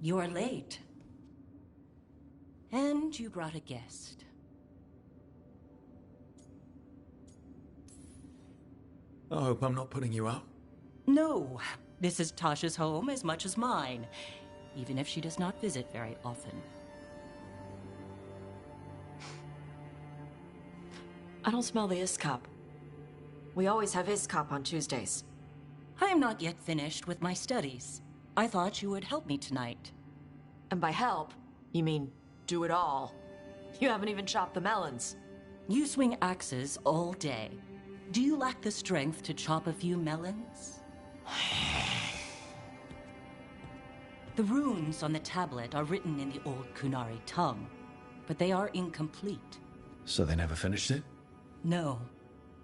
You're late. And you brought a guest. I hope I'm not putting you out. No, this is Tasha's home as much as mine, even if she does not visit very often. I don't smell the Iskop. We always have Iskop on Tuesdays. I am not yet finished with my studies. I thought you would help me tonight. And by help, you mean do it all. You haven't even chopped the melons. You swing axes all day. Do you lack the strength to chop a few melons? The runes on the tablet are written in the old Qunari tongue, but they are incomplete. So they never finished it? No.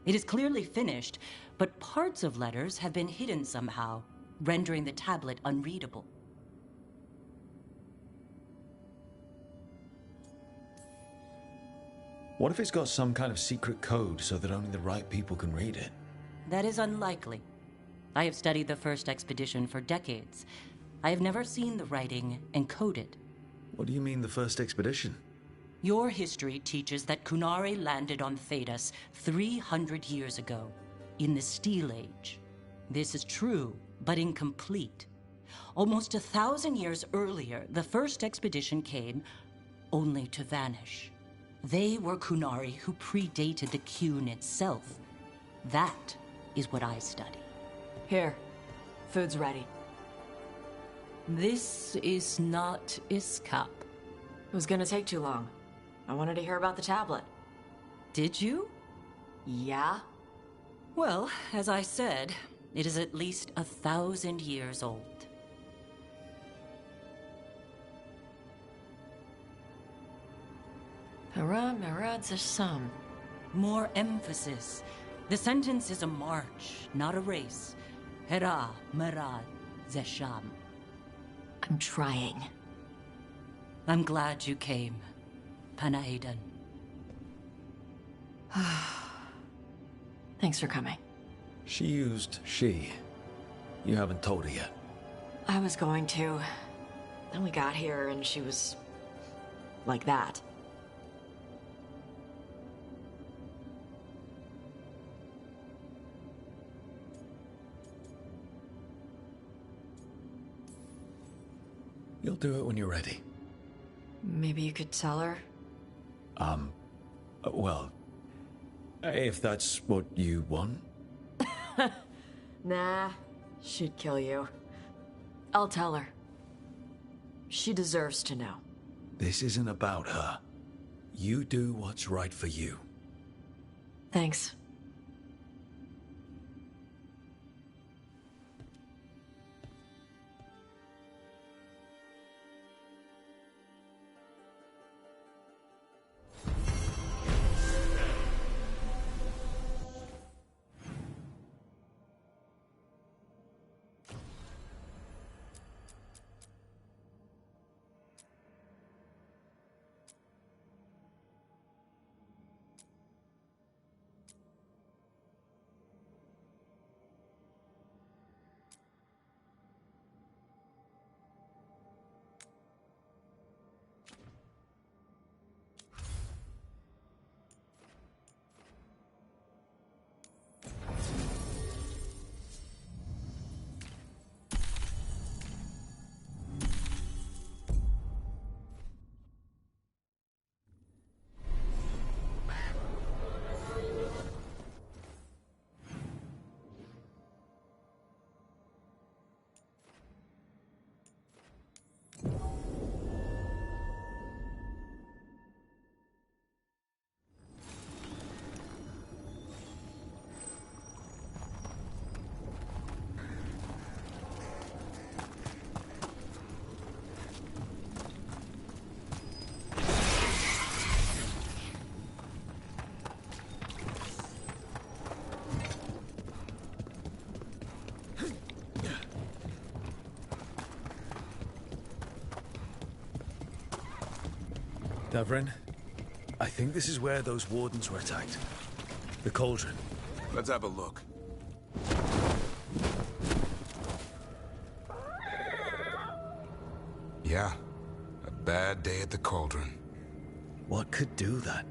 It is clearly finished, but parts of letters have been hidden somehow, rendering the tablet unreadable. What if it's got some kind of secret code so that only the right people can read it? That is unlikely. I have studied the first expedition for decades. I have never seen the writing encoded. What do you mean, the first expedition? Your history teaches that Qunari landed on Thedas 300 years ago, in the Steel Age. This is true, but incomplete. Almost 1,000 years earlier, the first expedition came, only to vanish. They were Qunari who predated the Qun itself. That is what I study. Here, food's ready. This is not Iskop. It was gonna take too long. I wanted to hear about the tablet. Did you? Yeah? Well, as I said, it is at least 1,000 years old. Hara Marad Zasham. More emphasis. The sentence is a march, not a race. Hera Marad Zesham. I'm trying. I'm glad you came, Panaidan. Thanks for coming. She used she. You haven't told her yet. I was going to. Then we got here and she was... like that. You'll do it when you're ready. Maybe you could tell her? Well, if that's what you want. Nah, she'd kill you. I'll tell her. She deserves to know. This isn't about her. You do what's right for you. Thanks. Davrin, I think this is where those wardens were attacked. The cauldron. Let's have a look. Yeah, a bad day at the Cauldron. What could do that?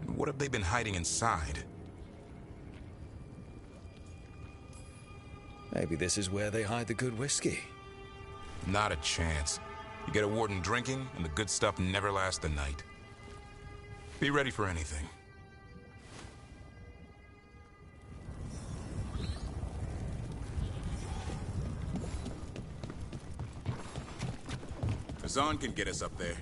And what have they been hiding inside? Maybe this is where they hide the good whiskey. Not a chance. You get a warden drinking, and the good stuff never lasts the night. Be ready for anything. Hazan can get us up there.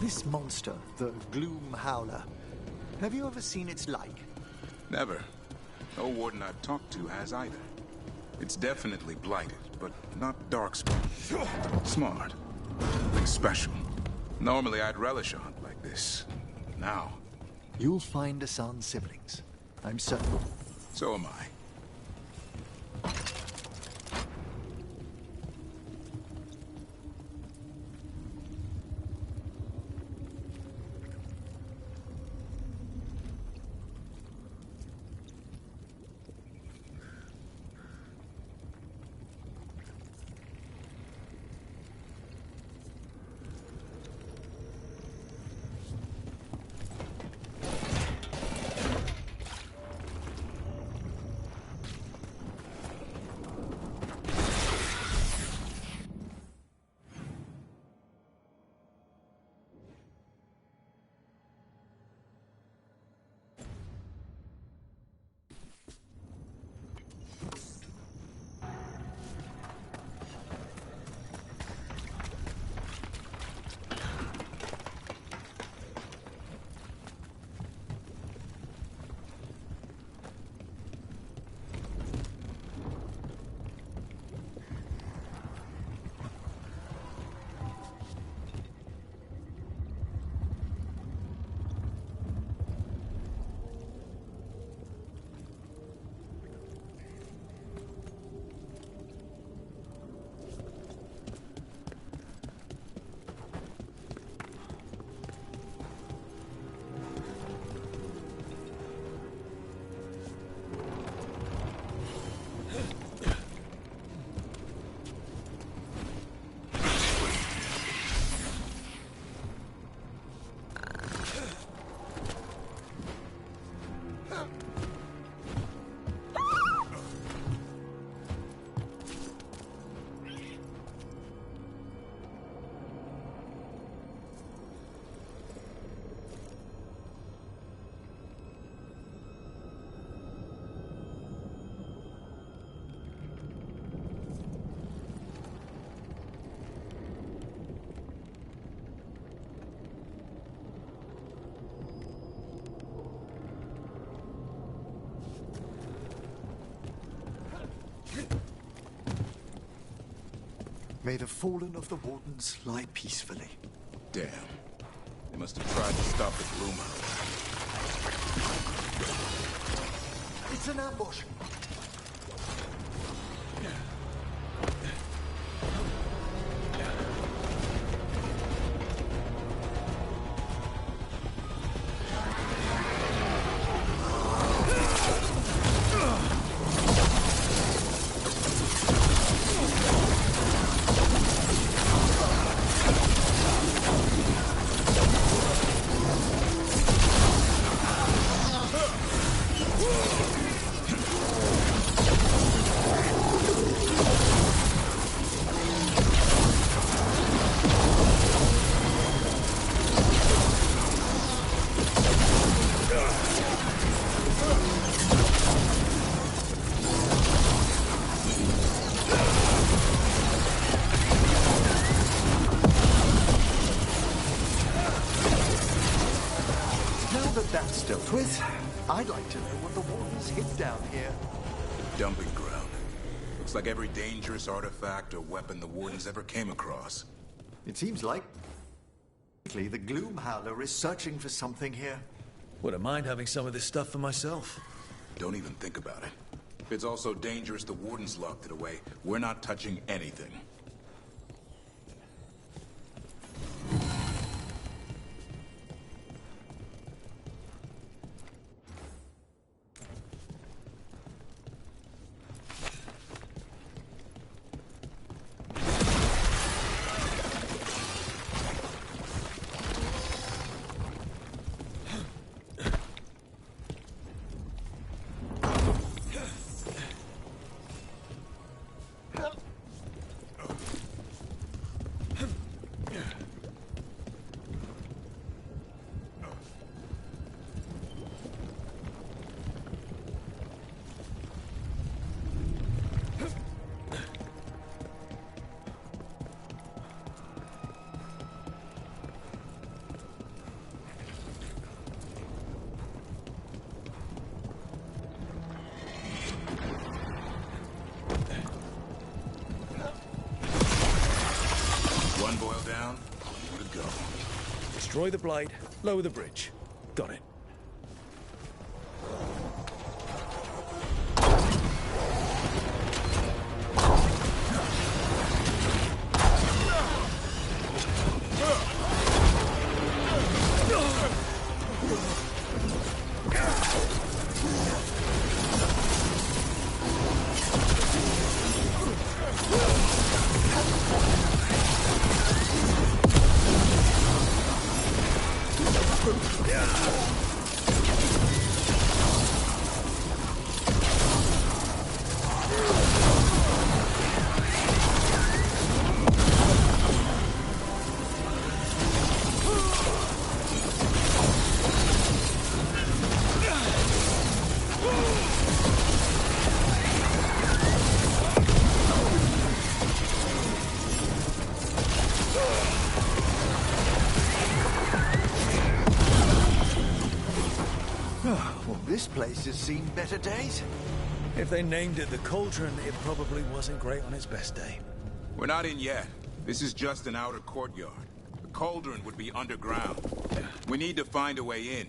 This monster, the Gloom Howler, have you ever seen its like? Never. No warden I've talked to has either. It's definitely blighted, but not darkspawn. Smart. Something special. Normally I'd relish a hunt like this. Now... You'll find Hassan's siblings. I'm certain. So am I. May the fallen of the Wardens lie peacefully. Damn. They must have tried to stop the Gloom. It's an ambush! That's dealt with. I'd like to know what the Wardens hid down here. Dumping ground. Looks like every dangerous artifact or weapon the Wardens ever came across. It seems like the Gloom Howler is searching for something here. Wouldn't mind having some of this stuff for myself. Don't even think about it. It's also dangerous the Warden's locked it away. We're not touching anything. One boil down, more to go. Destroy the Blight, lower the bridge. Got it. Well, this place has seen better days. If they named it the Cauldron, it probably wasn't great on its best day. We're not in yet. This is just an outer courtyard. The Cauldron would be underground. We need to find a way in.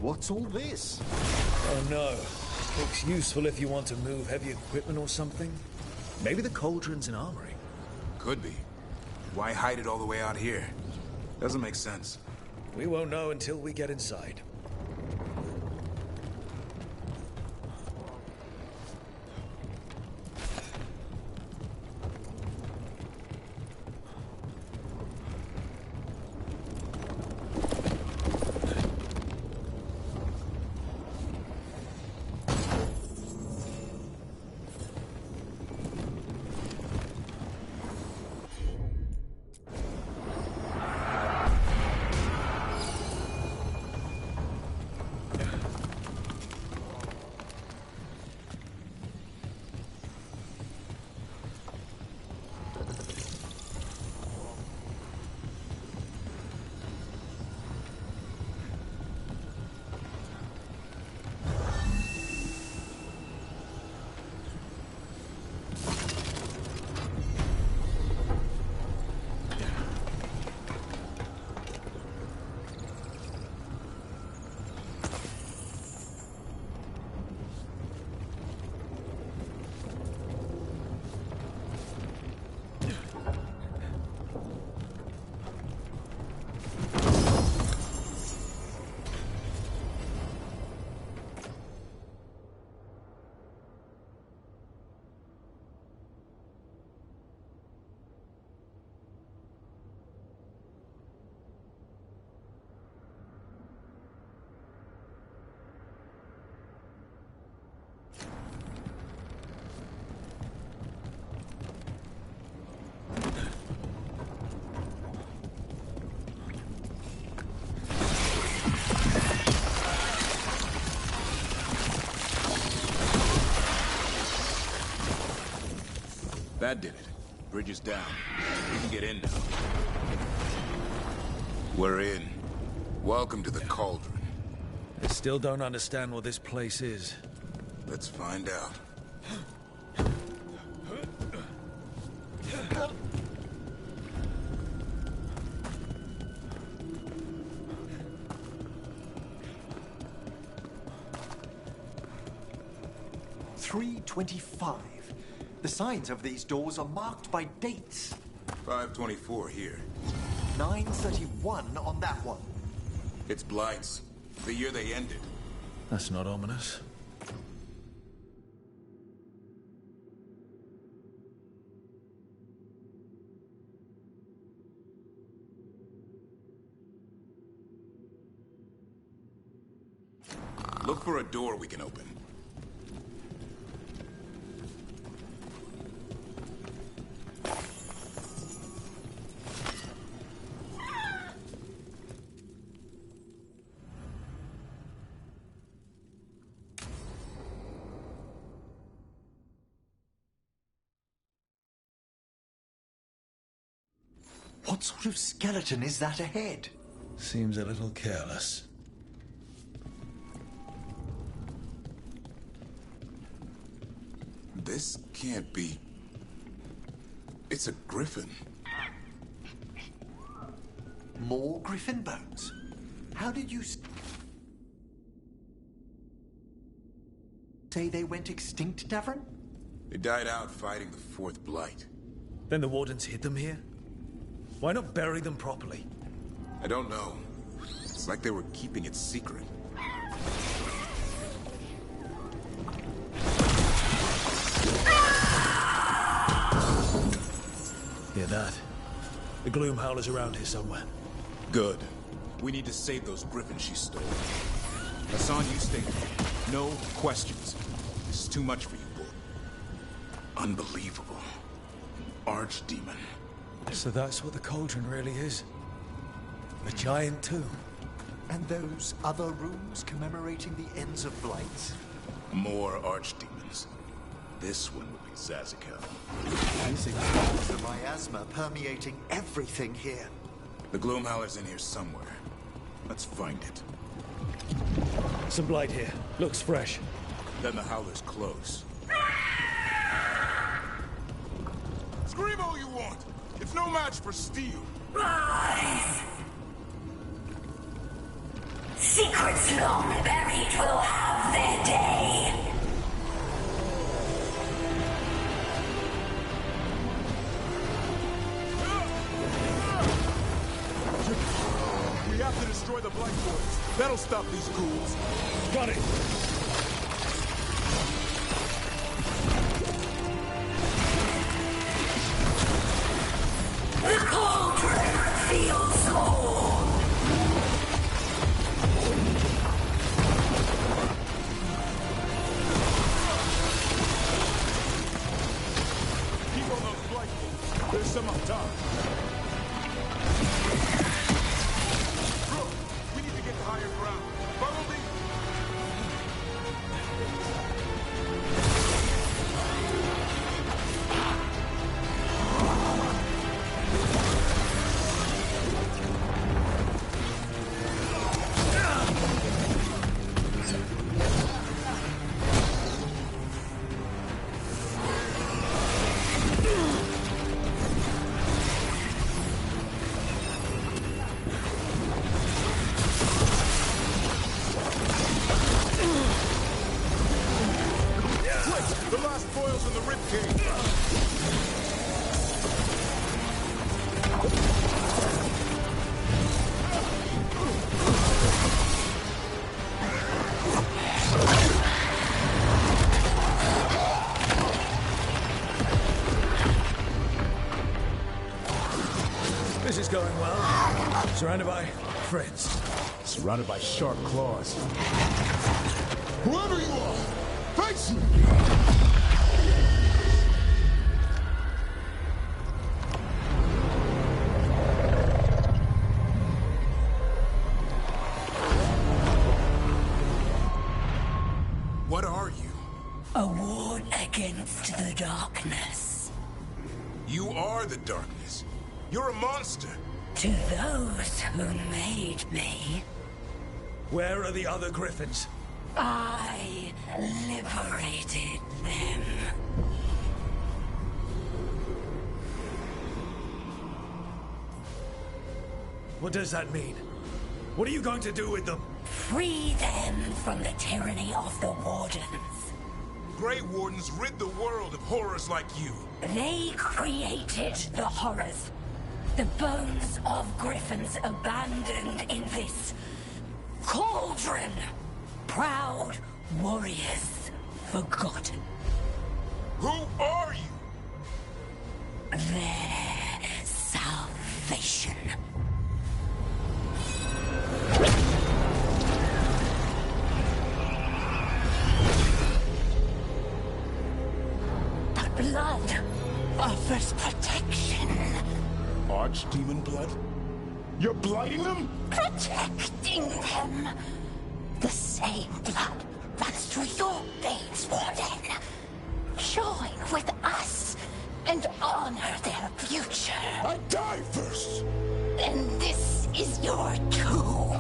What's all this? Oh no. Looks useful if you want to move heavy equipment or something. Maybe the cauldron's an armory. Could be. Why hide it all the way out here? Doesn't make sense. We won't know until we get inside. That did it. Bridge is down. We can get in now. We're in. Welcome to the Cauldron. I still don't understand what this place is. Let's find out. .325. The signs of these doors are marked by dates. 524 here. 931 on that one. It's Blight's. The year they ended. That's not ominous. Look for a door we can open. What sort of skeleton is that ahead? Seems a little careless. This can't be... It's a griffin. More griffin bones? How did you say they went extinct, Davron? They died out fighting the Fourth Blight. Then the Wardens hid them here? Why not bury them properly? I don't know. It's like they were keeping it secret. Hear that? The Gloom Howler's around here somewhere. Good. We need to save those griffins she stole. Hassan, you stay there. No questions. This is too much for you, boy. Unbelievable. An archdemon. So that's what the Cauldron really is? A giant tomb? And those other rooms commemorating the ends of Blights? More archdemons. This one will be Zazikel. This explains the miasma permeating everything here. The Gloomhowler's in here somewhere. Let's find it. Some blight here. Looks fresh. Then the Howler's close. Scream all you want! It's no match for steel! Rise! Secrets long buried will have their day. We have to destroy the Blight Boys. That'll stop these ghouls. Got it! The cauldron feels whole. Keep on those Blight Boys. There's some up top. Brooke, we need to get to higher ground. Follow me. The last foil's in the ribcage. This is going well. Surrounded by friends. Surrounded by sharp claws. Whoever you are, face me! What are you? A ward against the darkness. You are the darkness. You're a monster. To those who made me, Where are the other Griffins? I liberated them. What does that mean? What are you going to do with them? Free them from the tyranny of the Wardens. Grey Wardens rid the world of horrors like you. They created the horrors. The bones of Griffins abandoned in this cauldron. Proud warriors forgotten. Who are you? Their salvation. The blood offers protection. Archdemon blood? You're blighting them? Protecting them. The same blood runs through your veins, Warden. Join with us and honor their future. I die first! Then this is your tomb.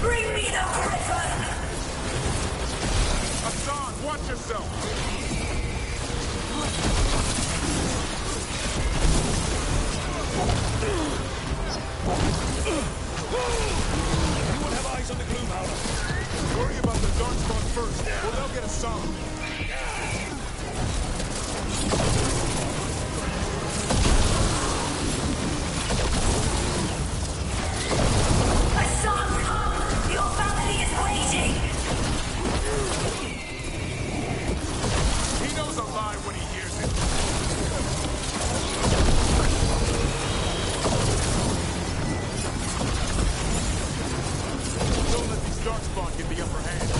Bring me the Griffin! Hassan, watch yourself! Anyone have eyes on the Gloomhowler? Worry about the Darkspawn first, or they'll get Hassan. Hassan, come! Your family is waiting! He knows a lie when he hears it. Don't let these Darkspawn get the upper hand.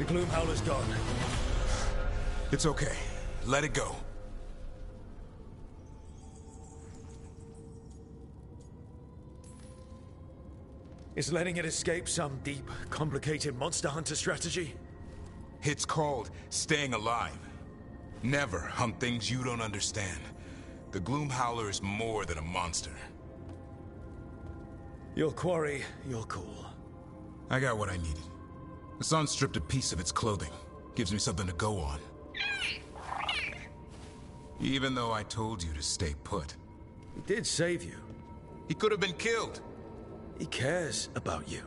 Gloomhowler's gone. It's okay. Let it go. Is letting it escape some deep, complicated monster hunter strategy? It's called staying alive. Never hunt things you don't understand. The Gloomhowler is more than a monster. Your quarry, your call. I got what I needed. The sun stripped a piece of its clothing. Gives me something to go on. Even though I told you to stay put. He did save you. He could have been killed. He cares about you.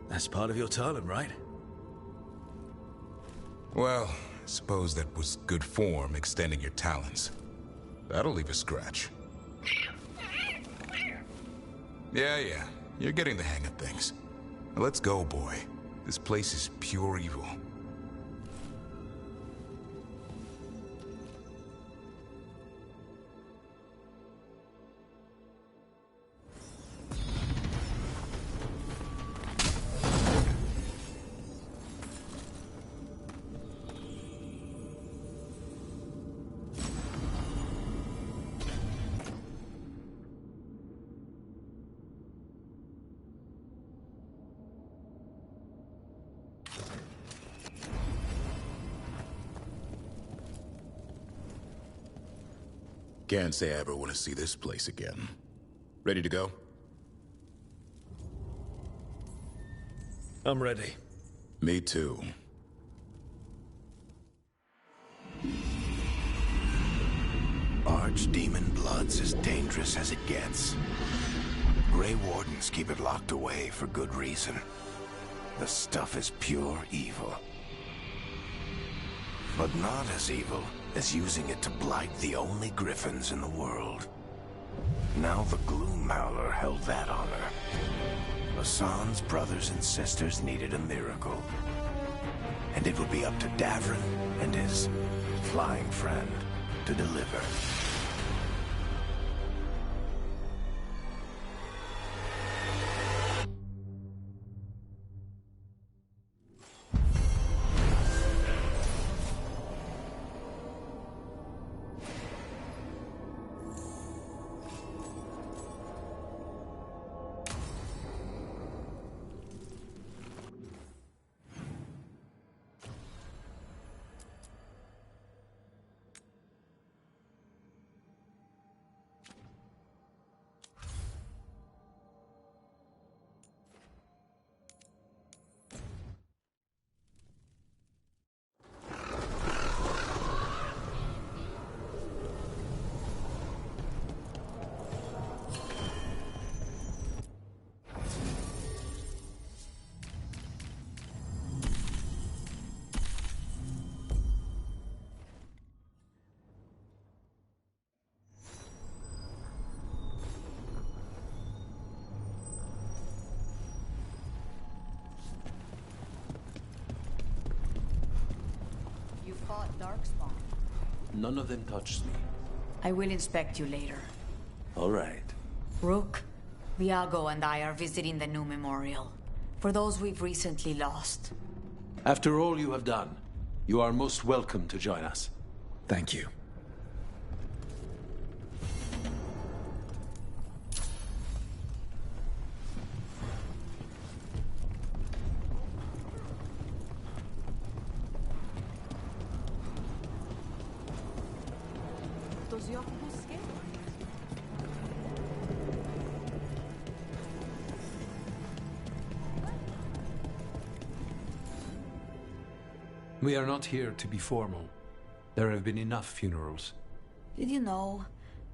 That's part of your talent, right? Well, I suppose that was good form, extending your talons. That'll leave a scratch. Yeah, you're getting the hang of things. Now let's go, boy. This place is pure evil. Can't say I ever want to see this place again. Ready to go? I'm ready. Me too. Archdemon blood's as dangerous as it gets. Grey Wardens keep it locked away for good reason. The stuff is pure evil. But not as evil as using it to blight the only griffins in the world. Now the Gloomhowler held that honor. Hassan's brothers and sisters needed a miracle. And it would be up to Davrin and his flying friend to deliver. Darkspawn. None of them touched me. I will inspect you later. All right. Rook, Viago and I are visiting the new memorial. For those we've recently lost. After all you have done, you are most welcome to join us. Thank you. We are not here to be formal. There have been enough funerals. Did you know?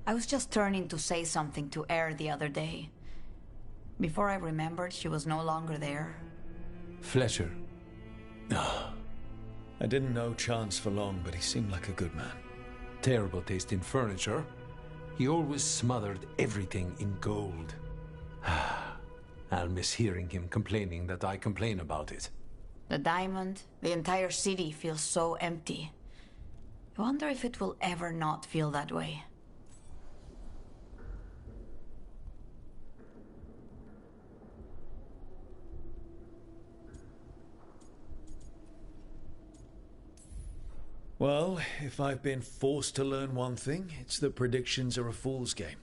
I was just turning to say something to Air the other day. Before I remembered, she was no longer there. Fletcher. I didn't know Chance for long, but he seemed like a good man. Terrible taste in furniture. He always smothered everything in gold. I'll miss hearing him complaining that I complain about it. The diamond, the entire city feels so empty. I wonder if it will ever not feel that way. Well, if I've been forced to learn one thing, it's that predictions are a fool's game.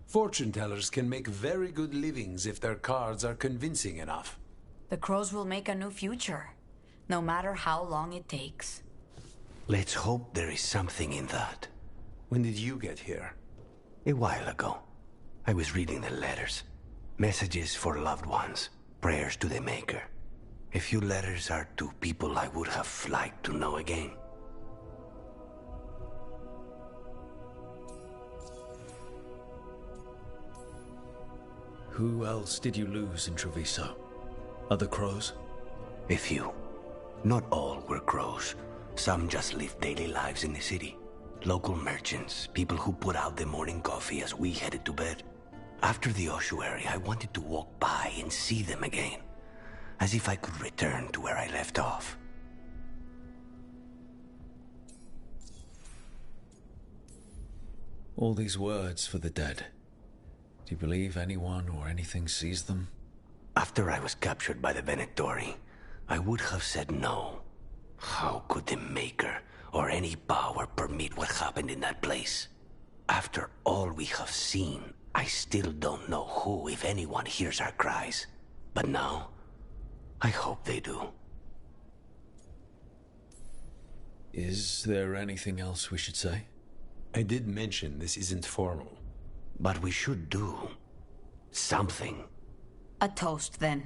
Fortune tellers can make very good livings if their cards are convincing enough. The crows will make a new future, no matter how long it takes. Let's hope there is something in that. When did you get here? A while ago. I was reading the letters. Messages for loved ones. Prayers to the Maker. A few letters are to people I would have liked to know again. Who else did you lose in Treviso? Other crows? A few. Not all were crows. Some just lived daily lives in the city. Local merchants, people who put out the morning coffee as we headed to bed. After the ossuary, I wanted to walk by and see them again. As if I could return to where I left off. All these words for the dead. Do you believe anyone or anything sees them? After I was captured by the Venatori, I would have said no. How could the Maker or any power permit what happened in that place? After all we have seen, I still don't know who, if anyone, hears our cries. But now, I hope they do. Is there anything else we should say? I did mention this isn't formal. But we should do something. A toast, then.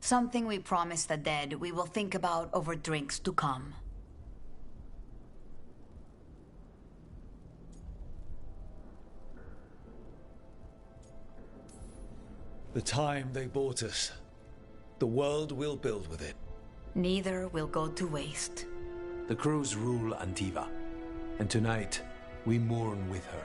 Something we promise the dead we will think about over drinks to come. The time they bought us. The world we'll build with it. Neither will go to waste. The crows rule Antiva, and tonight we mourn with her.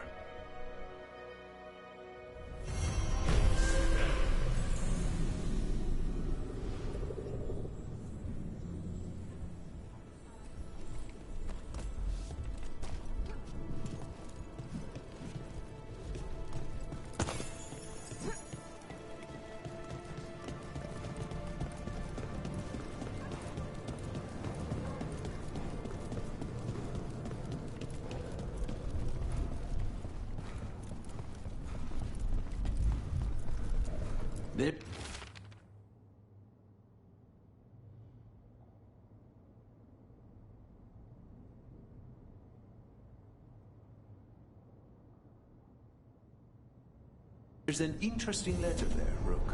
There's an interesting letter there, Rook.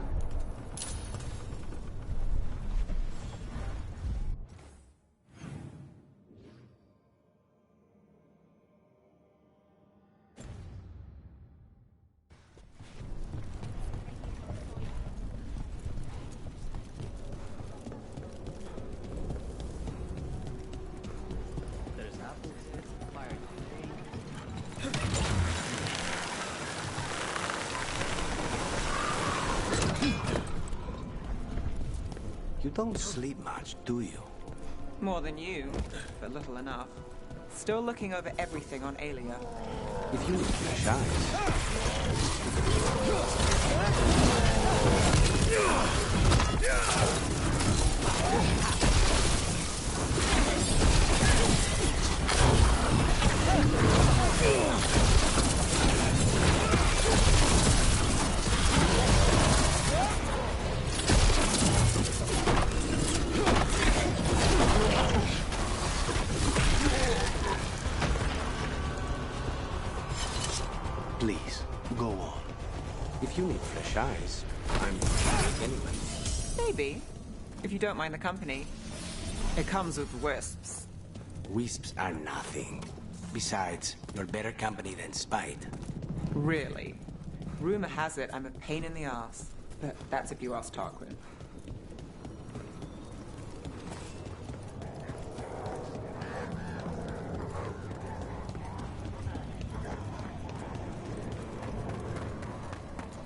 You don't sleep much, do you? More than you, but little enough. Still looking over everything on Aelia. If you need fresh Please, go on. If you need fresh eyes, I'm anyway. Maybe, if you don't mind the company. It comes with wisps. Wisps are nothing. Besides, you're better company than Spite. Really? Rumor has it I'm a pain in the ass. But that's if you ask Tarquin.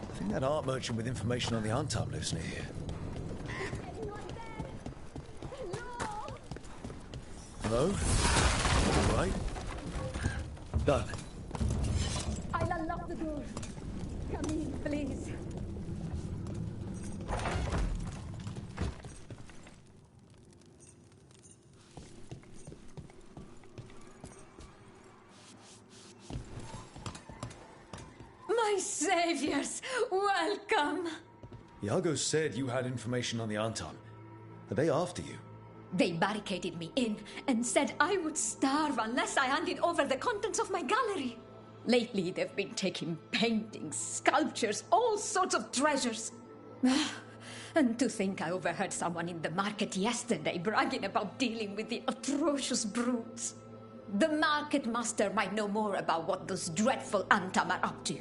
I think that art merchant with information on the Antam lives near here. Hello? All right? Done. I'll unlock the door. Come in, please. My saviors, welcome! Iago said you had information on the Anton. Are they after you? They barricaded me in and said I would starve unless I handed over the contents of my gallery. Lately, they've been taking paintings, sculptures, all sorts of treasures. And to think I overheard someone in the market yesterday bragging about dealing with the atrocious brutes. The market master might know more about what those dreadful Antam are up to.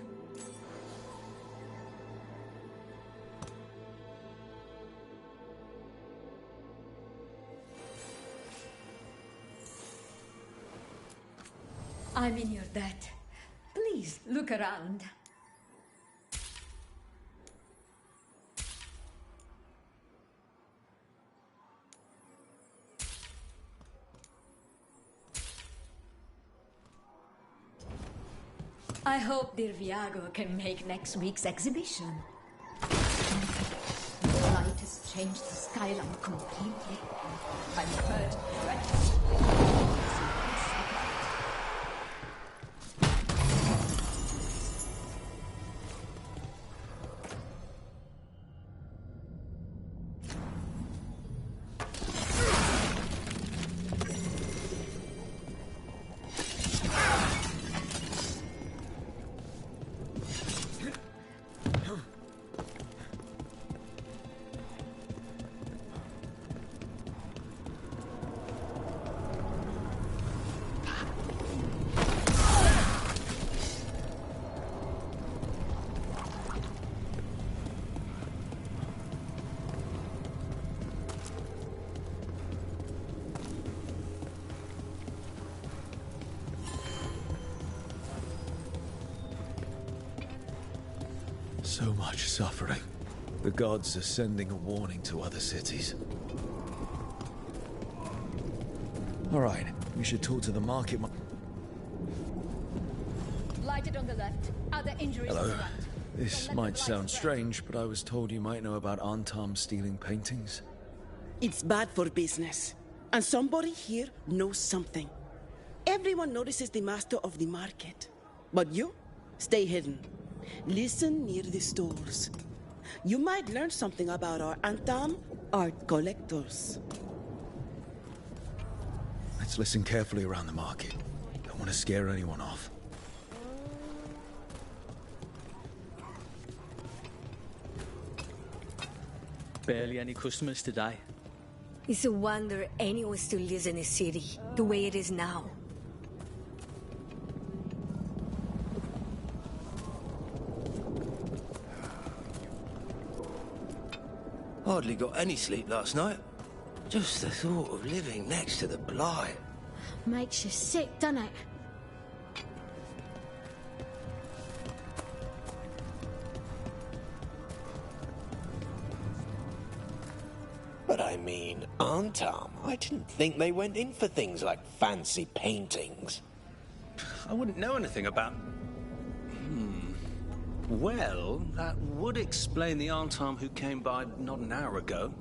I'm in your debt. Please, look around. I hope dear Viago can make next week's exhibition. The light has changed the skyline completely. I've heard dreadful. So much suffering. The gods are sending a warning to other cities. All right, we should talk to the market. Lighted on the left. Other injuries on Hello. the right. This might sound strange, but I was told you might know about Antam stealing paintings. It's bad for business. And somebody here knows something. Everyone notices the master of the market. But you, stay hidden. Listen near the stores. You might learn something about our Antam art collectors. Let's listen carefully around the market. Don't want to scare anyone off. Barely any customers today. It's a wonder anyone still lives in the city, the way it is now. Hardly got any sleep last night. Just the thought of living next to the blight. Makes you sick, doesn't it? But I mean, Antam, I didn't think they went in for things like fancy paintings. I wouldn't know anything about... Well, that would explain the Antam who came by not an hour ago.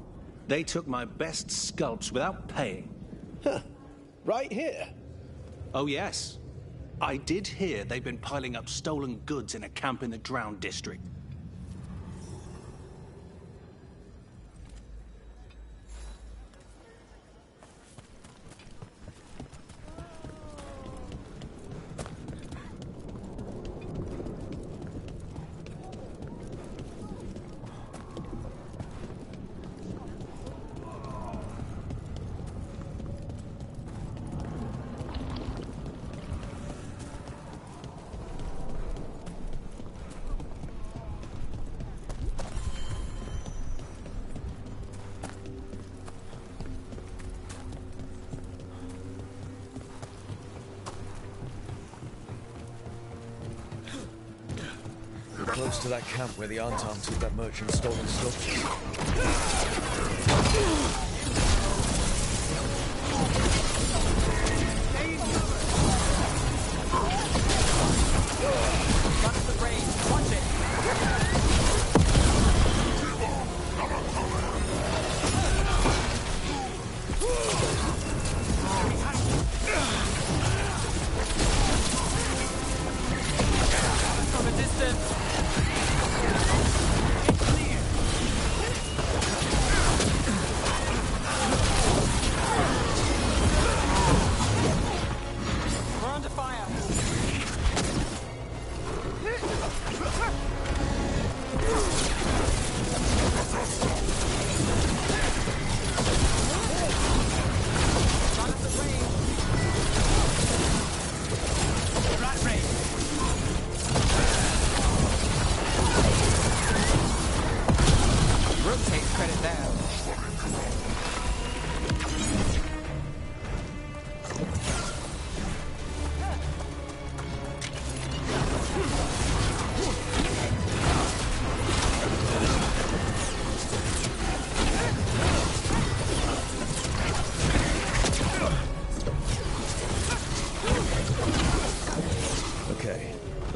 They took my best sculpts without paying. Huh. Right here? Oh, yes. I did hear they've been piling up stolen goods in a camp in the Drowned district. Close to that camp where the Antam took that merchant's stolen sculptures. From a distance.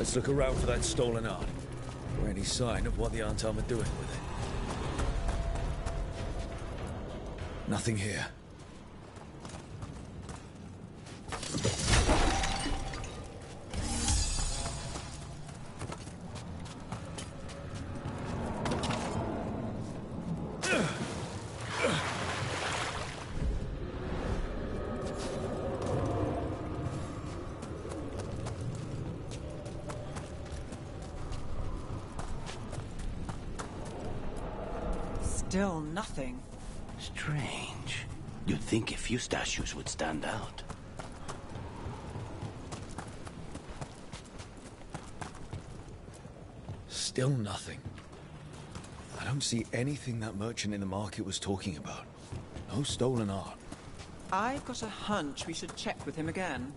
Let's look around for that stolen art, or any sign of what the Antam are doing with it. Nothing here. Still nothing. Strange. You'd think a few statues would stand out. Still nothing. I don't see anything that merchant in the market was talking about. No stolen art. I've got a hunch we should check with him again.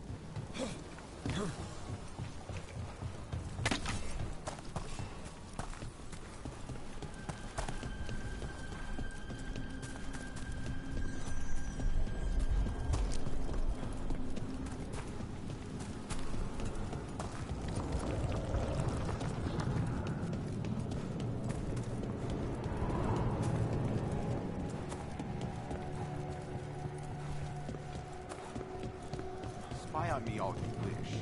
Spy on me all you wish.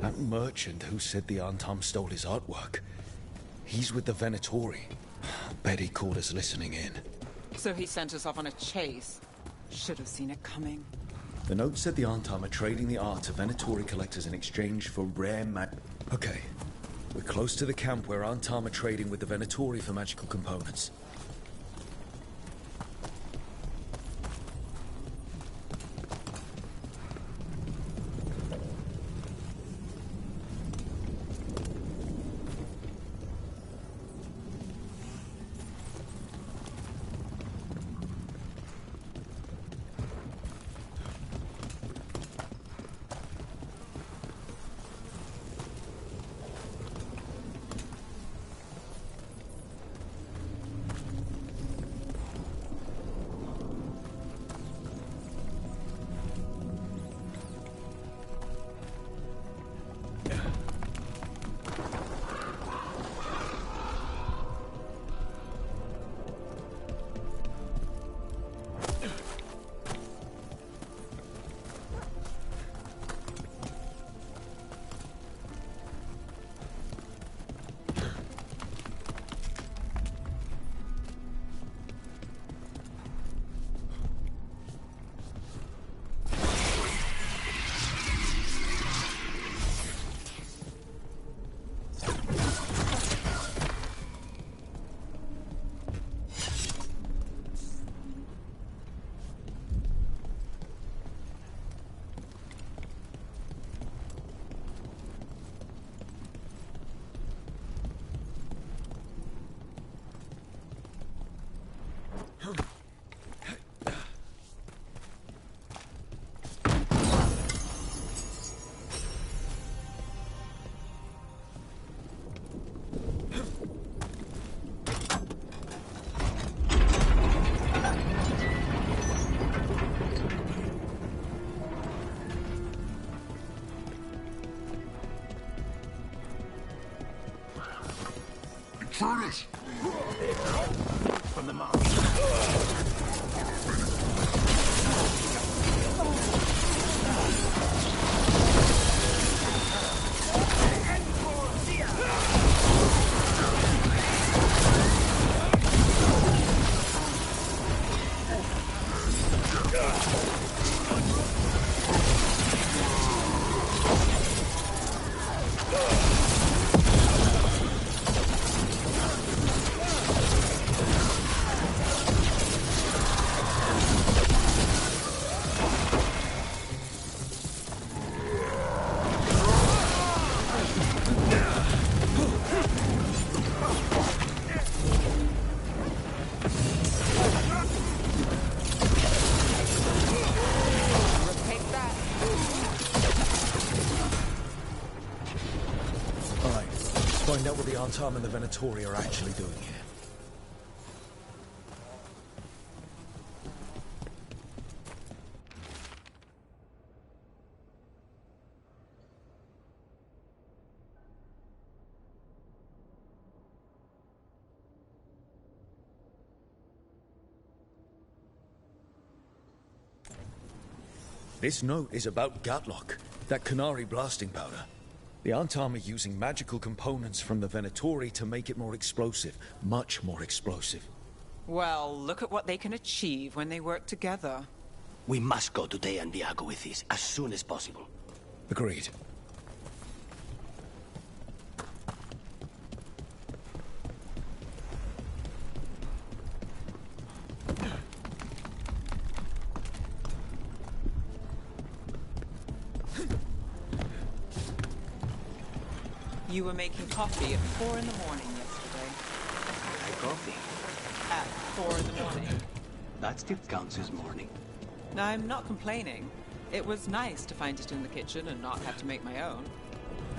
That merchant who said the Antam stole his artwork. He's with the Venatori. Bet he caught us listening in. So he sent us off on a chase. Should have seen it coming. The note said the Antam are trading the art to Venatori collectors in exchange for rare Okay. We're close to the camp where Antam are trading with the Venatori for magical components. Furnace! From the mouth. Arntam and the Venatori are actually doing here. This note is about Gatlock, that Qunari blasting powder. The Arntam are using magical components from the Venatori to make it more explosive. Much more explosive. Well, look at what they can achieve when they work together. We must go to Dea and Viago with this as soon as possible. Agreed. You were making coffee at 4 in the morning yesterday. Coffee? At 4 in the morning. That still counts as morning. I'm not complaining. It was nice to find it in the kitchen and not have to make my own.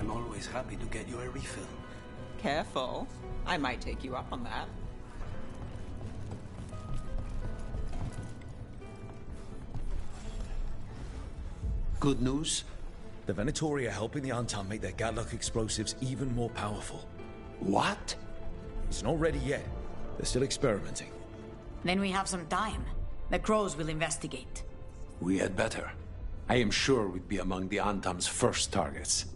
I'm always happy to get you a refill. Careful. I might take you up on that. Good news? The Venatori are helping the Arntam make their Gatlock explosives even more powerful. What? It's not ready yet. They're still experimenting. Then we have some time. The Crows will investigate. We had better. I am sure we'd be among the Arntam's first targets.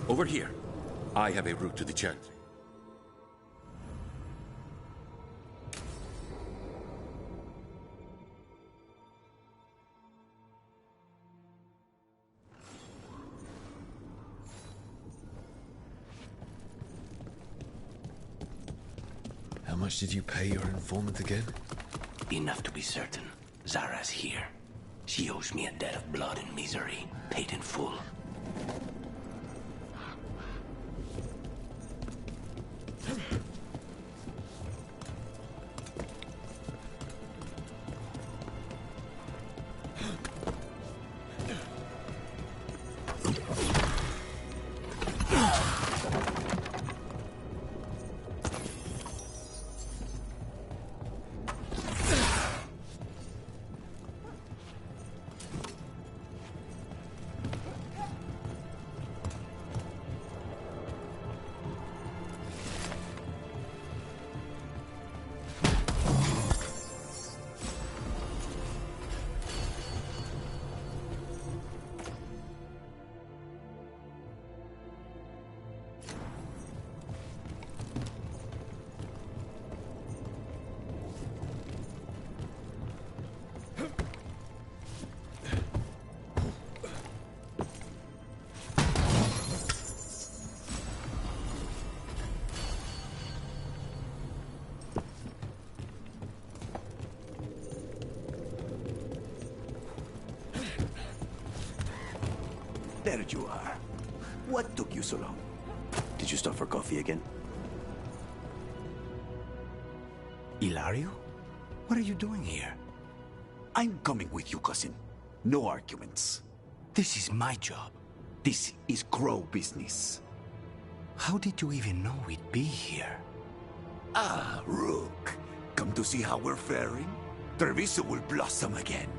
Over here. I have a route to the Chantry. How much did you pay your informant again? Enough to be certain. Zara's here. She owes me a debt of blood and misery, paid in full. There you are. What took you so long? Did you stop for coffee again? Ilario? What are you doing here? I'm coming with you, cousin. No arguments. This is my job. This is Crow business. How did you even know we'd be here? Ah, Rook. Come to see how we're faring? Treviso will blossom again.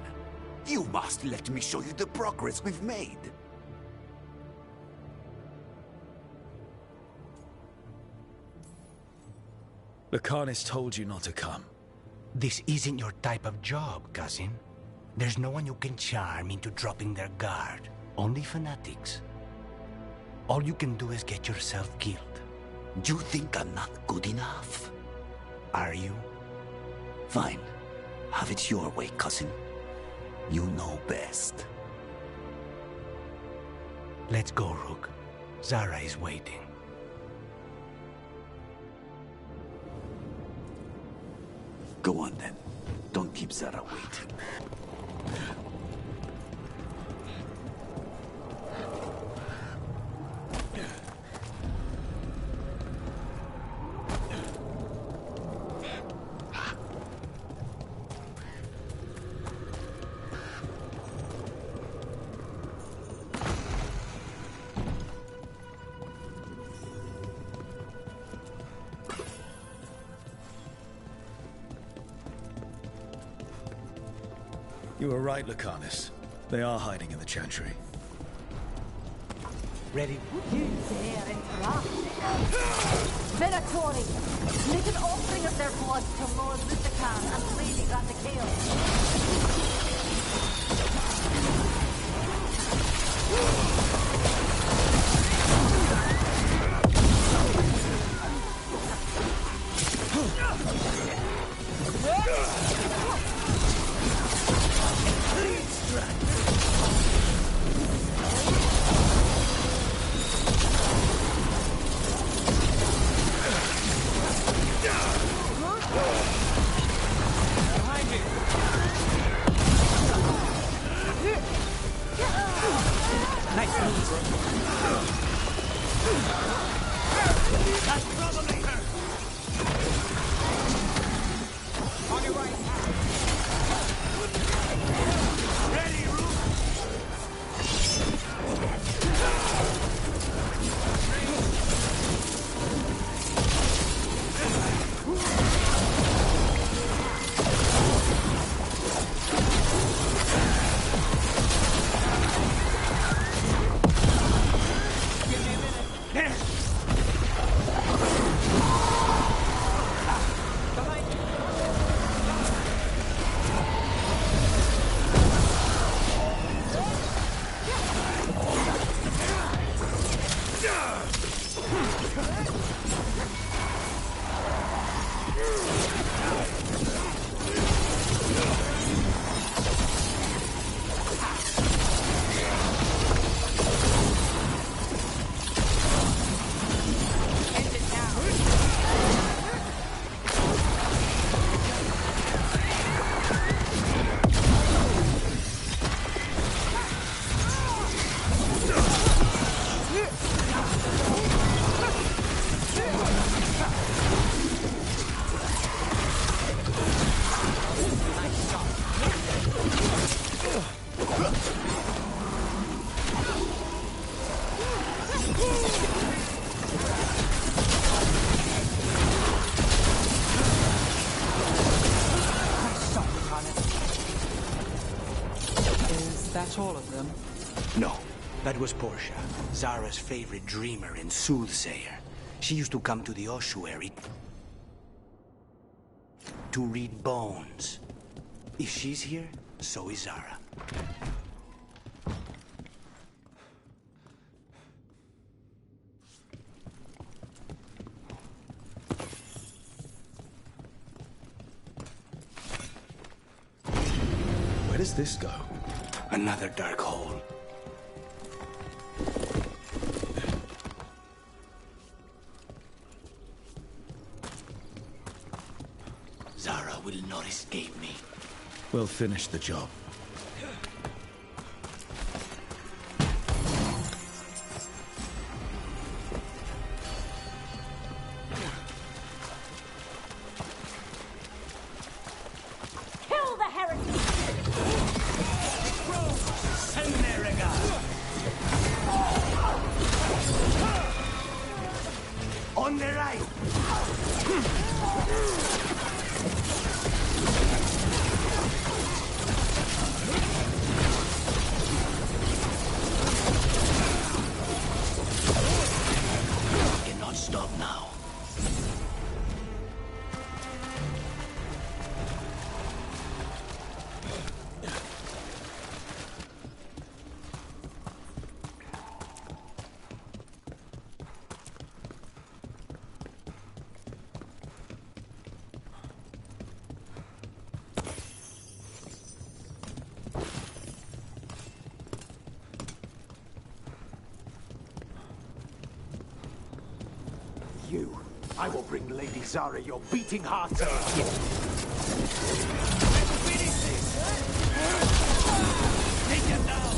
You must let me show you the progress we've made. Lucanus told you not to come. This isn't your type of job, cousin. There's no one you can charm into dropping their guard. Only fanatics. All you can do is get yourself killed. You think I'm not good enough? Are you? Fine. Have it your way, cousin. You know best. Let's go, Rook. Zara is waiting. Go on then. Don't keep Zara waiting. You were right, Lucanus. They are hiding in the Chantry. Ready? You dare interrupt? Venatori! Make an offering of their blood to Lord Lucican and Lady Rathacael. All of them? No, that was Portia, Zara's favorite dreamer and soothsayer. She used to come to the ossuary to read bones. If she's here, so is Zara. Where does this go? Another dark hole. Zara will not escape me. We'll finish the job. I will bring Lady Zara your beating heart to Take him down!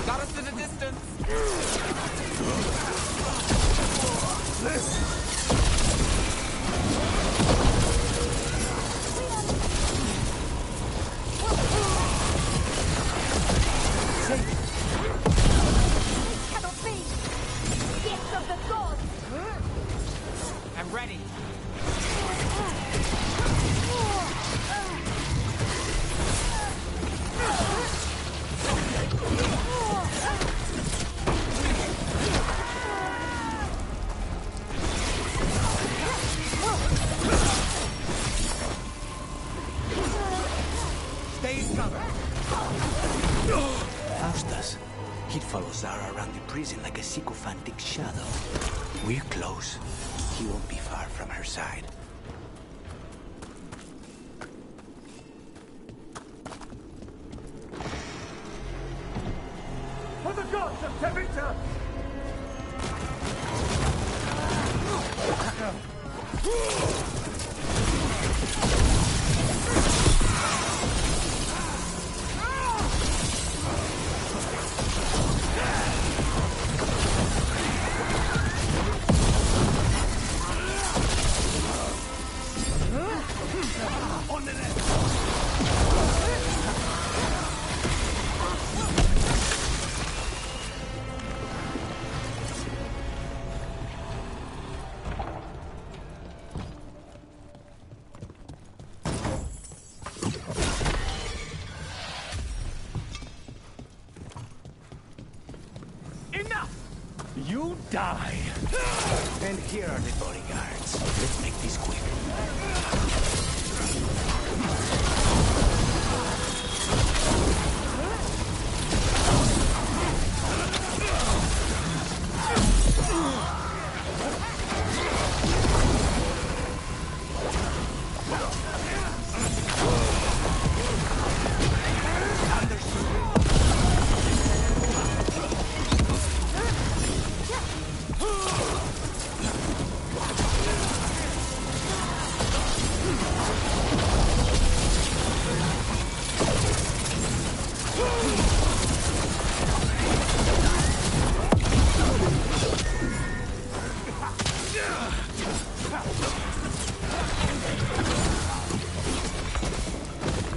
Got us in the distance. Cannot be! Gift of the gods! I'm ready. Stay covered. Faustus. He'd follow Zara around the prison like a sycophantic shadow. We're close. He won't be far from her side. For the gods of Tevita! On the left! Enough! You die! And here are the bodyguards. Let's make this quick.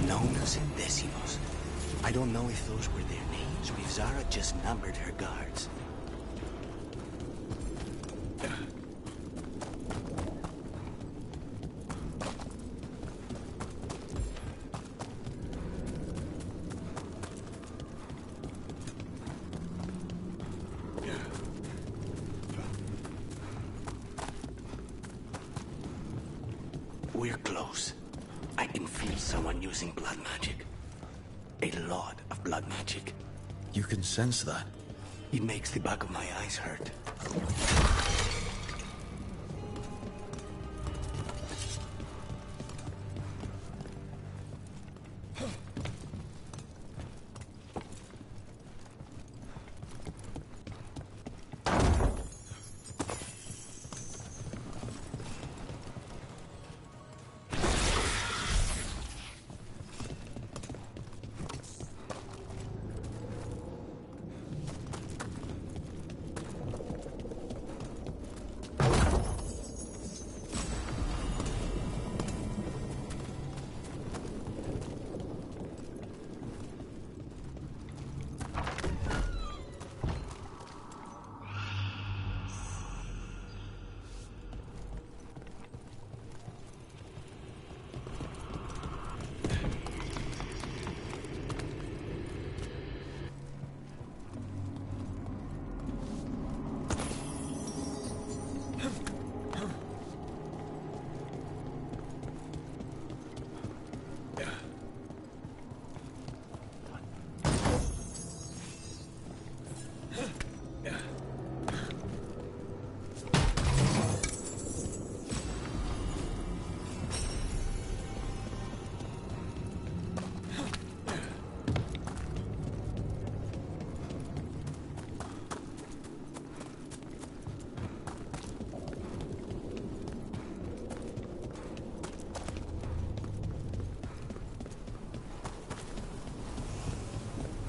Nonas and Decimos. I don't know if those were their names or if Zara just numbered her guards. We're close. I can feel someone using blood magic. A lot of blood magic. You can sense that? It makes the back of my eyes hurt.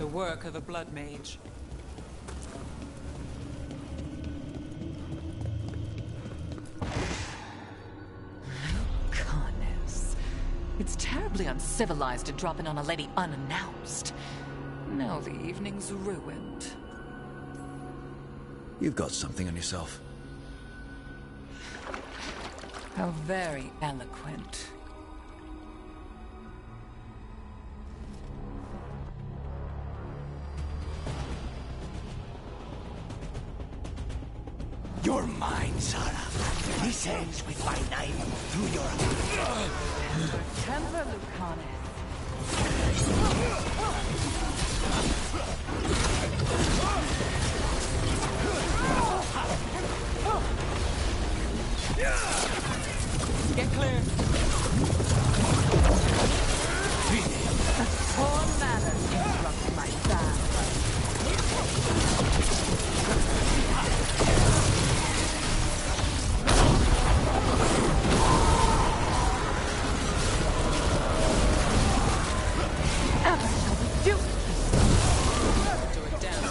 The work of a blood mage. Goodness. It's terribly uncivilized to drop in on a lady unannounced. Now the evening's ruined. You've got something on yourself. How very eloquent. You're mine, Sarah. This ends with my knife through your heart. Temper, Lucanus. Get clear. Poor manners interrupted my bath. Ever shall we do it? Do it down.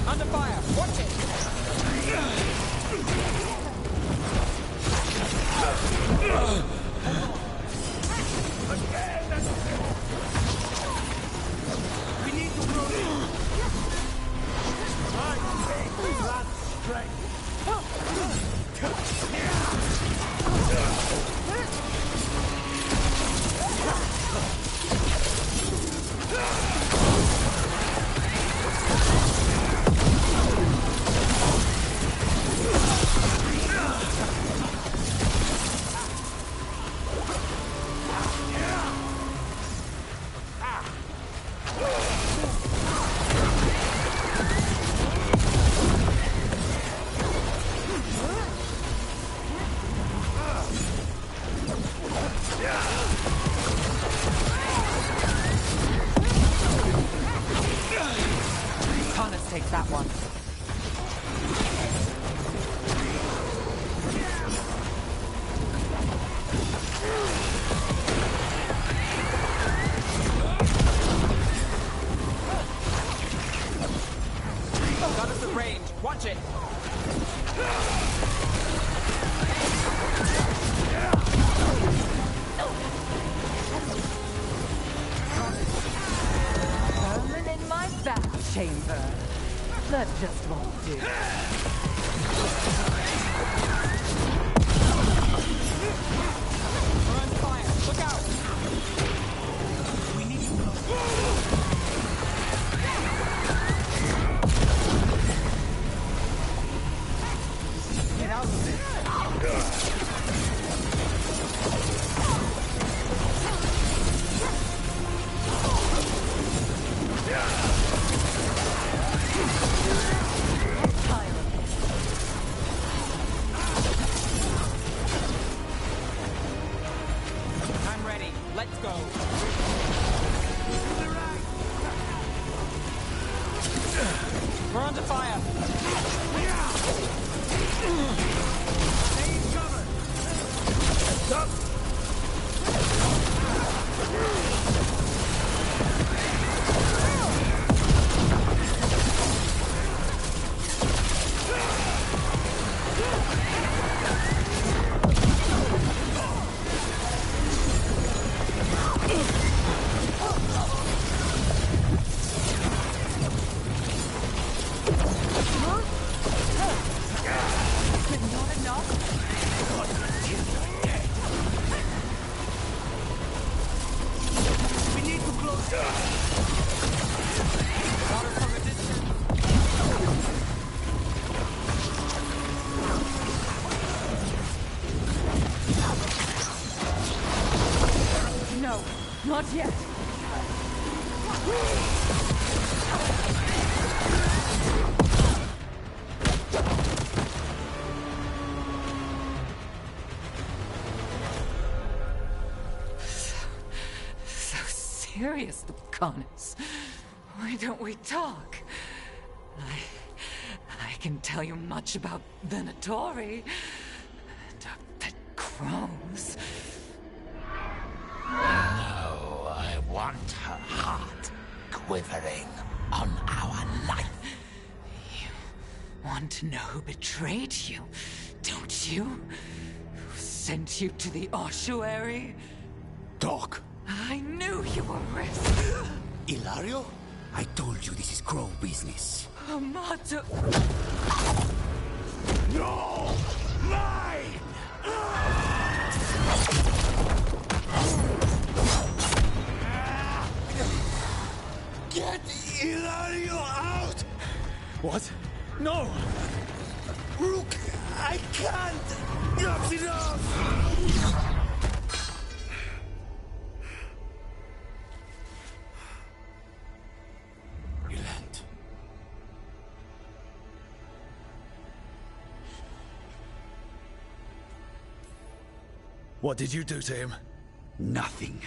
Under fire! Watch it! We need to grow in. I take that strength. Connors takes that one. Got us at range. Watch it! Vermin in my bath chamber. That just won't do. We're under fire. Look out! We need to grow. Get out of this. I'm ready. Let's go. We're under fire. Take cover. Stop. yet! So serious, Lucanus. Why don't we talk? I can tell you much about Venatori and our pet crows. No, I want her heart quivering on our life. You want to know who betrayed you, don't you? Who sent you to the ossuary? Doc! I knew you were risk. Ilario? I told you this is crow business. Amato. No! Mine! Get Ilario out! What? No! Rook, I can't! Enough's enough! Relent. What did you do to him? Nothing.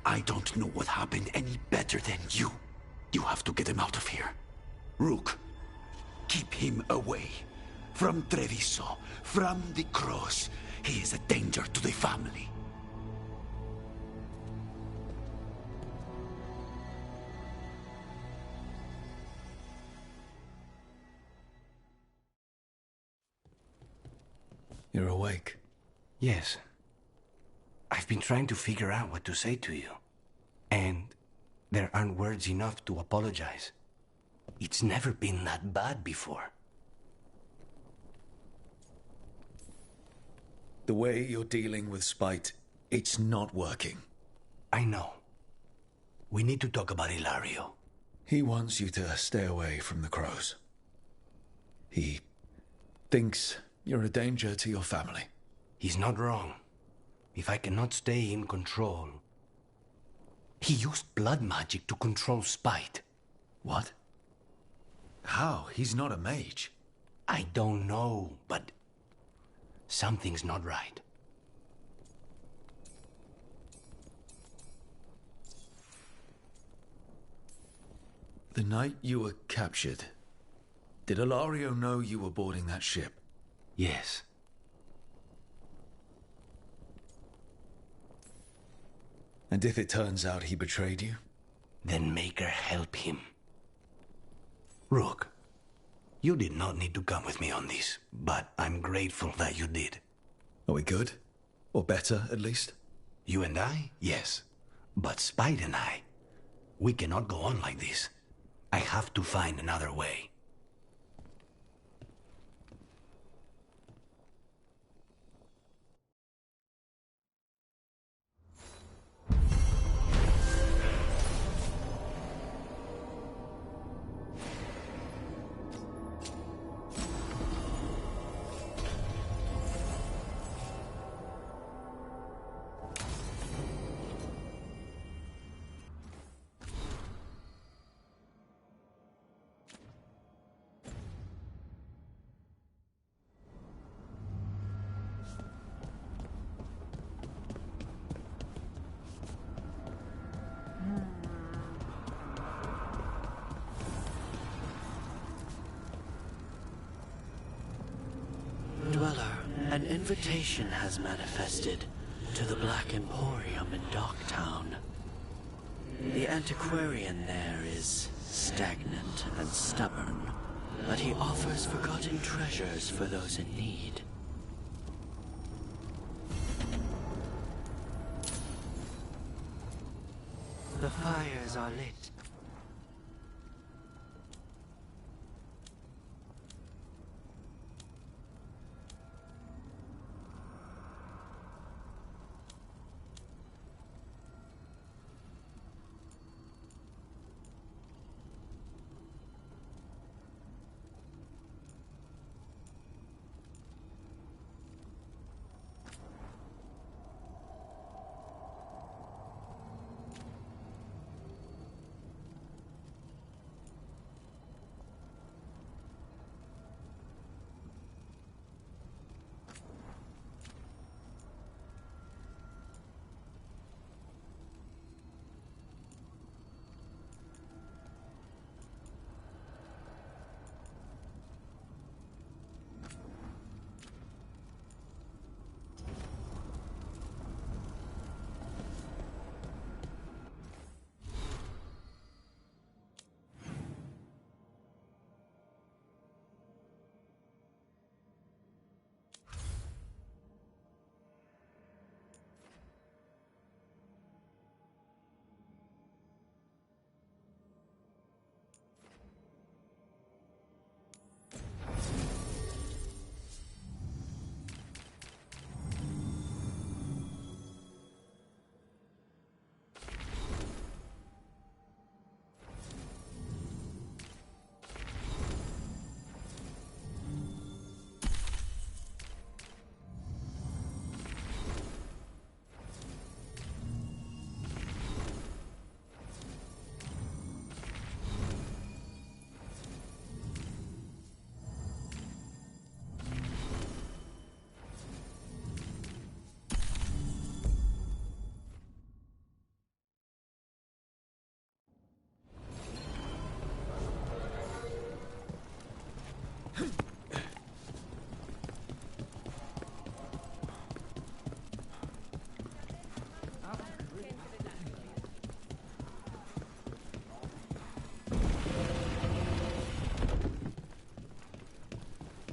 I don't know what happened any better than you. You have to get him out of here. Rook, keep him away. From Treviso, from the cross. He is a danger to the family. You're awake. Yes. I've been trying to figure out what to say to you. And there aren't words enough to apologize. It's never been that bad before. The way you're dealing with Spite, it's not working. I know. We need to talk about Ilario. He wants you to stay away from the crows. He thinks you're a danger to your family. He's not wrong. If I cannot stay in control... He used blood magic to control Spite. What? How? He's not a mage. I don't know, but... something's not right. The night you were captured, did Ilario know you were boarding that ship? Yes. And if it turns out he betrayed you? Then make her help him. Rook, you did not need to come with me on this, but I'm grateful that you did. Are we good? Or better, at least? You and I? Yes. But Spite and I, we cannot go on like this. I have to find another way. Dweller, an invitation has manifested to the Black Emporium in Docktown. The antiquarian there is stagnant and stubborn, but he offers forgotten treasures for those in need. The fires are lit.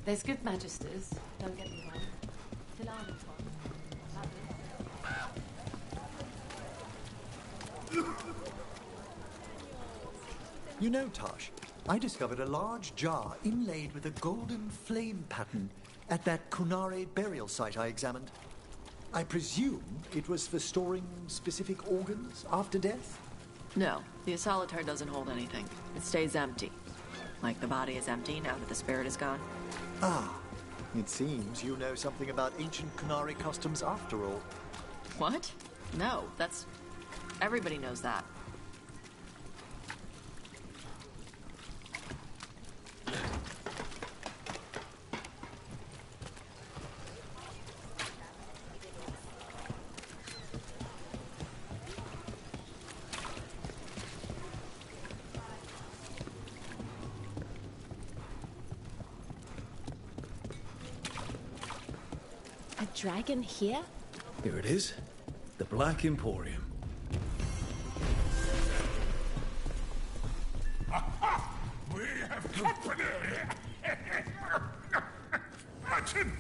There's good magisters, don't get me wrong. Till You know, Tosh, I discovered a large jar inlaid with a golden flame pattern at that Kunare burial site I examined. I presume it was for storing specific organs after death? No, the Asolitar doesn't hold anything. It stays empty. Like the body is empty now that the spirit is gone. Ah, it seems you know something about ancient Kunari customs after all. What? No, that's... Everybody knows that. A dragon here? Here it is. The Black Emporium. We have company! Urchin!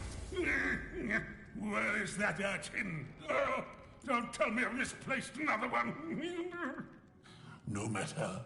Where is that urchin? Oh, don't tell me I've misplaced another one. No matter.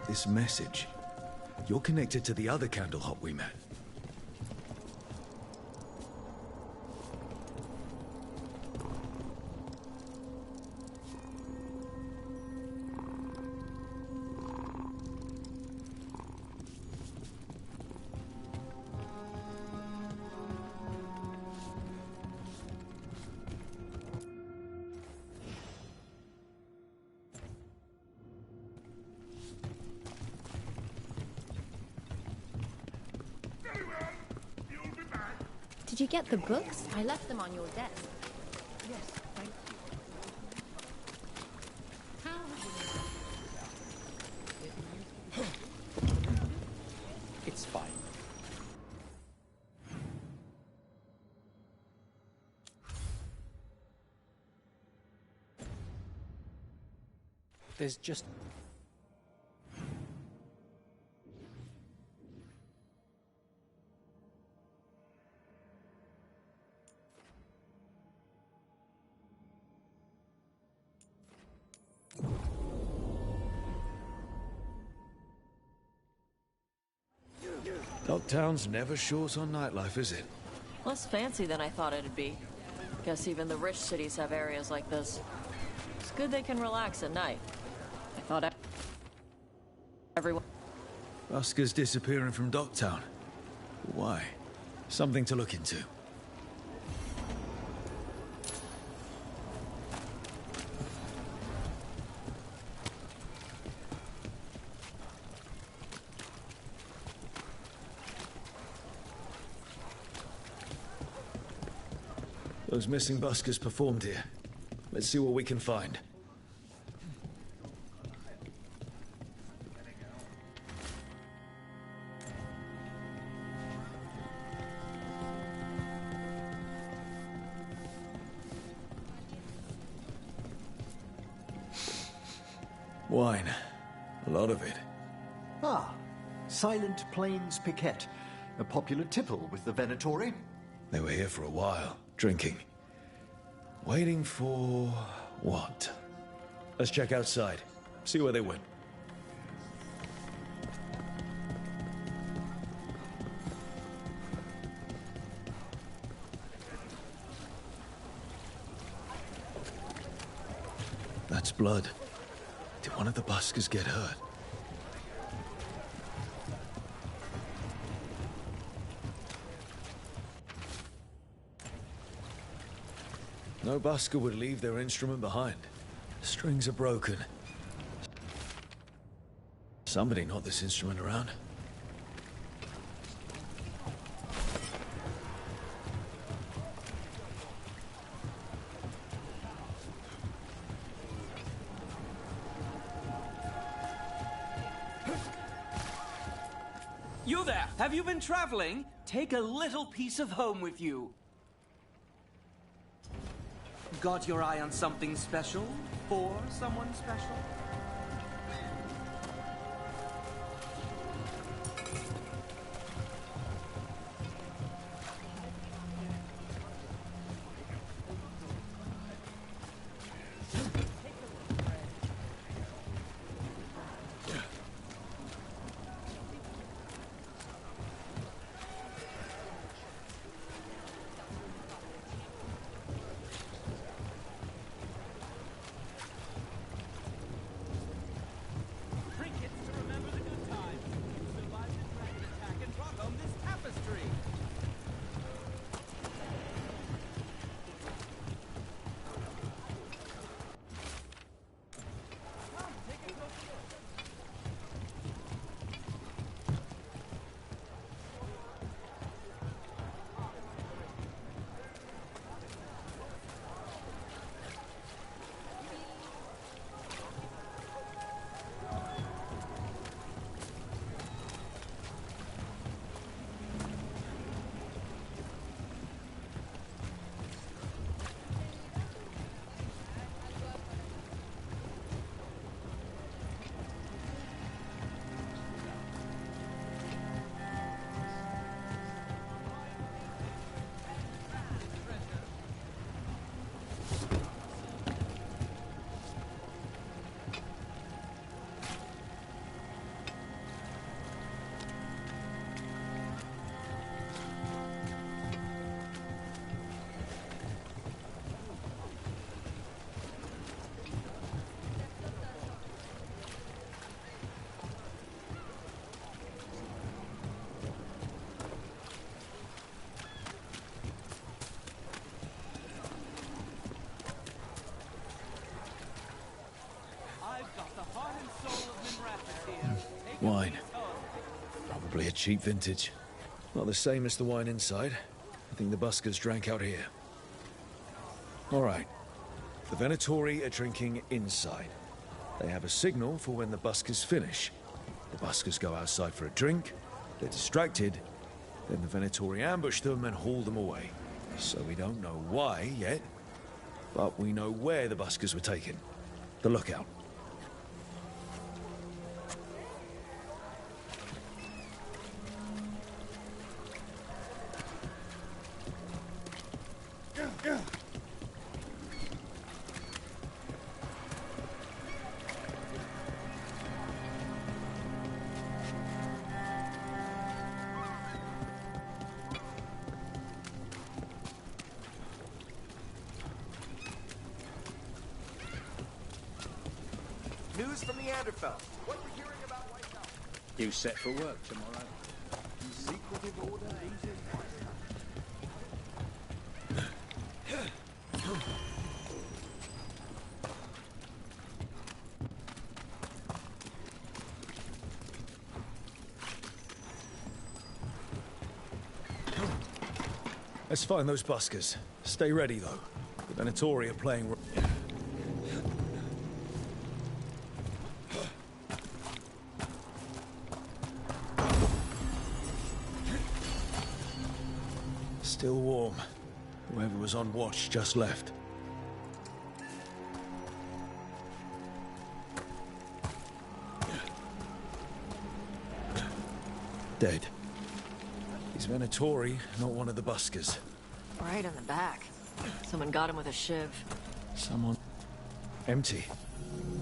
This message. You're connected to the other Candlehop we met. Did you get the books? I left them on your desk. Yes, thank you. It's fine. There's just... Dogtown's never short on nightlife, is it? Less fancy than I thought it'd be. Guess even the rich cities have areas like this. It's good they can relax at night. I thought everyone... Buskers disappearing from Dogtown. Why? Something to look into. Those missing buskers performed here. Let's see what we can find. Wine. A lot of it. Ah, Silent Plains Piquet. A popular tipple with the Venatori. They were here for a while, drinking. Waiting for... what? Let's check outside. See where they went. That's blood. Did one of the buskers get hurt? No busker would leave their instrument behind. Strings are broken. Somebody knocked this instrument around. You there! Have you been traveling? Take a little piece of home with you. Got your eye on something special? For someone special? cheap vintage. Not the same as the wine inside. I think the buskers drank out here. All right. The Venatori are drinking inside. They have a signal for when the buskers finish. The buskers go outside for a drink, they're distracted, then the Venatori ambush them and haul them away. So we don't know why yet, but we know where the buskers were taken. The lookout. News from Neanderthal. What we're hearing about White House. You set for work tomorrow? Secretive order agent. Let's find those buskers. Stay ready, though. The Venatori are playing... Still warm. Whoever was on watch just left. Dead. He's Venatori, not one of the buskers. Right in the back. Someone got him with a shiv. Someone... Empty.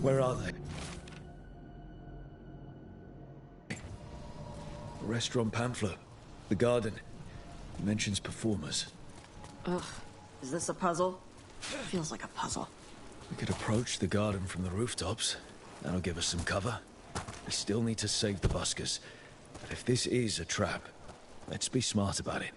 Where are they? The restaurant pamphlet. The garden. It mentions performers. Ugh. Is this a puzzle? Feels like a puzzle. We could approach the garden from the rooftops. That'll give us some cover. We still need to save the buskers. But if this is a trap, let's be smart about it.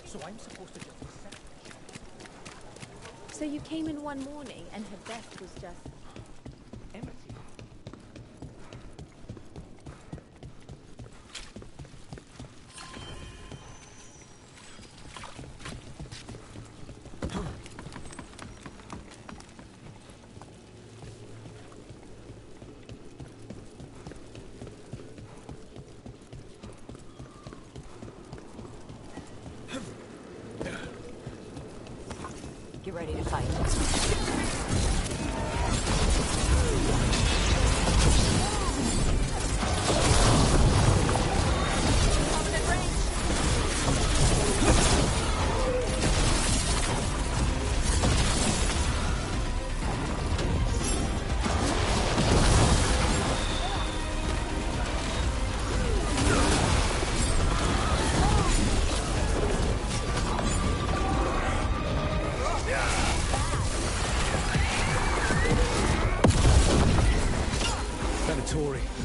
So I'm supposed to just accept. So you came in one morning and her desk was just empty. Get ready to fight.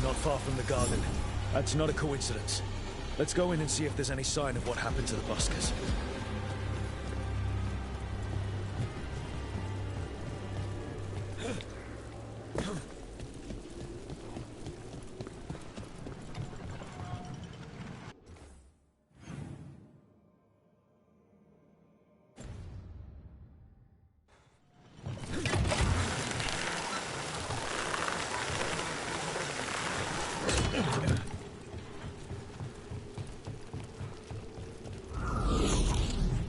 Not far from the garden. That's not a coincidence. Let's go in and see if there's any sign of what happened to the buskers.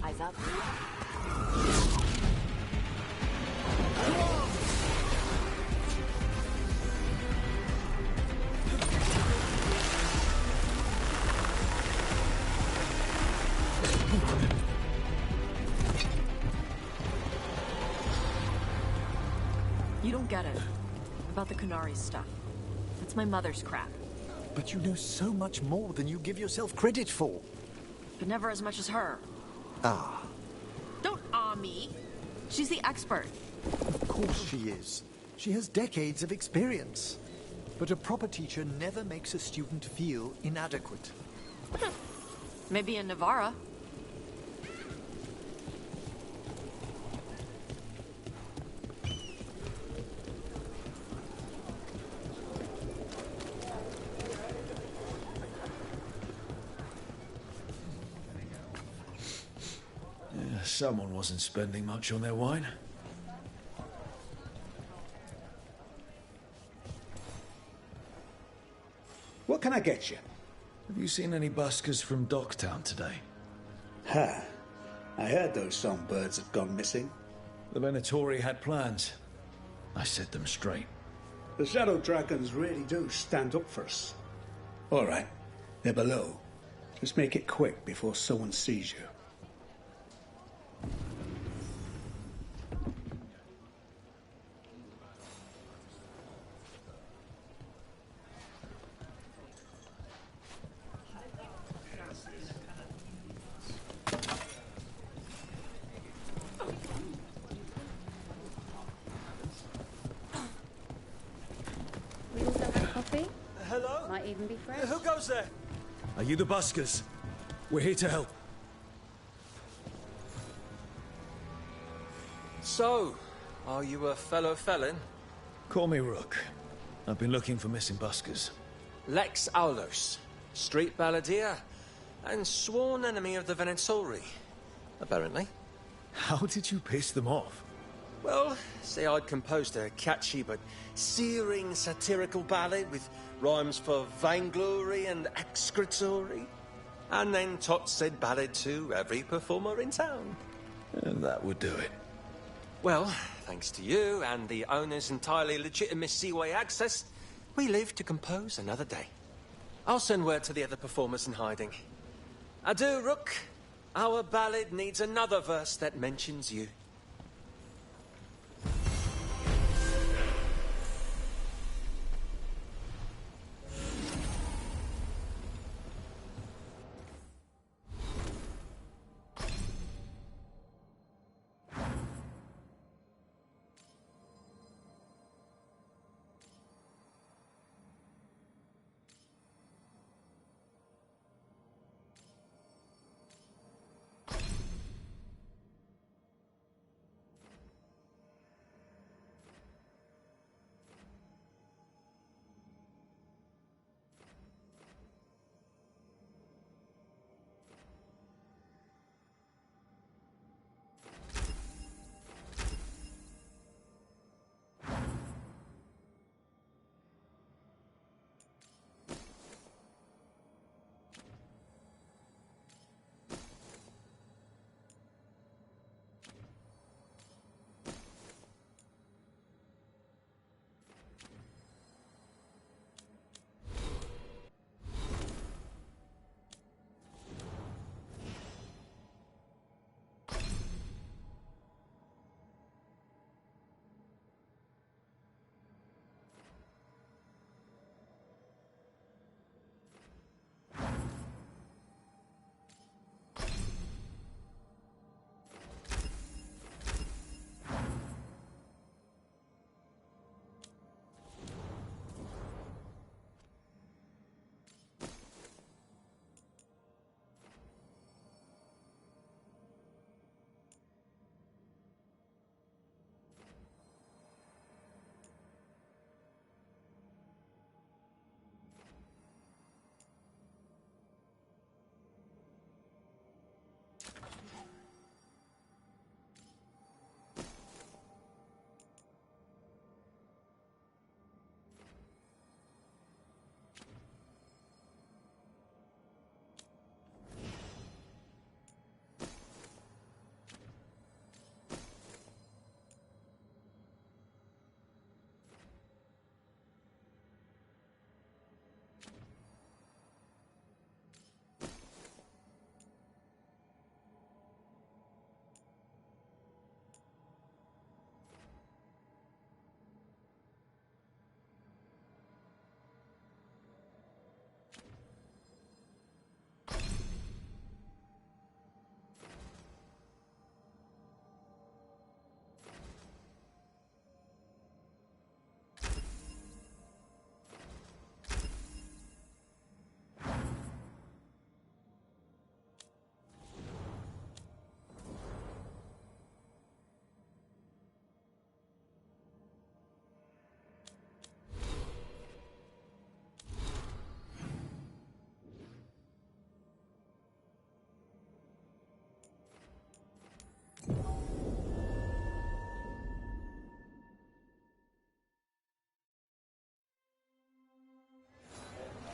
Eyes up. You don't get it. About the Qunari stuff. That's my mother's crap. But you know so much more than you give yourself credit for. But never as much as her. Ah. Don't me. She's the expert. Of course she is. She has decades of experience. But a proper teacher never makes a student feel inadequate. Maybe in Navarra. Yeah, someone wasn't spending much on their wine. What can I get you? Have you seen any buskers from Docktown today? Ha! I heard those songbirds had gone missing. The Venatori had plans. I set them straight. The Shadow Dragons really do stand up for us. All right, they're below. Just make it quick before someone sees you. We also have coffee. Hello? Might even be fresh. Who goes there? Are you the buskers? We're here to help. So, are you a fellow felon? Call me Rook. I've been looking for missing buskers. Lex Aulos, street balladeer, and sworn enemy of the Venatori, apparently. How did you piss them off? Well, say I'd composed a catchy but searing satirical ballad with rhymes for vainglory and excretory. And then taught said ballad to every performer in town. And that would do it. Well, thanks to you and the owner's entirely legitimate seaway access, we live to compose another day. I'll send word to the other performers in hiding. Adieu, Rook. Our ballad needs another verse that mentions you.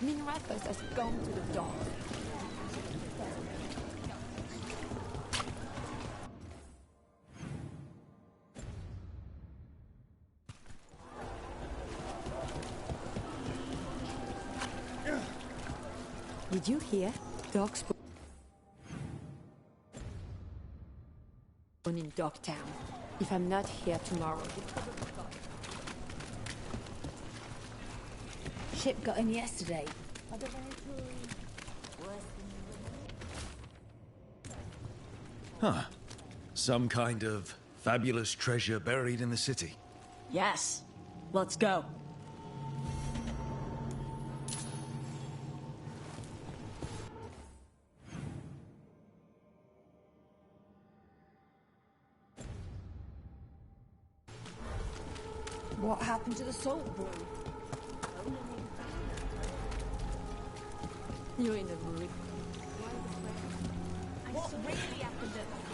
Minrathos has gone to the dock. Did you hear? Dogs in Dogtown. If I'm not here tomorrow. Ship got in yesterday. Huh. Some kind of fabulous treasure buried in the city. Yes. Let's go. What happened to the salt brew? You're in the mood. What really happened at the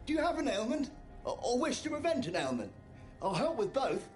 Do you have an ailment? Or wish to prevent an ailment? I'll help with both.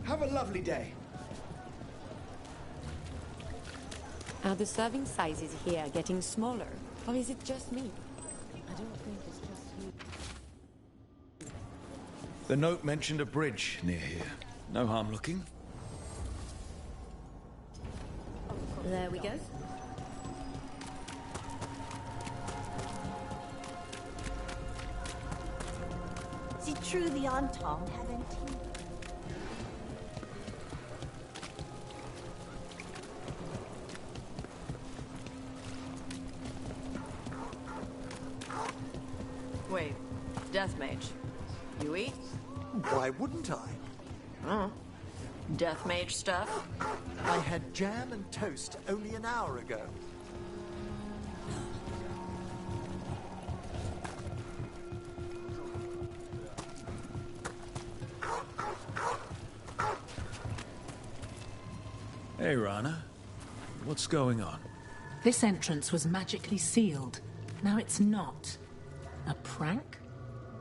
Have a lovely day. Are the serving sizes here getting smaller? Or is it just me? I don't think it's just you. The note mentioned a bridge near here. No harm looking. There we go. Is it true the Anton have antique? Wait, Death Mage. You eat? Why wouldn't I? Oh. Death Mage stuff? I had jam and toast only an hour ago. Hey, Rana. What's going on? This entrance was magically sealed. Now it's not. A prank?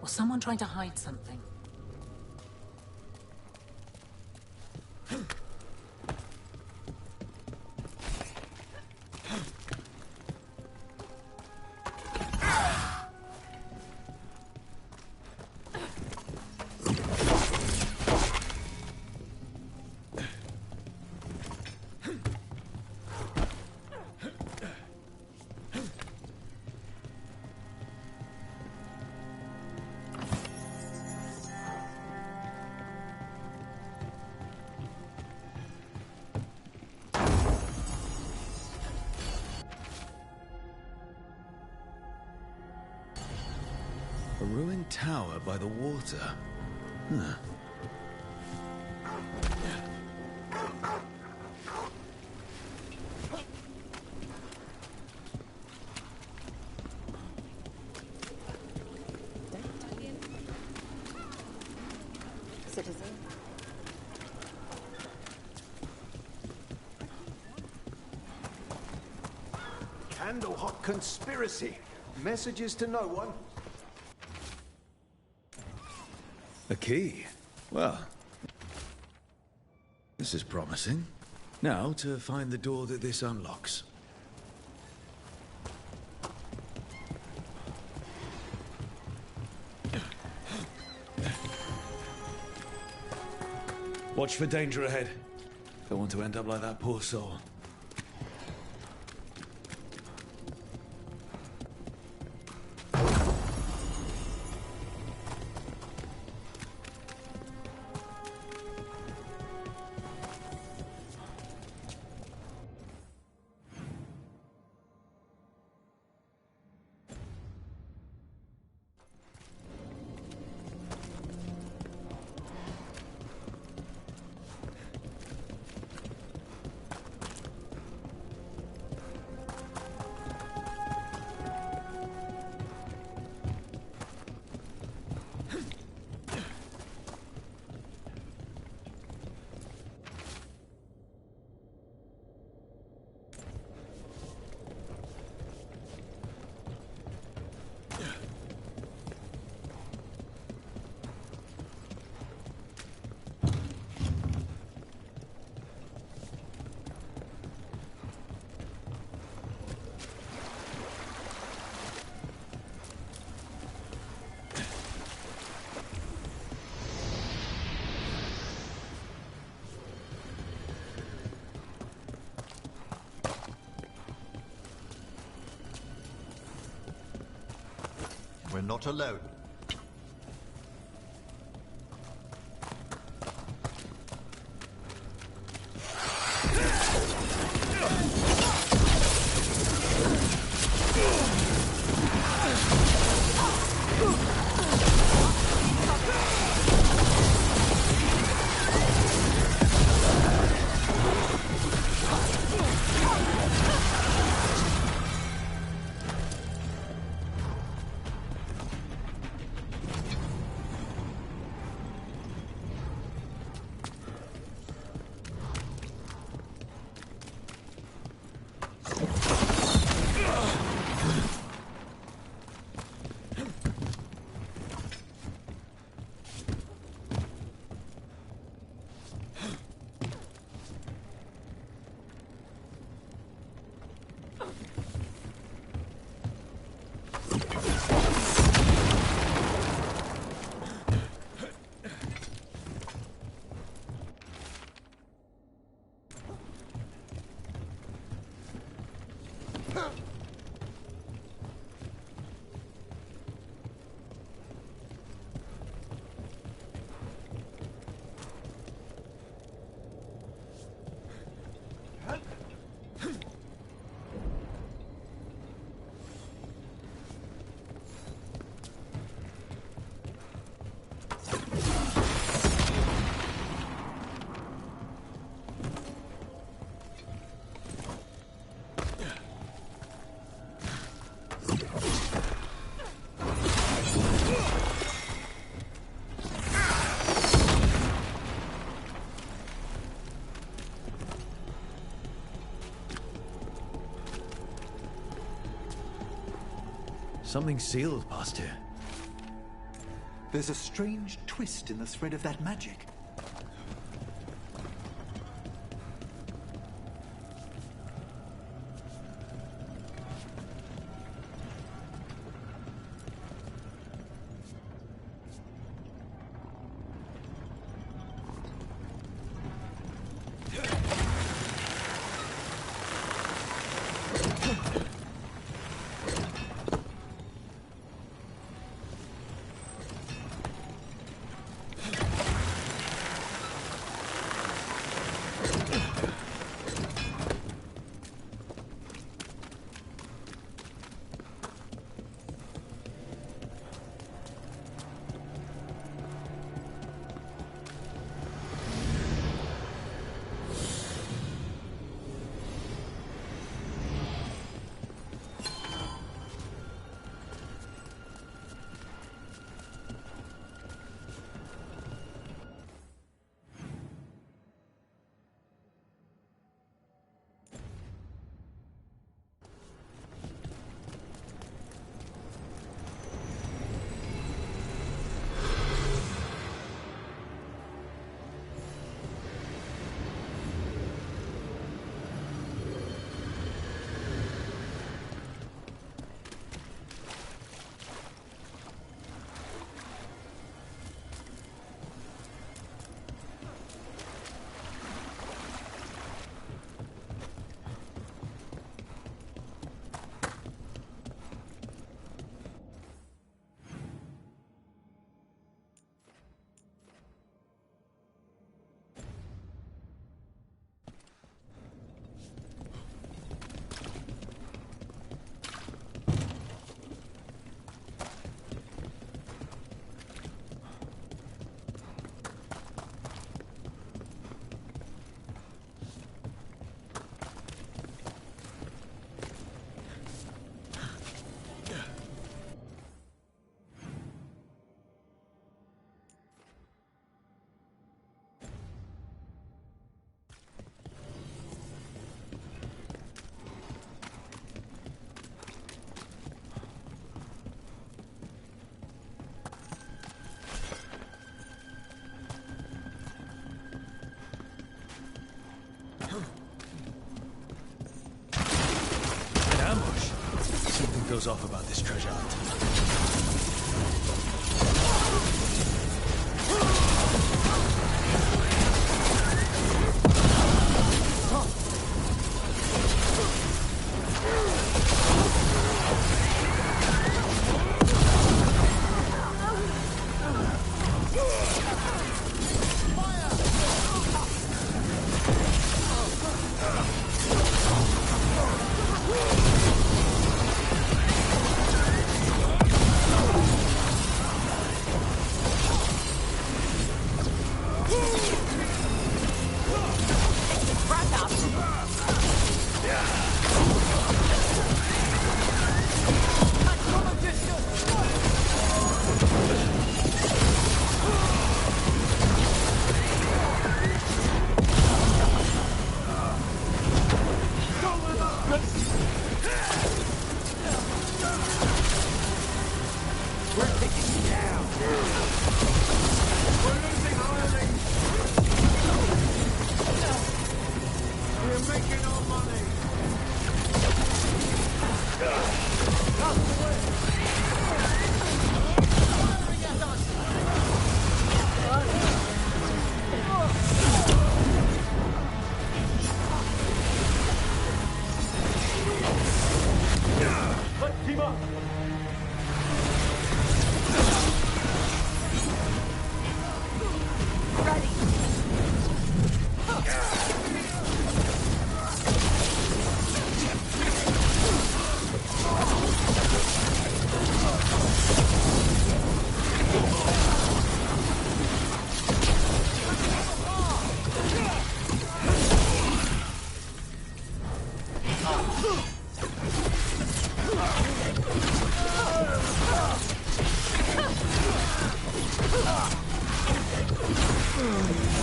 Or someone trying to hide something? A ruined tower by the water. Huh. citizen. Candlehot conspiracy. Messages to no one. A key. Well, this is promising. Now to find the door that this unlocks. Watch for danger ahead. Don't want to end up like that poor soul. We're not alone. Something sealed past here. There's a strange twist in the thread of that magic. goes off about this treasure hunt.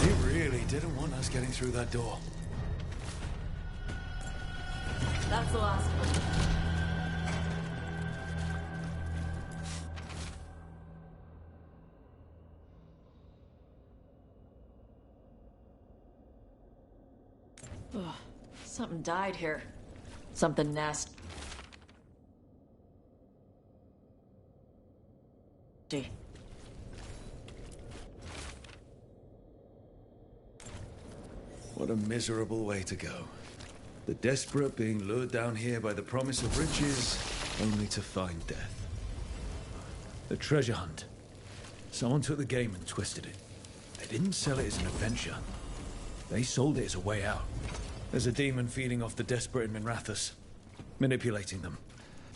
He really didn't want us getting through that door. That's the last one. Ugh, something died here. Something nasty. What a miserable way to go. The desperate being lured down here by the promise of riches, only to find death. The treasure hunt. Someone took the game and twisted it. They didn't sell it as an adventure. They sold it as a way out. There's a demon feeding off the desperate in Minrathous, manipulating them.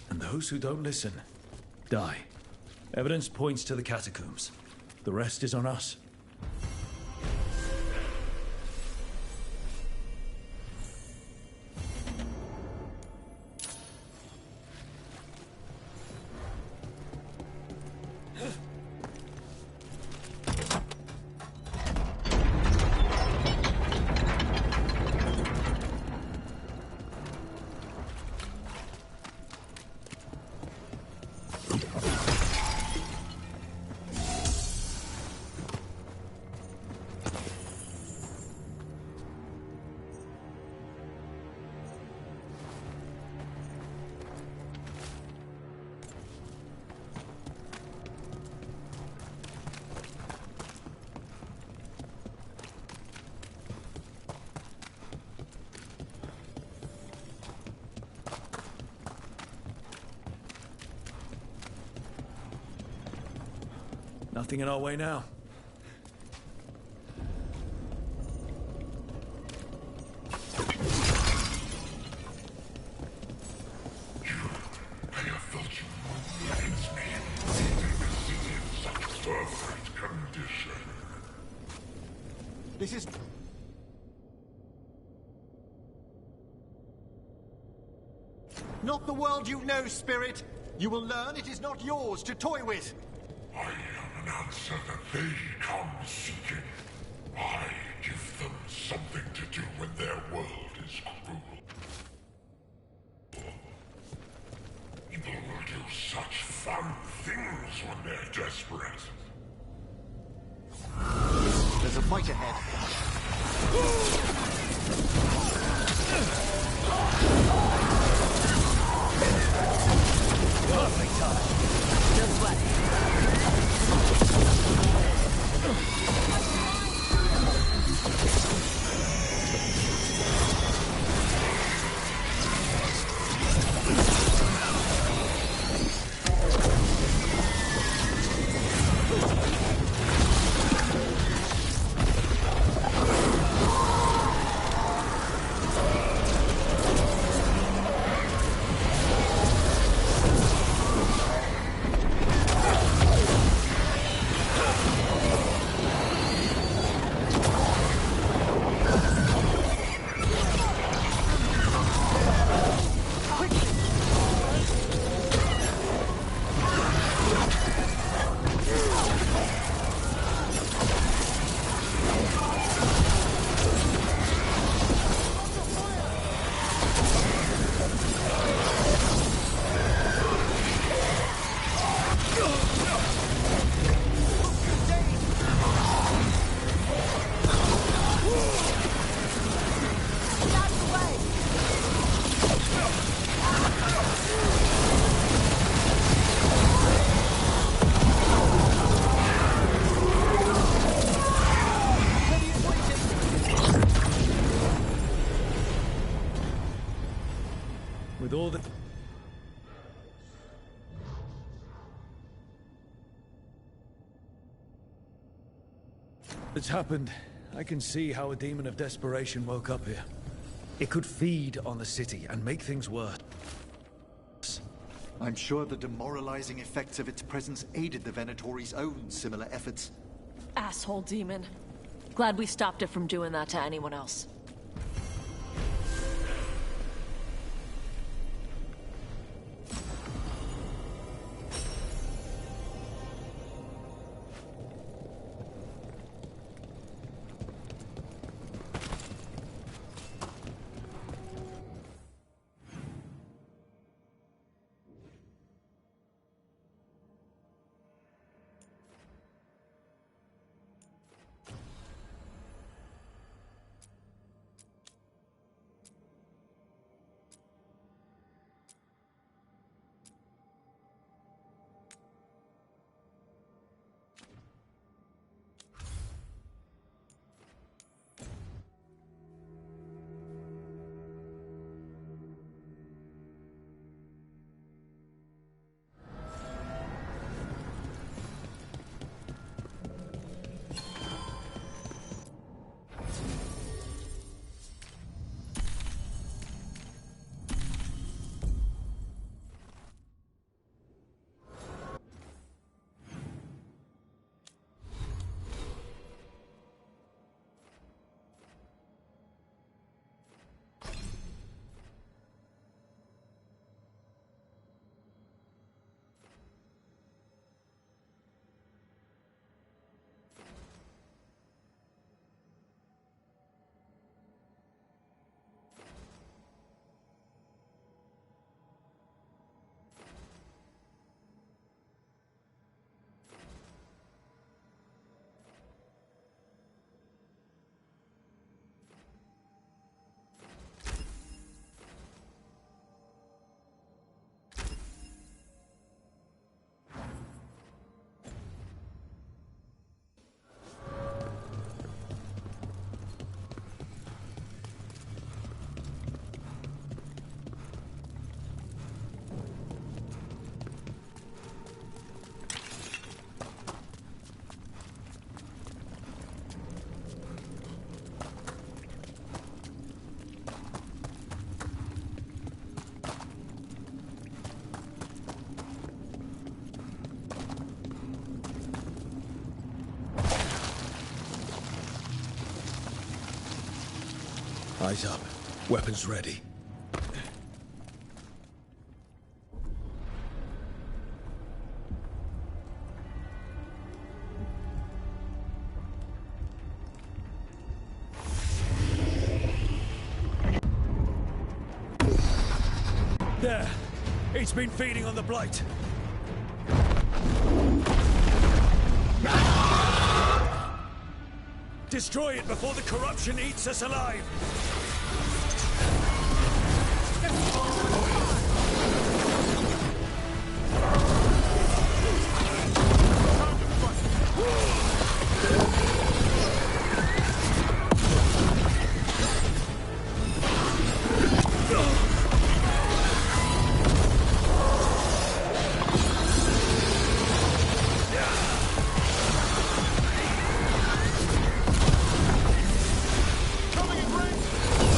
And those who don't listen, die. Evidence points to the catacombs. The rest is on us. Nothing in our way now. This is... Not the world you know, Spirit. You will learn it is not yours to toy with. I am an answer that they come seeking. I give them something to do when their world is cruel. People will do such fun things when they're desperate. There's a fight ahead. It's happened. I can see how a demon of desperation woke up here. It could feed on the city and make things worse. I'm sure the demoralizing effects of its presence aided the Venatori's own similar efforts. Asshole demon. Glad we stopped it from doing that to anyone else. Eyes up. Weapons ready. There! It's been feeding on the blight! Destroy it before the corruption eats us alive! Coming in range!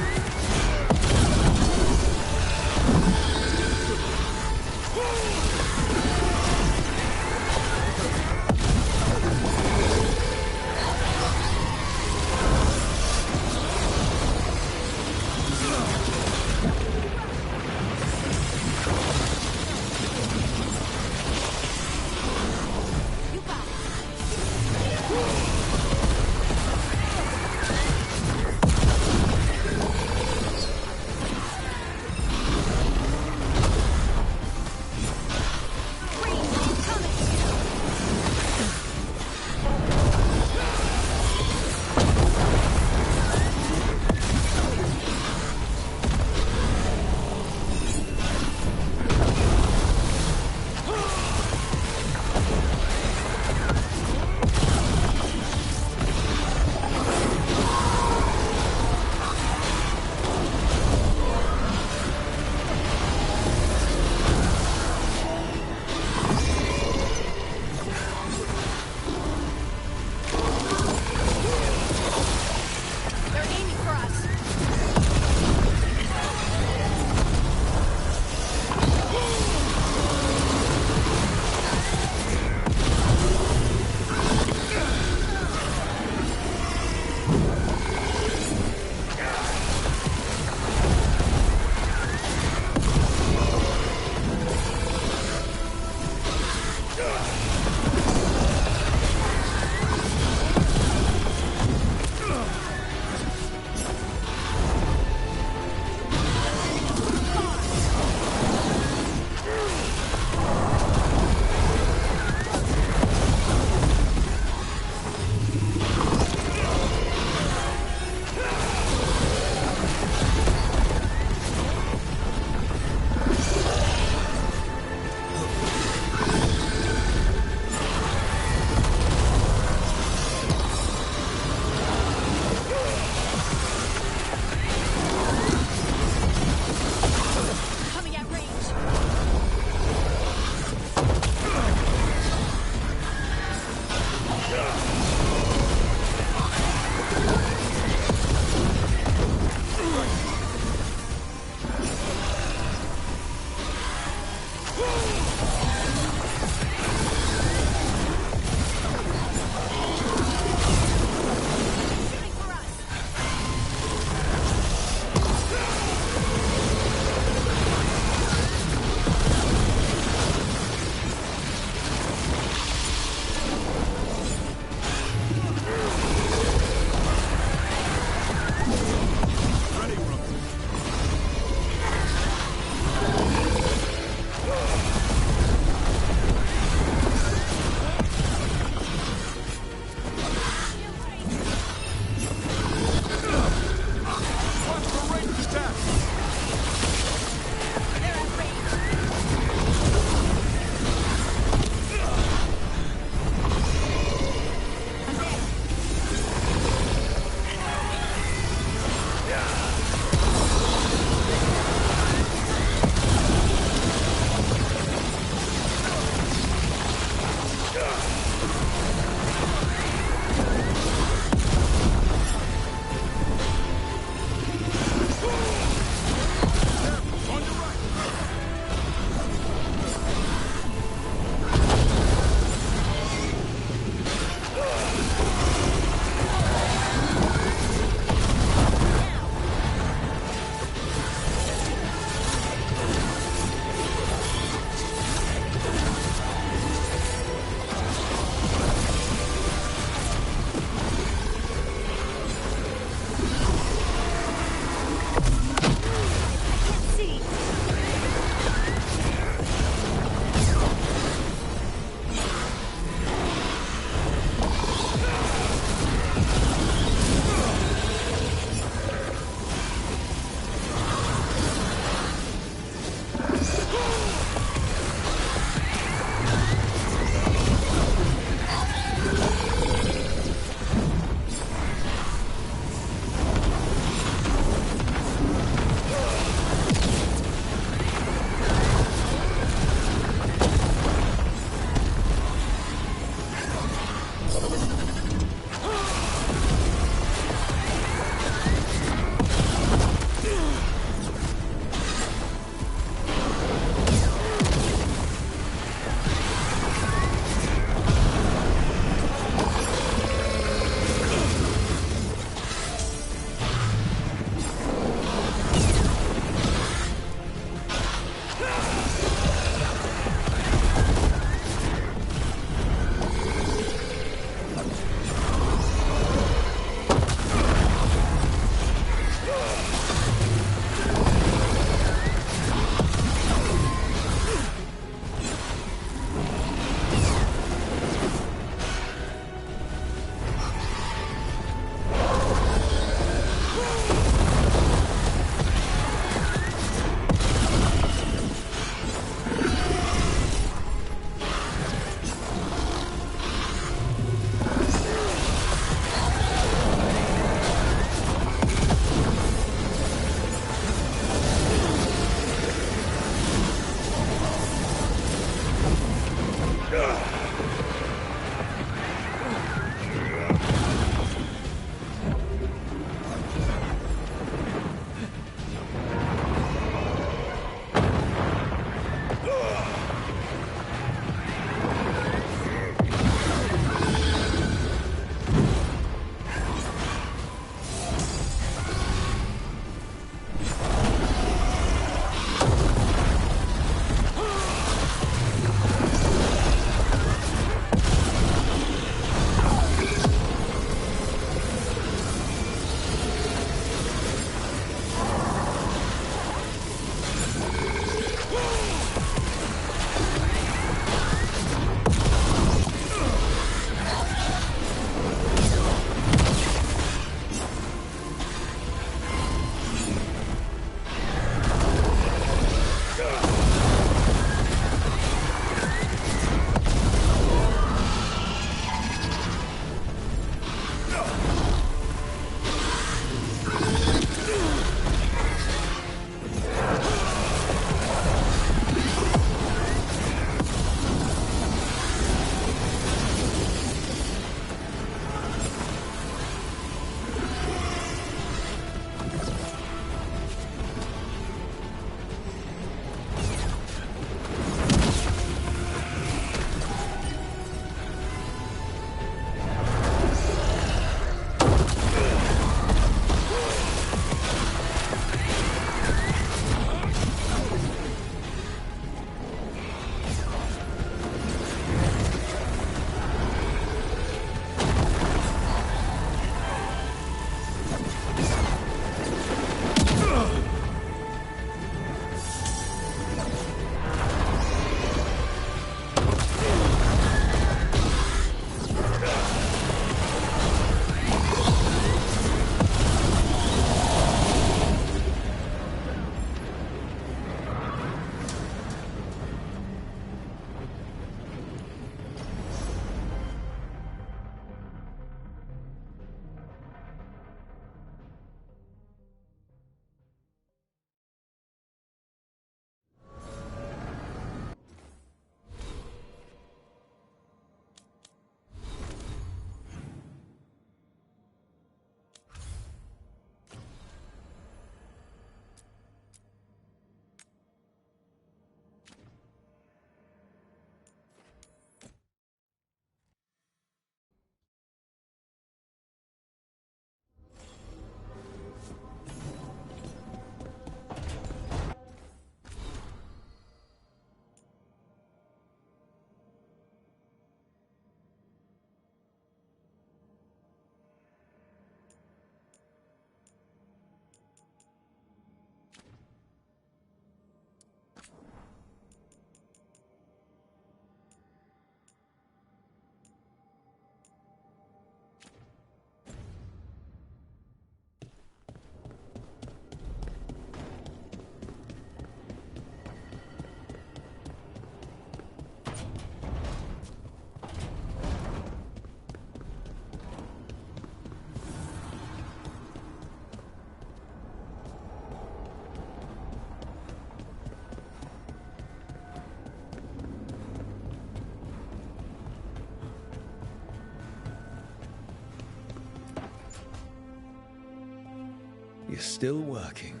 You're still working.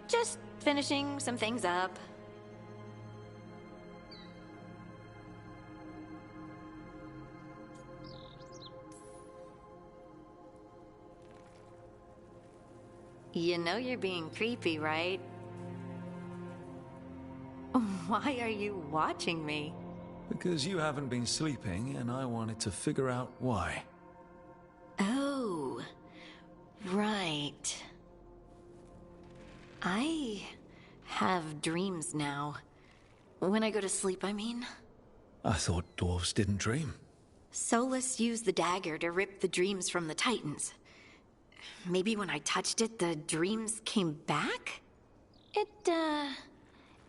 Just finishing some things up. You know you're being creepy, right? Why are you watching me? Because you haven't been sleeping, and I wanted to figure out why. Oh, right. I have dreams now. When I go to sleep, I mean. I thought dwarves didn't dream. Solus used the dagger to rip the dreams from the Titans. Maybe when I touched it, the dreams came back?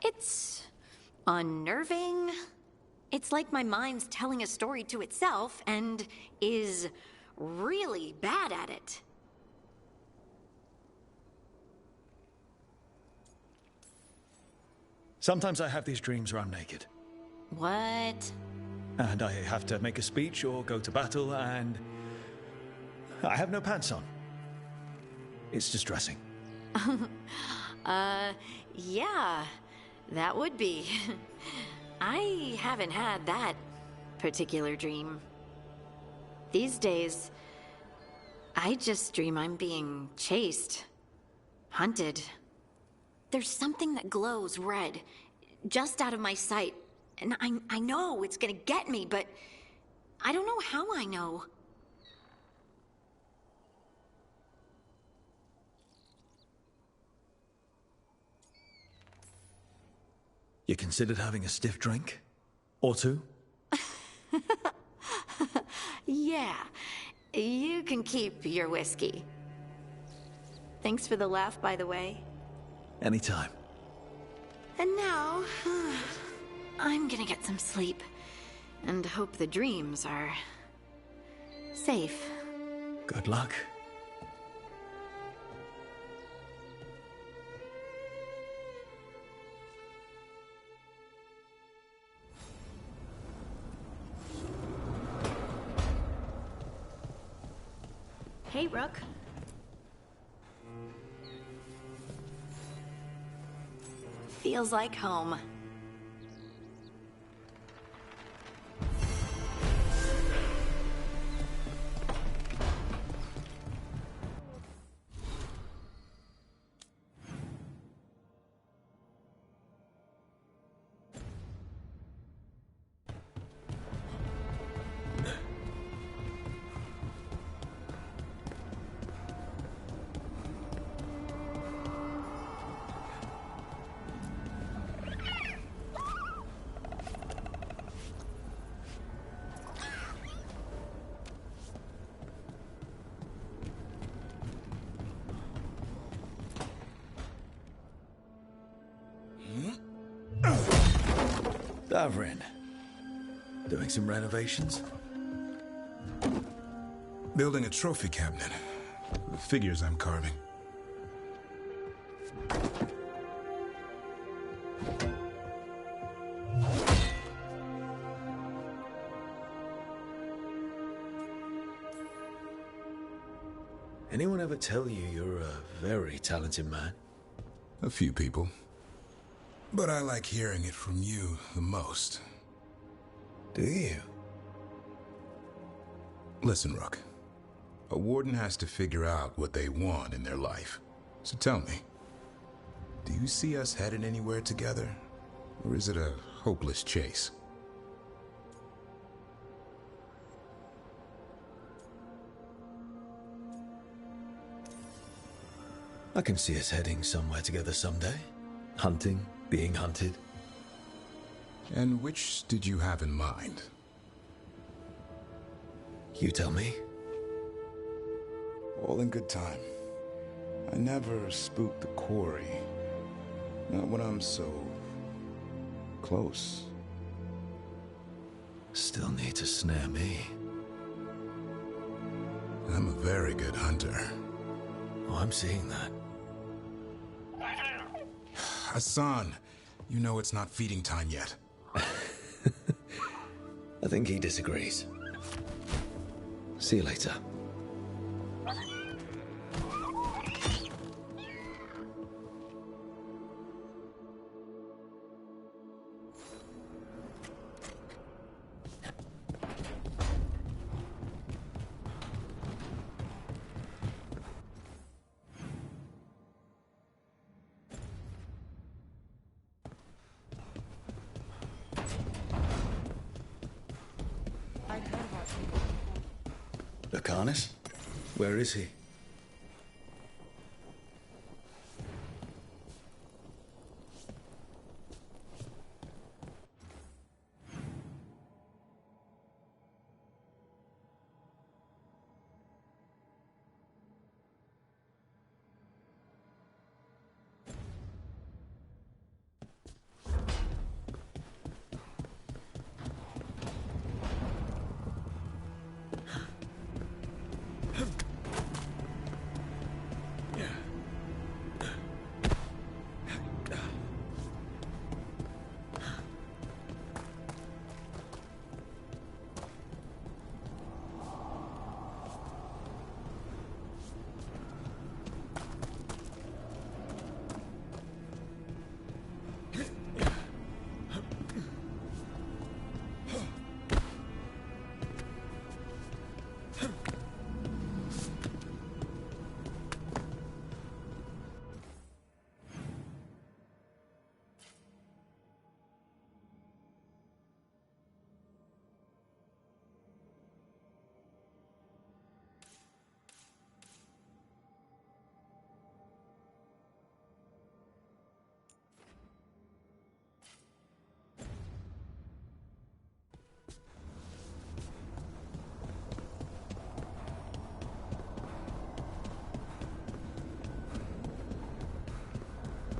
It's unnerving. It's like my mind's telling a story to itself and is really bad at it. Sometimes I have these dreams where I'm naked. What? And I have to make a speech or go to battle, and I have no pants on. It's distressing. Yeah, that would be. I haven't had that particular dream. These days, I just dream I'm being chased, hunted. There's something that glows red, just out of my sight, and I know it's gonna get me, but I don't know how I know. You considered having a stiff drink? Or two? Yeah, you can keep your whiskey. Thanks for the laugh, by the way. Anytime. And now, I'm gonna get some sleep, and hope the dreams are safe. Good luck. Hey, Rook. Feels like home. Davrin. Doing some renovations? Building a trophy cabinet. The figures I'm carving. Anyone ever tell you you're a very talented man? A few people. But I like hearing it from you the most. Do you? Listen, Rook. A warden has to figure out what they want in their life. So tell me, do you see us headed anywhere together? Or is it a hopeless chase? I can see us heading somewhere together someday. Hunting, being hunted. And which did you have in mind? You tell me. All in good time. I never spooked the quarry. Not when I'm so close. Still need to snare me. I'm a very good hunter. Oh, I'm seeing that. Hassan, you know it's not feeding time yet. I think he disagrees. See you later. Lucanus? Where is he?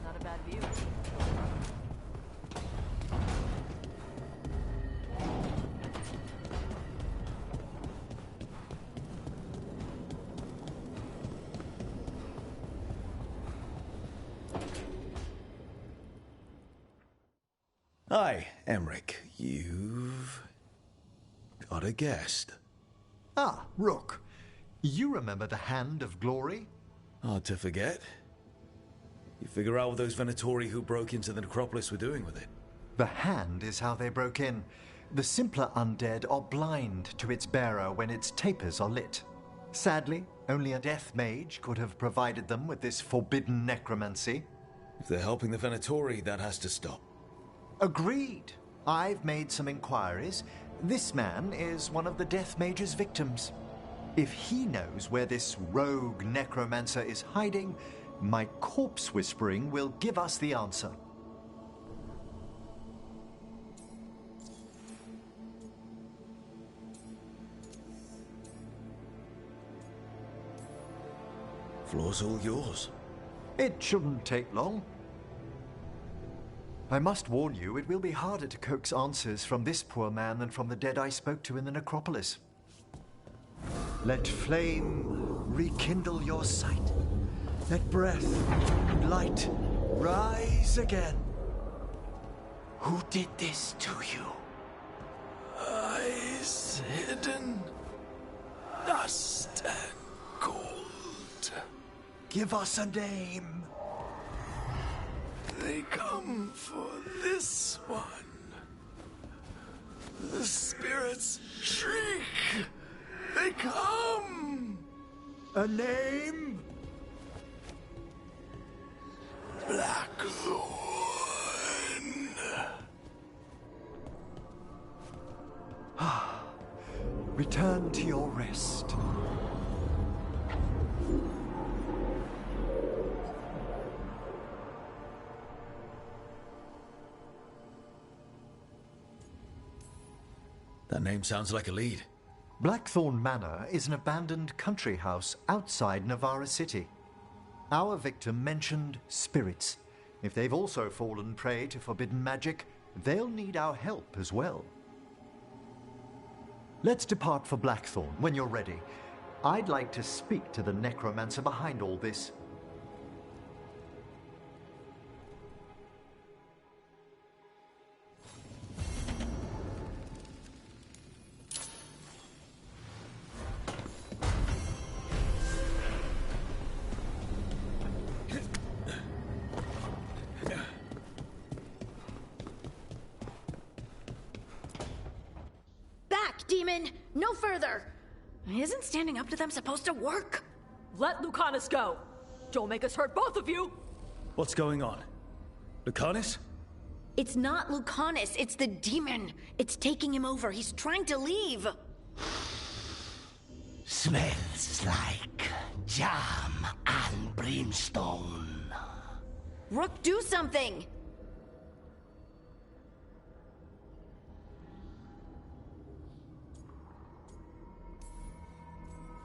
Not a bad view. Hi, Emric. You've got a guest. Ah, Rook. You remember the Hand of Glory? Hard to forget. You figure out what those Venatori who broke into the necropolis were doing with it? The Hand is how they broke in. The simpler undead are blind to its bearer when its tapers are lit. Sadly, only a death mage could have provided them with this forbidden necromancy. If they're helping the Venatori, that has to stop. Agreed. I've made some inquiries. This man is one of the Death Mage's victims. If he knows where this rogue necromancer is hiding, my corpse whispering will give us the answer. Floor's all yours. It shouldn't take long. I must warn you, it will be harder to coax answers from this poor man than from the dead I spoke to in the necropolis. Let flame rekindle your sight. Let breath and light rise again. Who did this to you? Eyes hidden, dust and gold. Give us a name. They come for this one. The spirits shriek. They come. A name? Blackthorn. Return to your rest. That name sounds like a lead. Blackthorn Manor is an abandoned country house outside Navarra City. Our victim mentioned spirits. If they've also fallen prey to forbidden magic, they'll need our help as well. Let's depart for Blackthorn when you're ready. I'd like to speak to the necromancer behind all this. Demon! No further! Isn't standing up to them supposed to work? Let Lucanus go! Don't make us hurt both of you! What's going on? Lucanus? It's not Lucanus, it's the demon. It's taking him over. He's trying to leave. Smells like jam and brimstone. Rook, do something!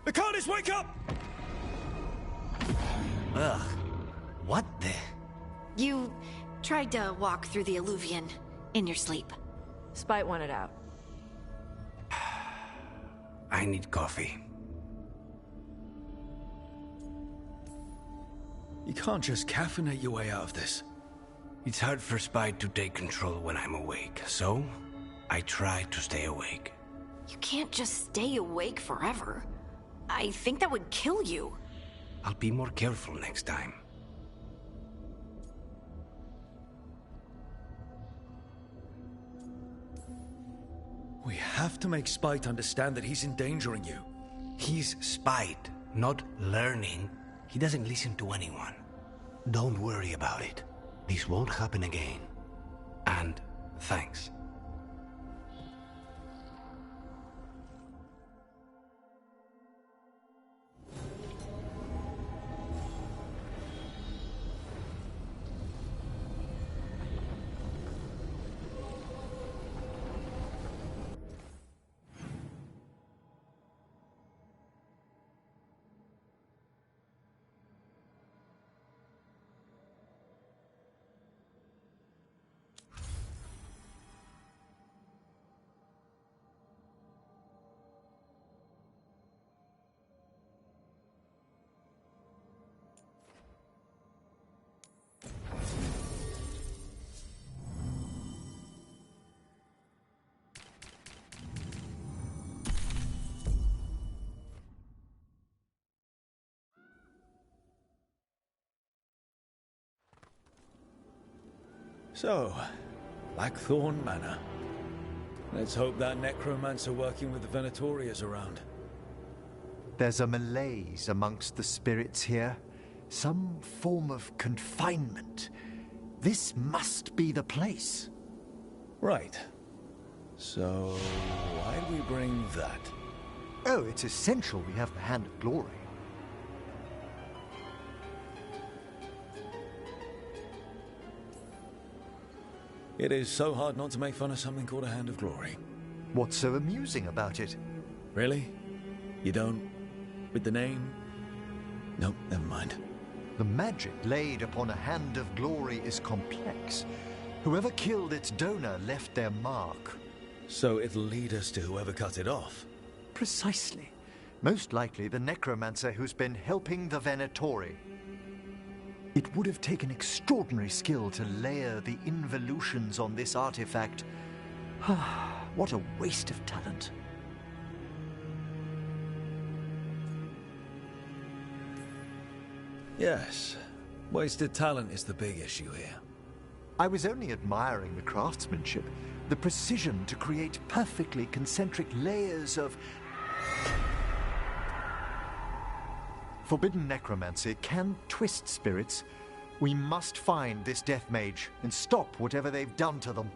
Ikaris, wake up! Ugh. What the? You tried to walk through the Illuvian in your sleep. Spite wanted out. I need coffee. You can't just caffeinate your way out of this. It's hard for Spite to take control when I'm awake, so I try to stay awake. You can't just stay awake forever. I think that would kill you. I'll be more careful next time. We have to make Spite understand that he's endangering you. He's Spite, not learning. He doesn't listen to anyone. Don't worry about it. This won't happen again. And thanks. So, Blackthorn Manor. Let's hope that necromancer working with the Venatori is around. There's a malaise amongst the spirits here. Some form of confinement. This must be the place. Right. So, why do we bring that? Oh, it's essential we have the Hand of Glory. It is so hard not to make fun of something called a Hand of Glory. What's so amusing about it? Really? You don't? With the name? Nope, never mind. The magic laid upon a Hand of Glory is complex. Whoever killed its donor left their mark. So it'll lead us to whoever cut it off? Precisely. Most likely the necromancer who's been helping the Venatori. It would have taken extraordinary skill to layer the involutions on this artifact. What a waste of talent. Yes. Wasted talent is the big issue here. I was only admiring the craftsmanship, the precision to create perfectly concentric layers of... Forbidden necromancy can twist spirits. We must find this death mage and stop whatever they've done to them.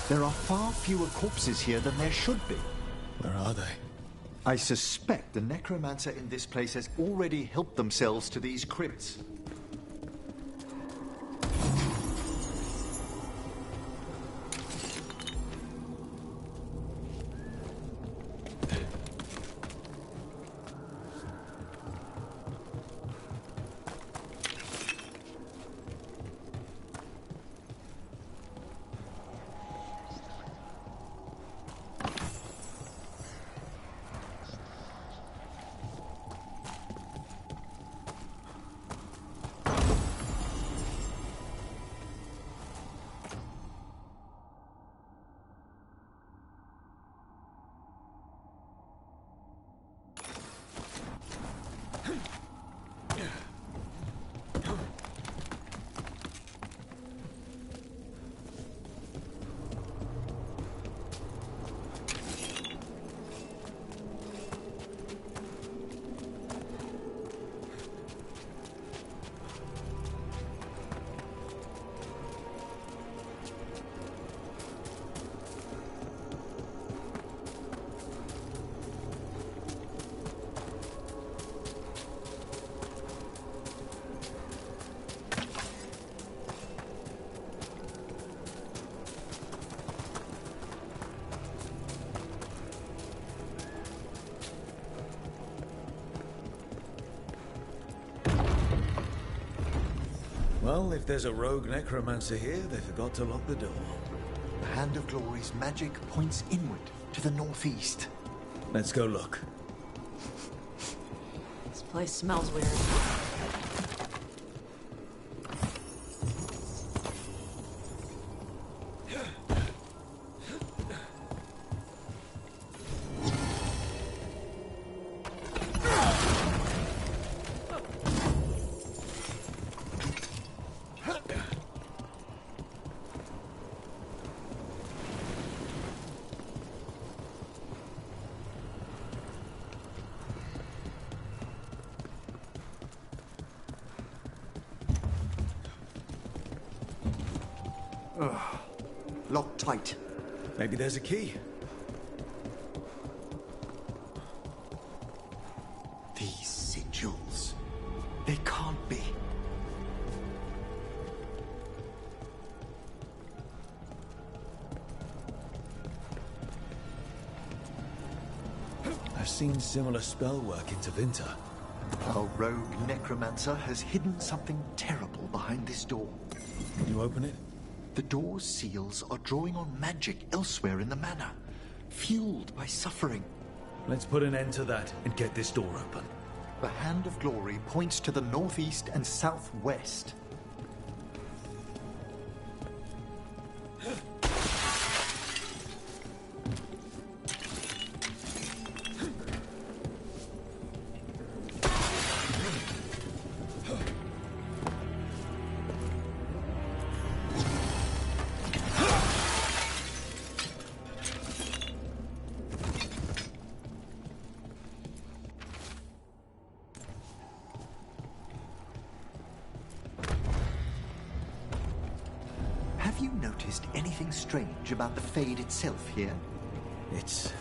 There are far fewer corpses here than there should be. Where are they? I suspect the necromancer in this place has already helped themselves to these crypts. Well, if there's a rogue necromancer here, they forgot to lock the door. The Hand of Glory's magic points inward, to the northeast. Let's go look. This place smells weird. Locked tight. Maybe there's a key. These sigils. They can't be. I've seen similar spell work in Tevinter. Our rogue necromancer has hidden something terrible behind this door. Can you open it? The door's seals are drawing on magic elsewhere in the manor, fueled by suffering. Let's put an end to that and get this door open. The Hand of Glory points to the northeast and southwest. Have you noticed anything strange about the Fade itself here? It's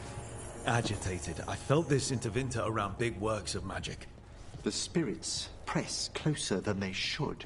agitated. I felt this in Tevinter around big works of magic. The spirits press closer than they should.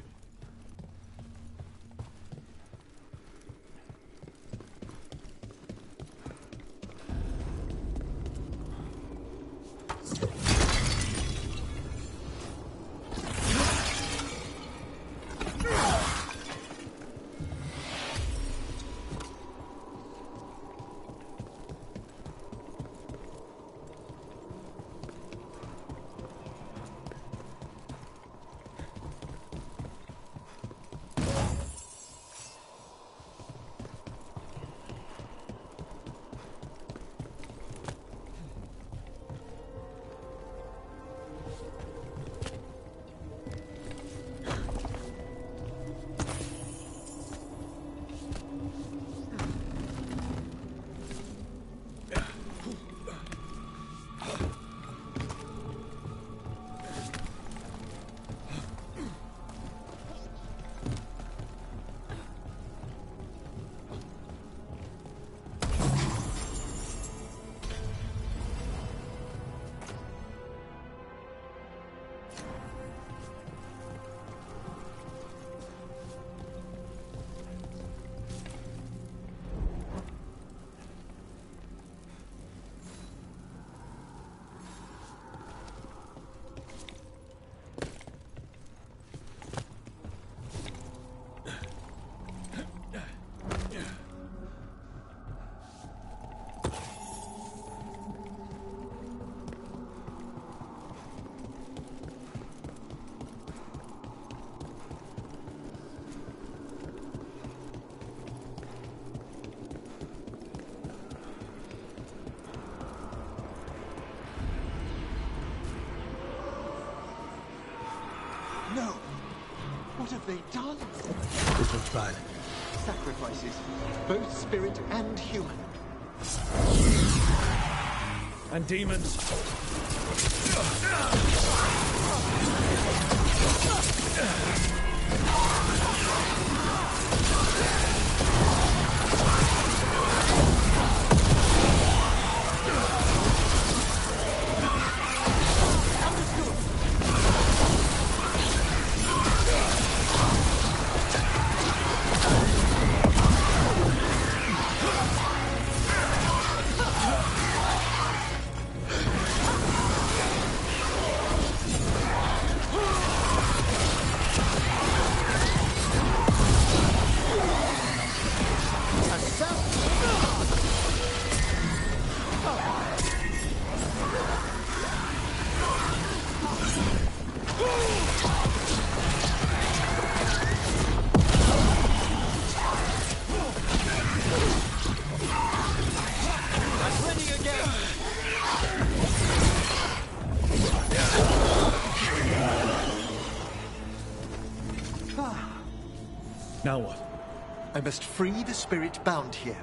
they done? This looks bad. Sacrifices, both spirit and human. And demons. Now what? I must free the spirit bound here.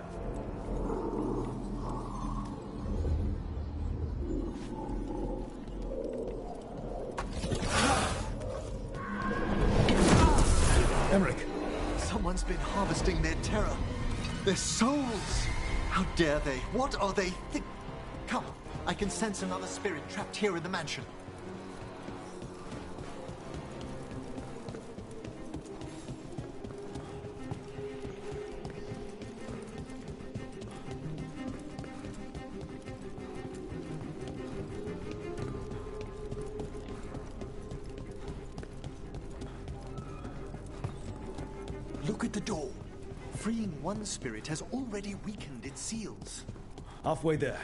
Emmerich! Someone's been harvesting their terror. Their souls! How dare they? What are they Come, I can sense another spirit trapped here in the mansion. Look at the door. Freeing one spirit has already weakened its seals. Halfway there.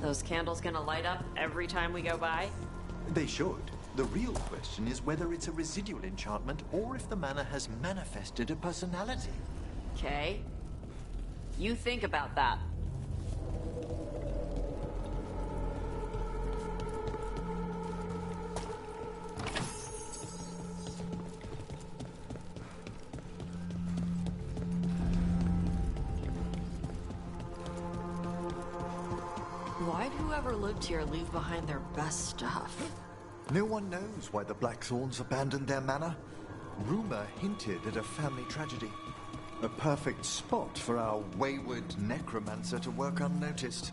Those candles gonna light up every time we go by? They should. The real question is whether it's a residual enchantment or if the manor has manifested a personality. Okay. You think about that. Why'd whoever lived here leave behind their best stuff? No one knows why the Blackthorns abandoned their manor. Rumor hinted at a family tragedy. A perfect spot for our wayward necromancer to work unnoticed.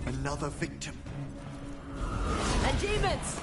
Another victim. And demons!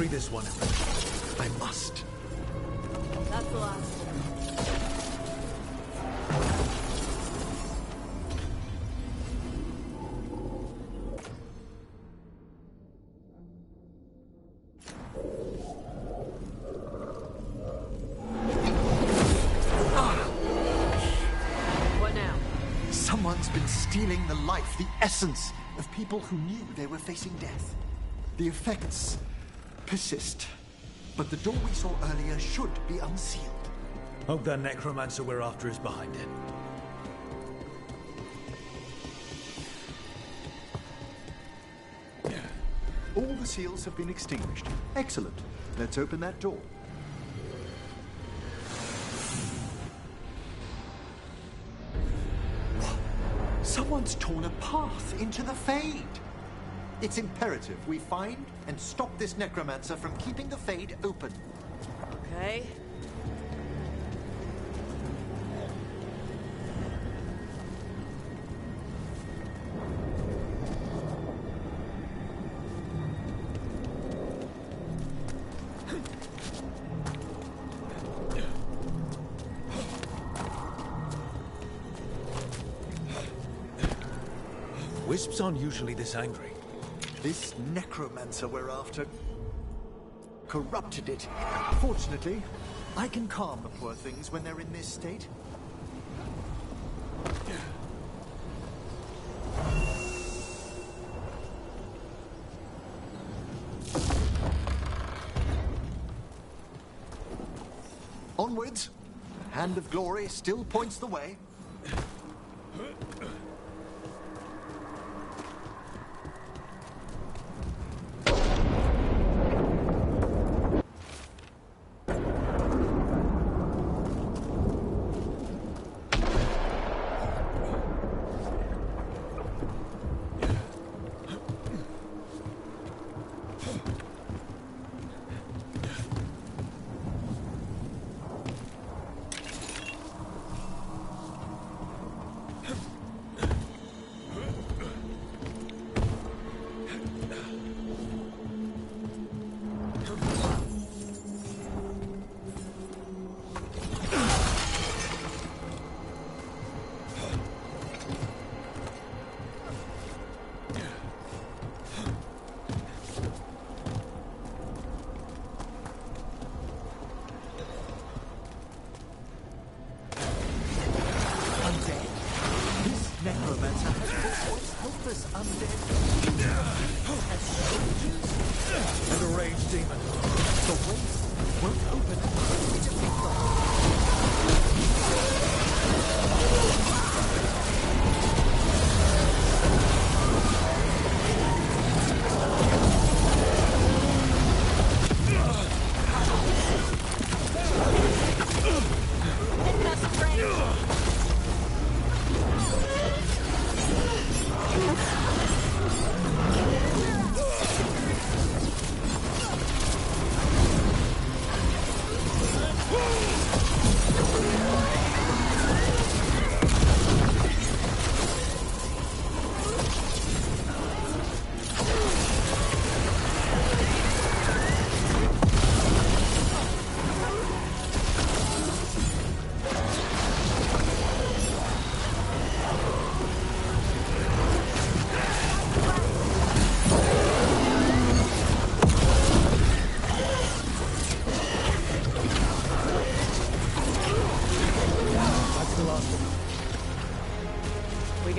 This one. I must. That's the last. What now? Someone's been stealing the life, the essence of people who knew they were facing death. The effects persist, but the door we saw earlier should be unsealed. Hope that necromancer we're after is behind it. All the seals have been extinguished. Excellent. Let's open that door. Someone's torn a path into the Fade. It's imperative we find and stop this necromancer from keeping the Fade open. Okay. Wisps aren't usually this angry. This necromancer we're after corrupted it. Fortunately, I can calm the poor things when they're in this state. Onwards. Hand of Glory still points the way.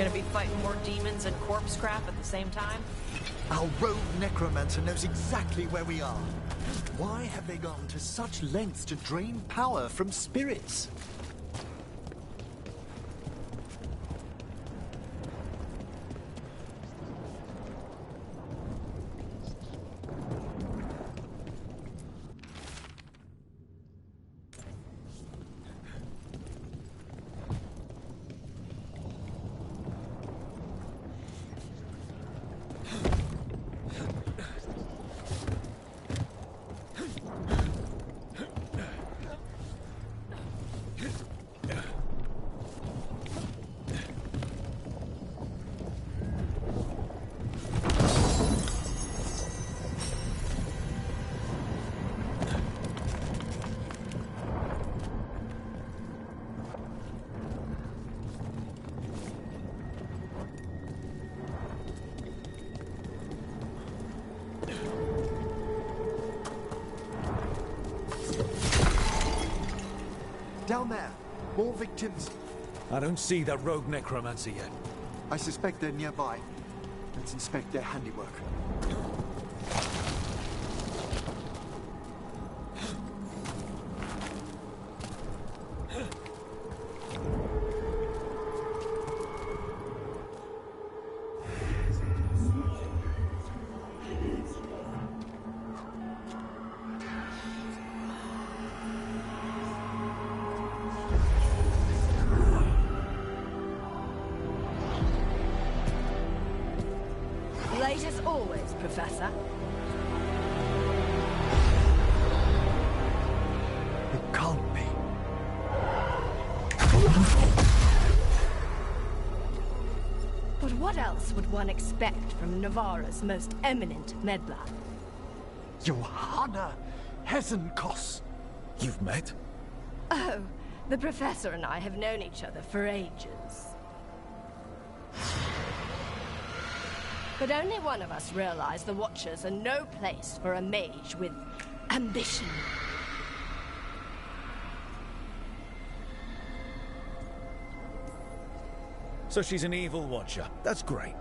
Gonna be fighting more demons and corpse crap at the same time? Our rogue necromancer knows exactly where we are. Why have they gone to such lengths to drain power from spirits? Down there. More victims. I don't see that rogue necromancer yet. I suspect they're nearby. Let's inspect their handiwork. Late as always, Professor. It can't be. But what else would one expect from Navarra's most eminent meddler? Johanna Hesenkos. You've met? Oh, the Professor and I have known each other for ages. But only one of us realized the Watchers are no place for a mage with ambition. So she's an evil Watcher. That's great.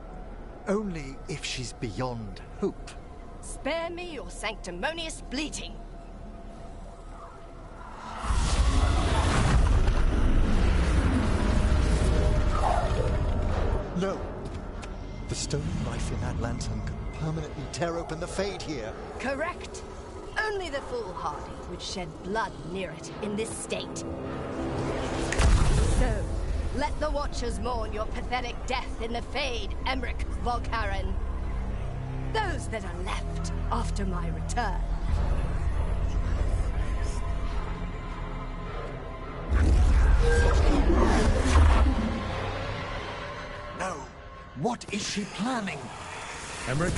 Only if she's beyond hope. Spare me your sanctimonious bleating. No. The stone knife in that lantern could permanently tear open the Fade here. Correct. Only the foolhardy would shed blood near it in this state. So, let the Watchers mourn your pathetic death in the Fade, Emmerich Volkaren. Those that are left after my return. No. What is she planning? Emmerich,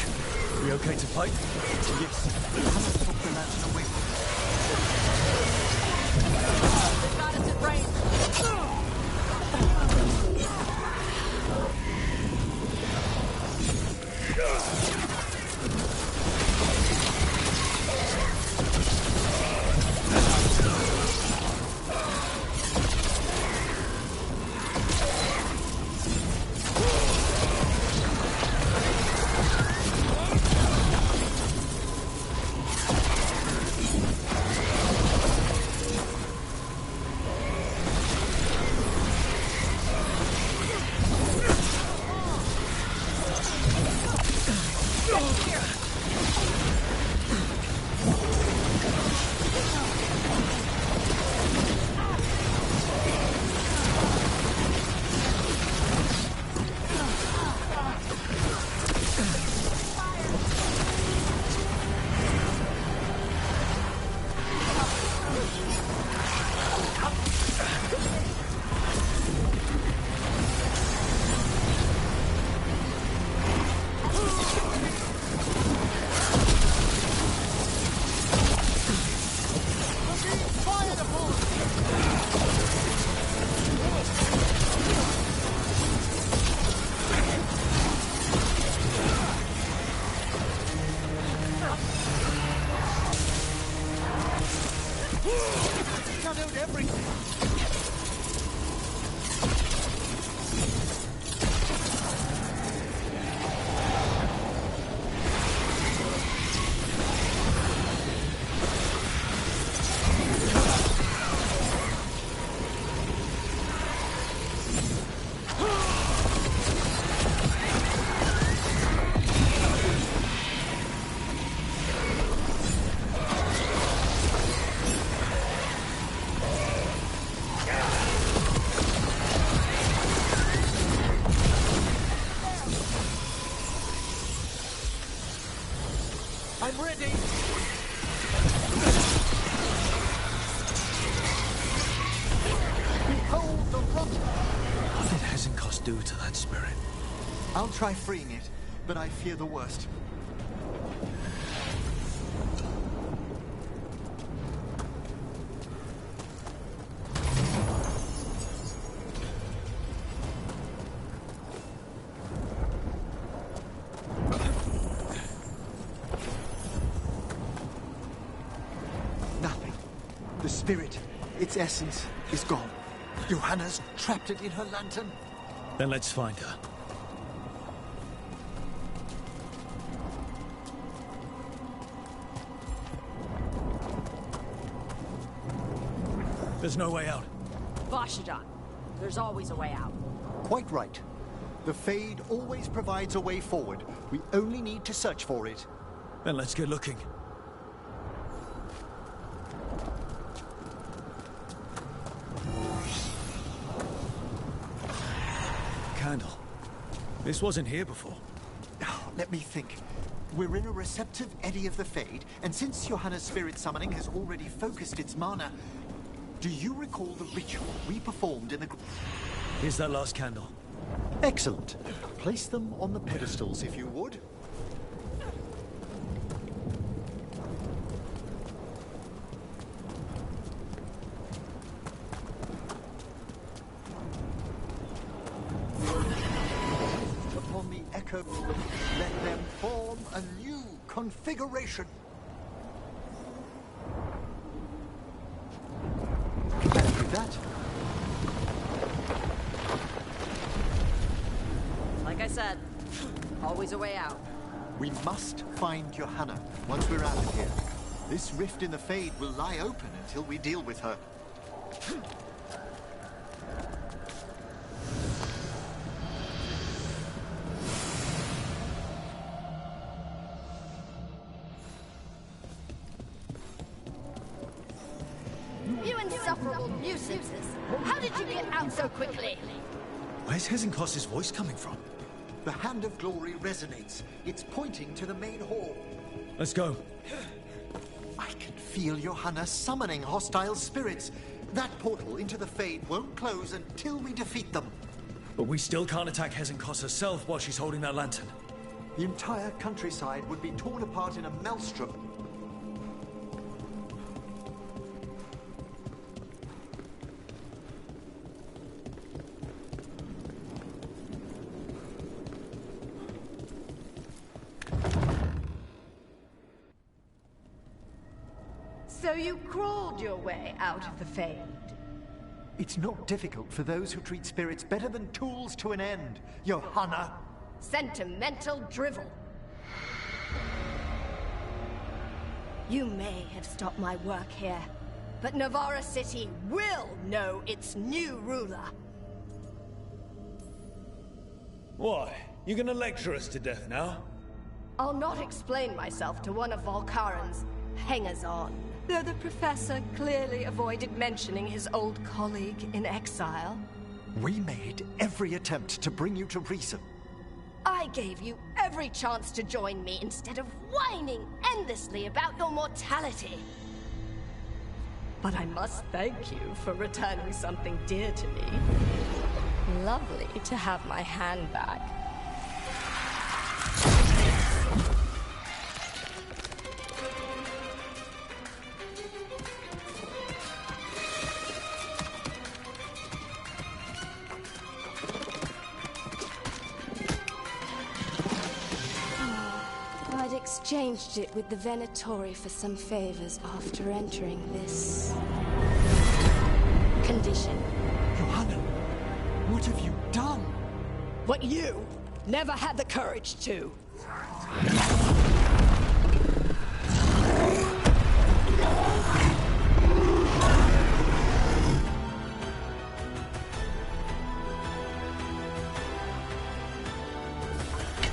we okay to fight? Yes. Let's put the lantern away from They've got us at range. Shadowed everything. must do to that spirit? I'll try freeing it, but I fear the worst. Nothing. The spirit, its essence, is gone. Johanna's trapped it in her lantern. Then let's find her. There's no way out. Vashadan, there's always a way out. Quite right. The Fade always provides a way forward. We only need to search for it. Then let's get looking. Candle. This wasn't here before. Let me think. We're in a receptive eddy of the Fade, and since Johanna's spirit summoning has already focused its mana, do you recall the ritual we performed in the... Here's that last candle. Excellent. Place them on the pedestals, if you would. Upon the echo, let them form a new configuration. And with that, Like I said, always a way out. we must find Johanna once we're out of here. This rift in the Fade will lie open until we deal with her. You insufferable nuisances! How did you get out so quickly? Where's Hezenkos's voice coming from? The Hand of Glory resonates. It's pointing to the main hall. Let's go. I can feel Johanna summoning hostile spirits. That portal into the Fade won't close until we defeat them. But we still can't attack Hezenkos herself while she's holding that lantern. The entire countryside would be torn apart in a maelstrom. So you crawled your way out of the Fade. It's not difficult for those who treat spirits better than tools to an end, Johanna. Sentimental drivel. You may have stopped my work here, but Navarra City will know its new ruler. Why? You gonna lecture us to death now? I'll not explain myself to one of Volkaren's hangers-on. Though the professor clearly avoided mentioning his old colleague in exile. We made every attempt to bring you to reason. I gave you every chance to join me instead of whining endlessly about your mortality. But I must thank you for returning something dear to me. Lovely to have my hand back. I'd exchanged it with the Venatori for some favors after entering this condition. Johanna, what have you done? What you never had the courage to.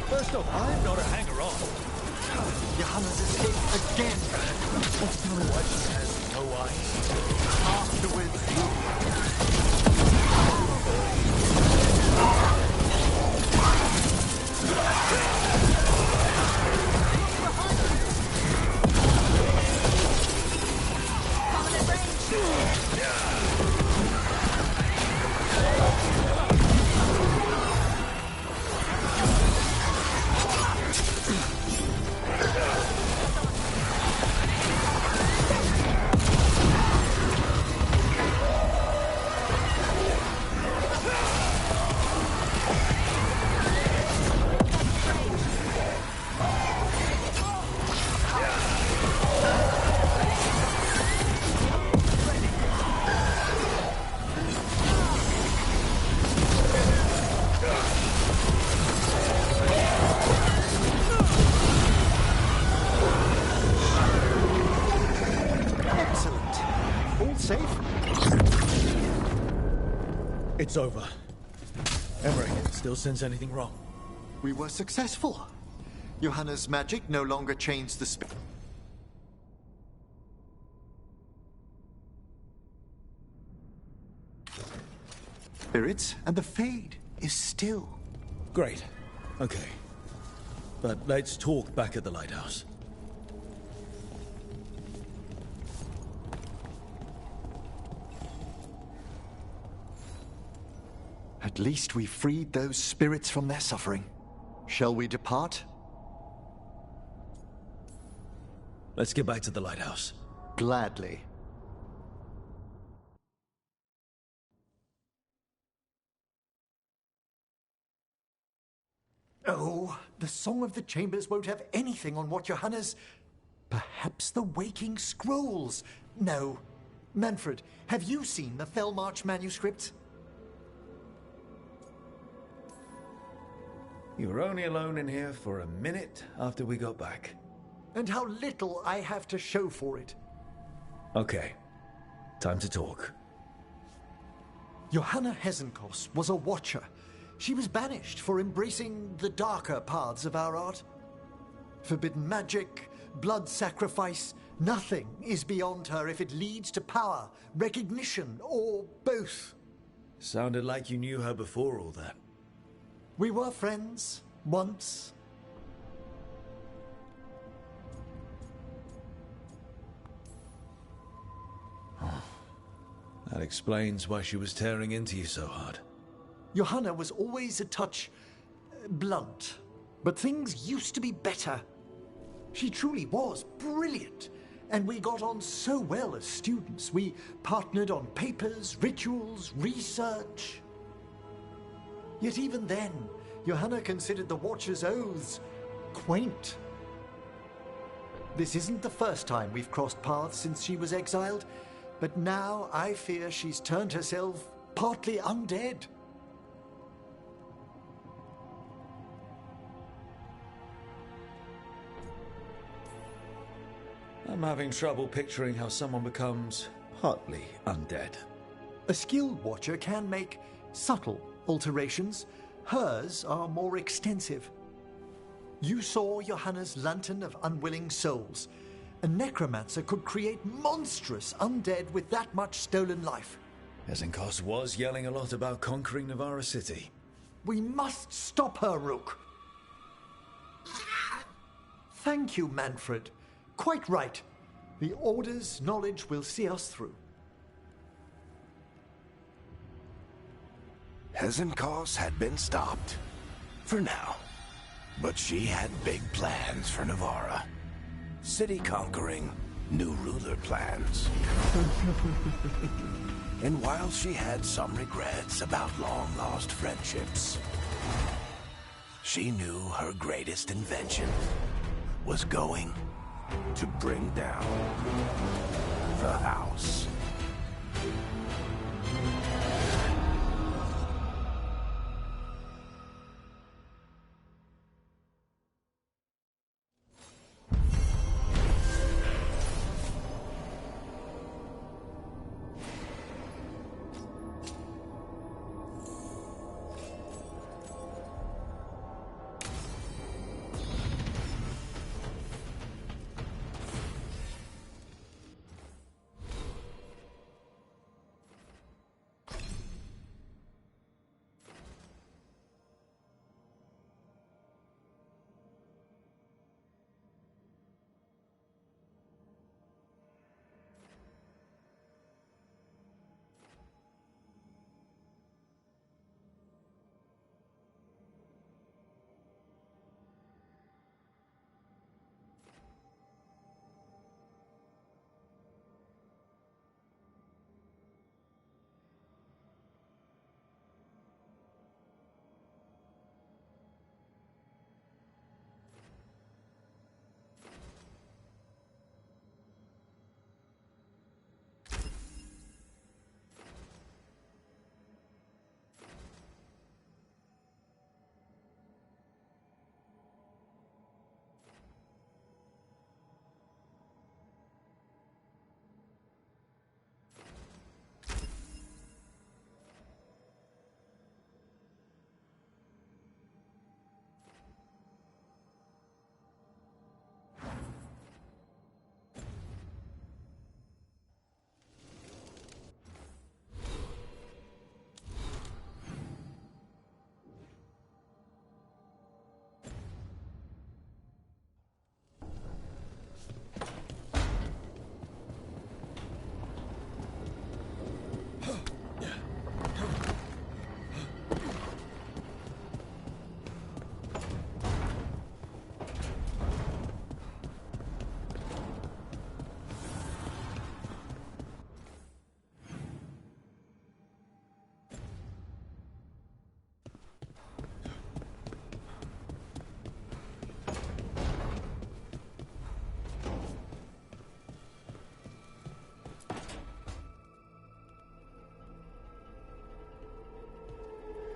First off, I'm not a hanger-on. Johanna's escaped again. What's no why she has no eyes? Afterwards, safe? It's over. Emmerich, still sense anything wrong? We were successful. Johanna's magic no longer changed the spirits, and the Fade is still. Great. Okay. But let's talk back at the lighthouse. At least we freed those spirits from their suffering. Shall we depart? Let's get back to the lighthouse. Gladly. Oh, the Song of the Chambers won't have anything on what Johanna's... Perhaps the Waking Scrolls? No. Manfred, have you seen the Felmarch manuscripts? You were only alone in here for a minute after we got back. And how little I have to show for it. Okay. Time to talk. Johanna Hesenkos was a watcher. She was banished for embracing the darker paths of our art. Forbidden magic, blood sacrifice, nothing is beyond her if it leads to power, recognition, or both. Sounded like you knew her before all that. We were friends, once. That explains why she was tearing into you so hard. Johanna was always a touch blunt, but things used to be better. She truly was brilliant, and we got on so well as students. We partnered on papers, rituals, research. Yet even then, Johanna considered the Watcher's oaths quaint. This isn't the first time we've crossed paths since she was exiled, but now I fear she's turned herself partly undead. I'm having trouble picturing how someone becomes partly undead. A skilled Watcher can make subtle alterations. Hers are more extensive. You saw Johanna's Lantern of Unwilling Souls. A necromancer could create monstrous undead with that much stolen life. Hesenkos was yelling a lot about conquering Navarra City. We must stop her, Rook. Thank you, Manfred. Quite right. The Order's knowledge will see us through. Hesenkos had been stopped. For now. But she had big plans for Navarra. City conquering, new ruler plans. And while she had some regrets about long-lost friendships, she knew her greatest invention was going to bring down the house.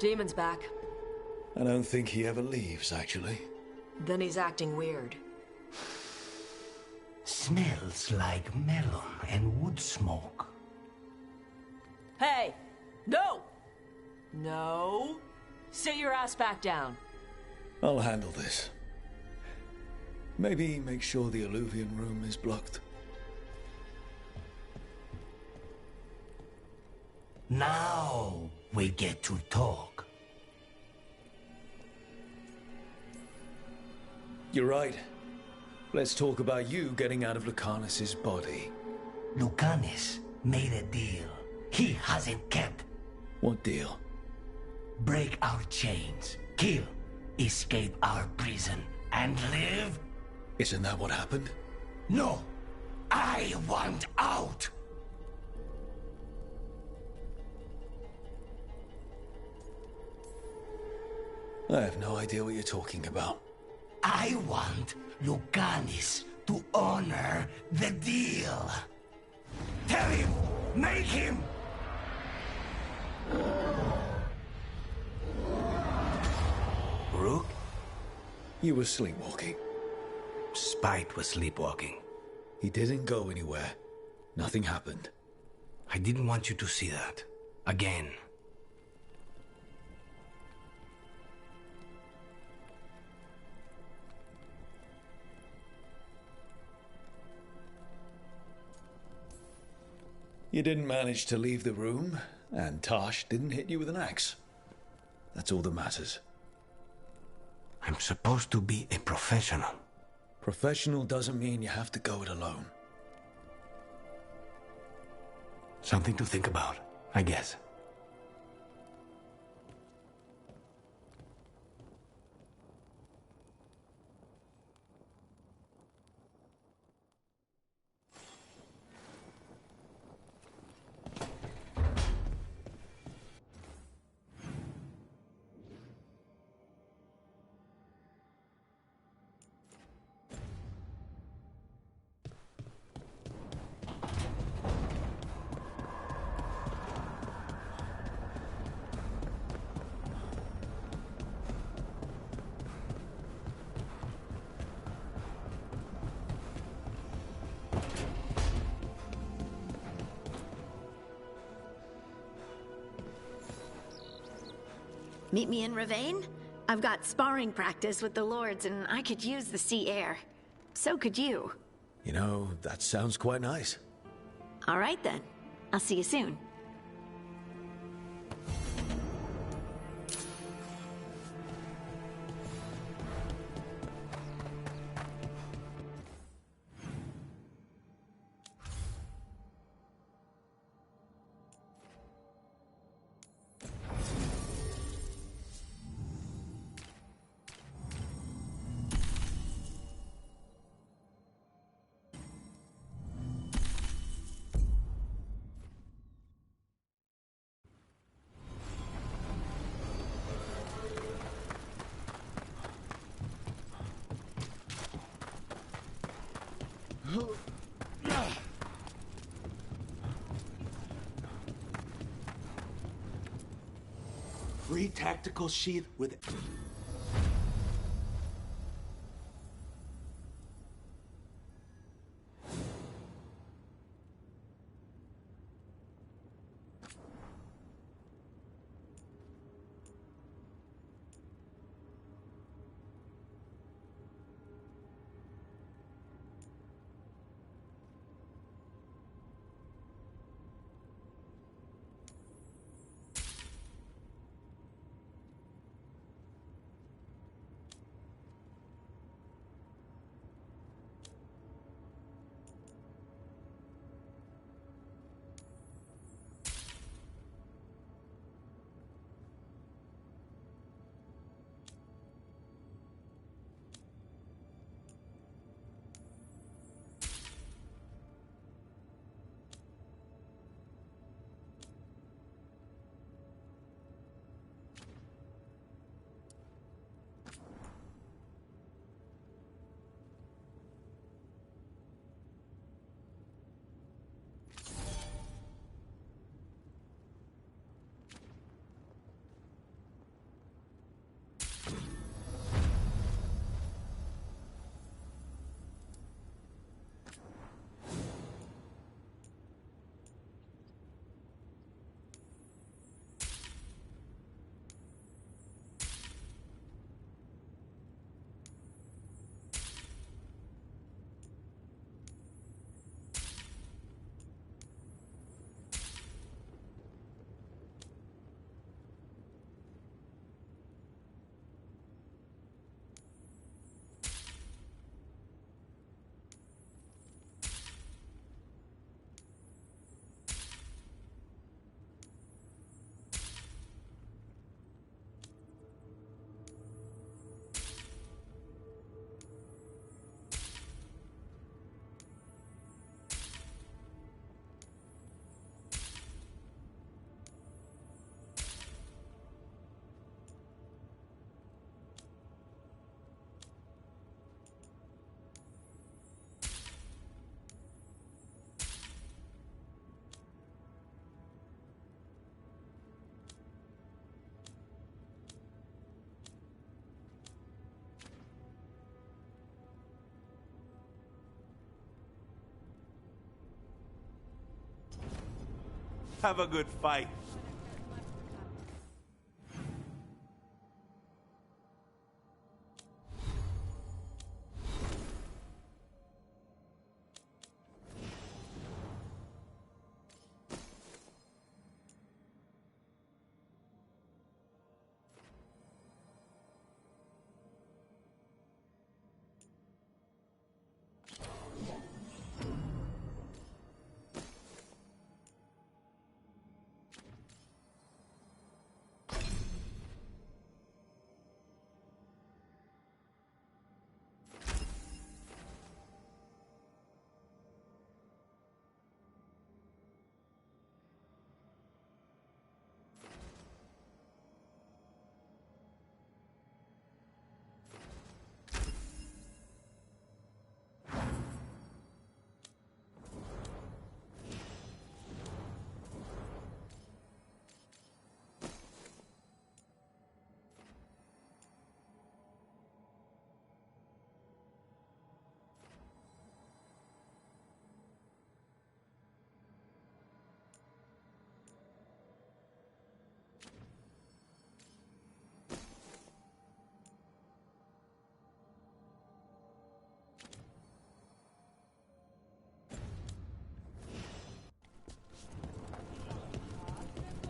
Demon's back. I don't think he ever leaves, actually. Then he's acting weird. Smells like melon and wood smoke. Hey! No! No! Sit your ass back down. I'll handle this. Maybe make sure the Alluvian room is blocked. Now we get to talk. You're right. Let's talk about you getting out of Lucanus's body. Lucanus made a deal he hasn't kept. What deal? Break our chains, kill, escape our prison, and live? Isn't that what happened? No! I want out! I have no idea what you're talking about. I want Lucanus to honor the deal. Tell him! Make him! Rook? You were sleepwalking. Spite was sleepwalking. He didn't go anywhere. Nothing happened. I didn't want you to see that. Again. You didn't manage to leave the room, and Tosh didn't hit you with an axe. That's all that matters. I'm supposed to be a professional. Professional doesn't mean you have to go it alone. Something to think about, I guess. Meet me in Ravane? I've got sparring practice with the Lords, and I could use the sea air. So could you. You know, that sounds quite nice. All right, then. I'll see you soon. Free tactical sheath with... have a good fight.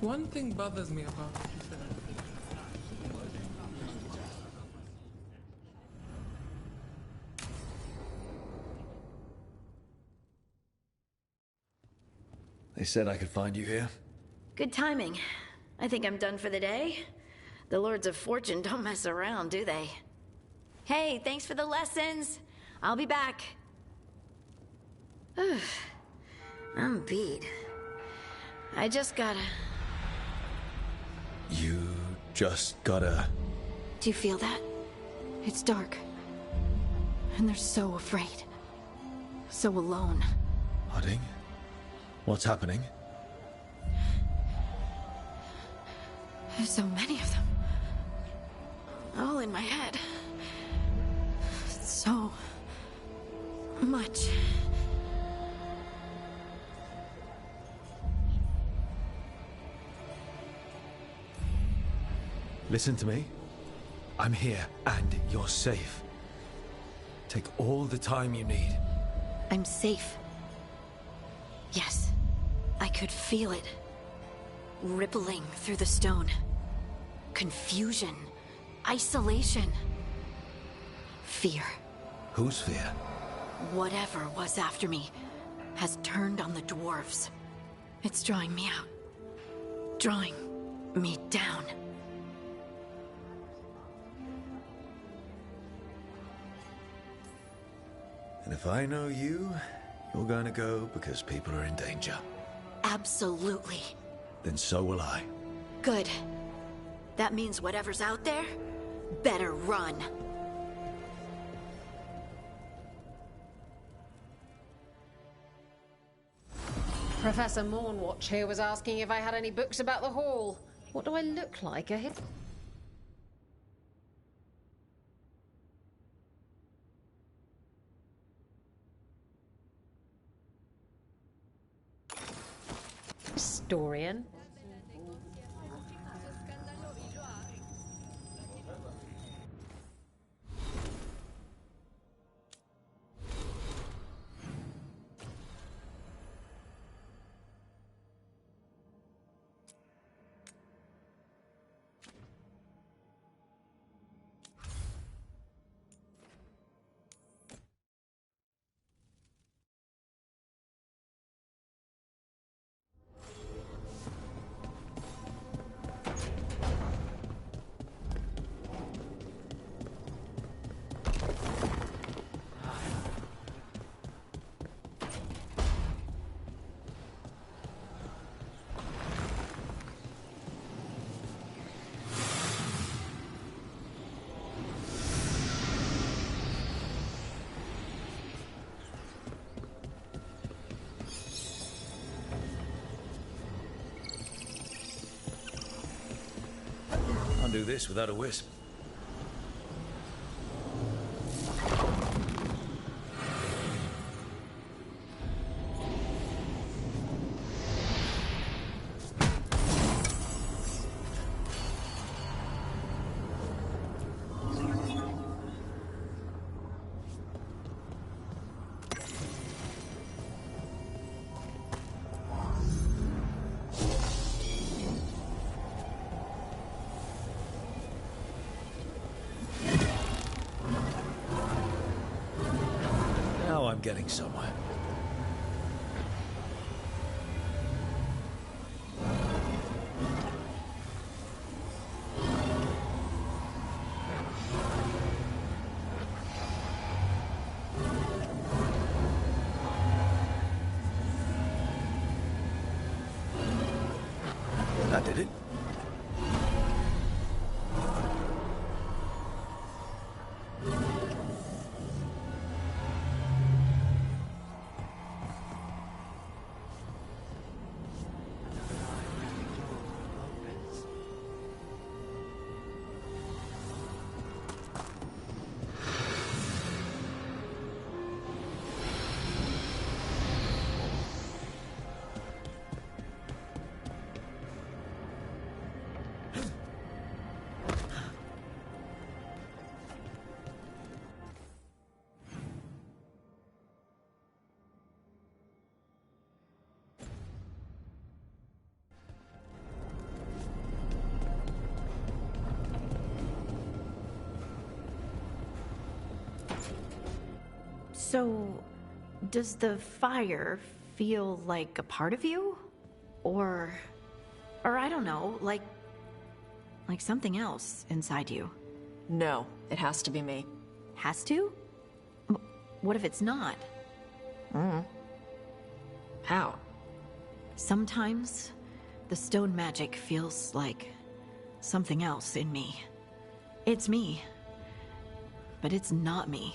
One thing bothers me about what you said. They said I could find you here. Good timing. I think I'm done for the day. The Lords of Fortune don't mess around, do they? Hey, thanks for the lessons. I'll be back. I'm beat. I just gotta... You just gotta... Do you feel that? It's dark. And they're so afraid. So alone. Harding? What's happening? There's so many of them. All in my head. So... much. Listen to me. I'm here, and you're safe. Take all the time you need. I'm safe. Yes. I could feel it. Rippling through the stone. Confusion. Isolation. Fear. Whose fear? Whatever was after me has turned on the dwarves. It's drawing me out. Drawing me down. And if I know you, you're gonna go because people are in danger. Absolutely. Then so will I. Good. That means whatever's out there better run. Professor Mornwatch here was asking if I had any books about the Hall. What do I look like? A hit? Historian? Can't do this without a wisp. getting somewhere. That did it. So, does the fire feel like a part of you? Or I don't know, like something else inside you? No, it has to be me. Has to? What if it's not? How? Sometimes the stone magic feels like something else in me. It's me, but it's not me.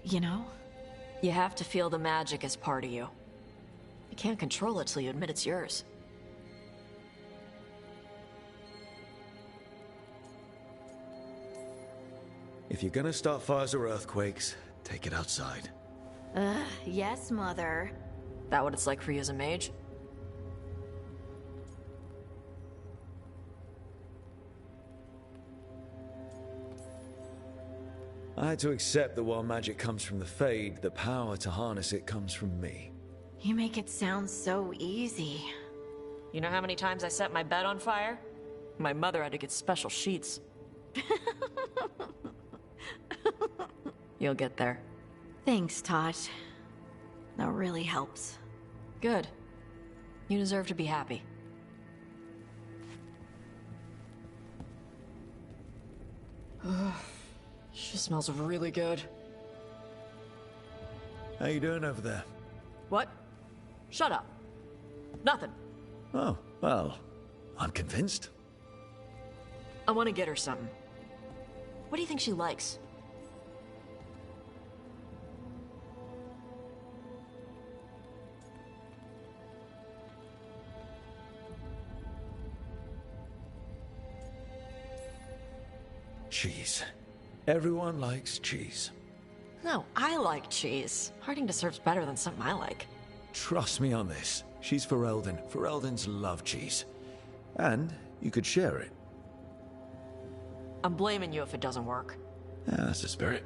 You know? You have to feel the magic as part of you. You can't control it till you admit it's yours. If you're gonna start fires or earthquakes, take it outside. Yes, Mother. That what it's like for you as a mage? I had to accept that while magic comes from the Fade, the power to harness it comes from me. You make it sound so easy. You know how many times I set my bed on fire? My mother had to get special sheets. You'll get there. Thanks, Tosh. That really helps. Good. You deserve to be happy. She smells really good. How you doing over there? What? Shut up. Nothing. Oh, well, I'm convinced. I want to get her something. What do you think she likes? Cheese. Everyone likes cheese. No, I like cheese. Harding deserves better than something I like. Trust me on this. She's Ferelden. Fereldens love cheese. And you could share it. I'm blaming you if it doesn't work. Yeah, that's the spirit.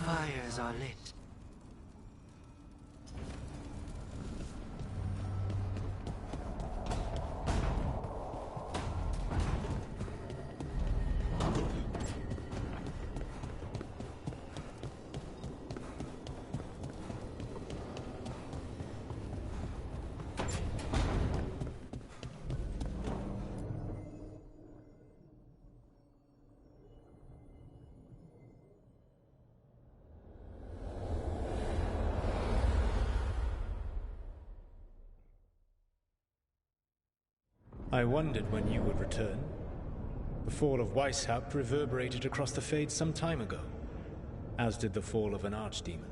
fires are lit. I wondered when you would return. The fall of Weishaupt reverberated across the Fade some time ago, as did the fall of an archdemon.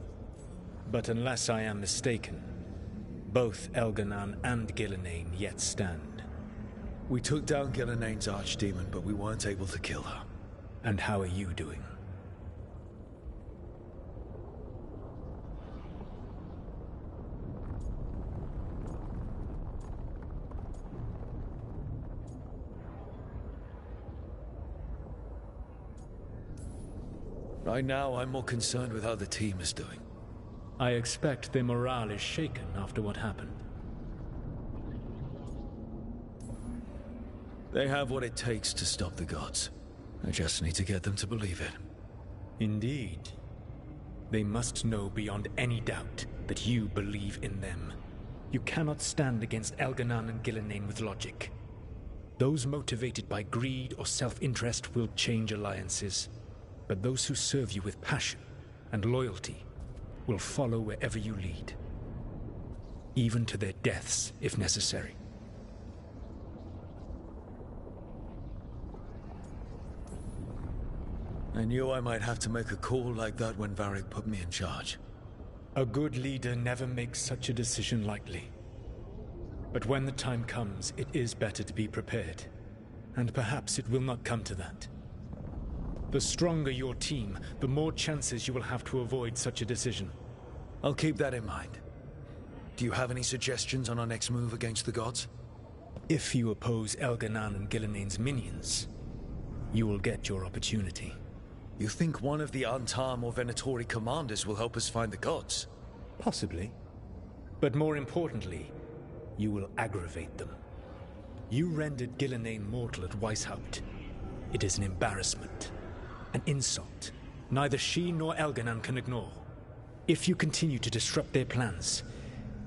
But unless I am mistaken, both Elganon and Gillenane yet stand. We took down Gillenane's archdemon, but we weren't able to kill her. And how are you doing? Right now, I'm more concerned with how the team is doing. I expect their morale is shaken after what happened. They have what it takes to stop the gods. I just need to get them to believe it. Indeed. They must know beyond any doubt that you believe in them. You cannot stand against Elganon and Gillenane with logic. Those motivated by greed or self-interest will change alliances. But those who serve you with passion and loyalty will follow wherever you lead. Even to their deaths, if necessary. I knew I might have to make a call like that when Varric put me in charge. A good leader never makes such a decision lightly. But when the time comes, it is better to be prepared. And perhaps it will not come to that. The stronger your team, the more chances you will have to avoid such a decision. I'll keep that in mind. Do you have any suggestions on our next move against the gods? If you oppose Elganon and Gillenane's minions, you will get your opportunity. You think one of the Antam or Venatori commanders will help us find the gods? Possibly. But more importantly, you will aggravate them. You rendered Gillenane mortal at Weishaupt. It is an embarrassment. An insult neither she nor Elganon can ignore. If you continue to disrupt their plans,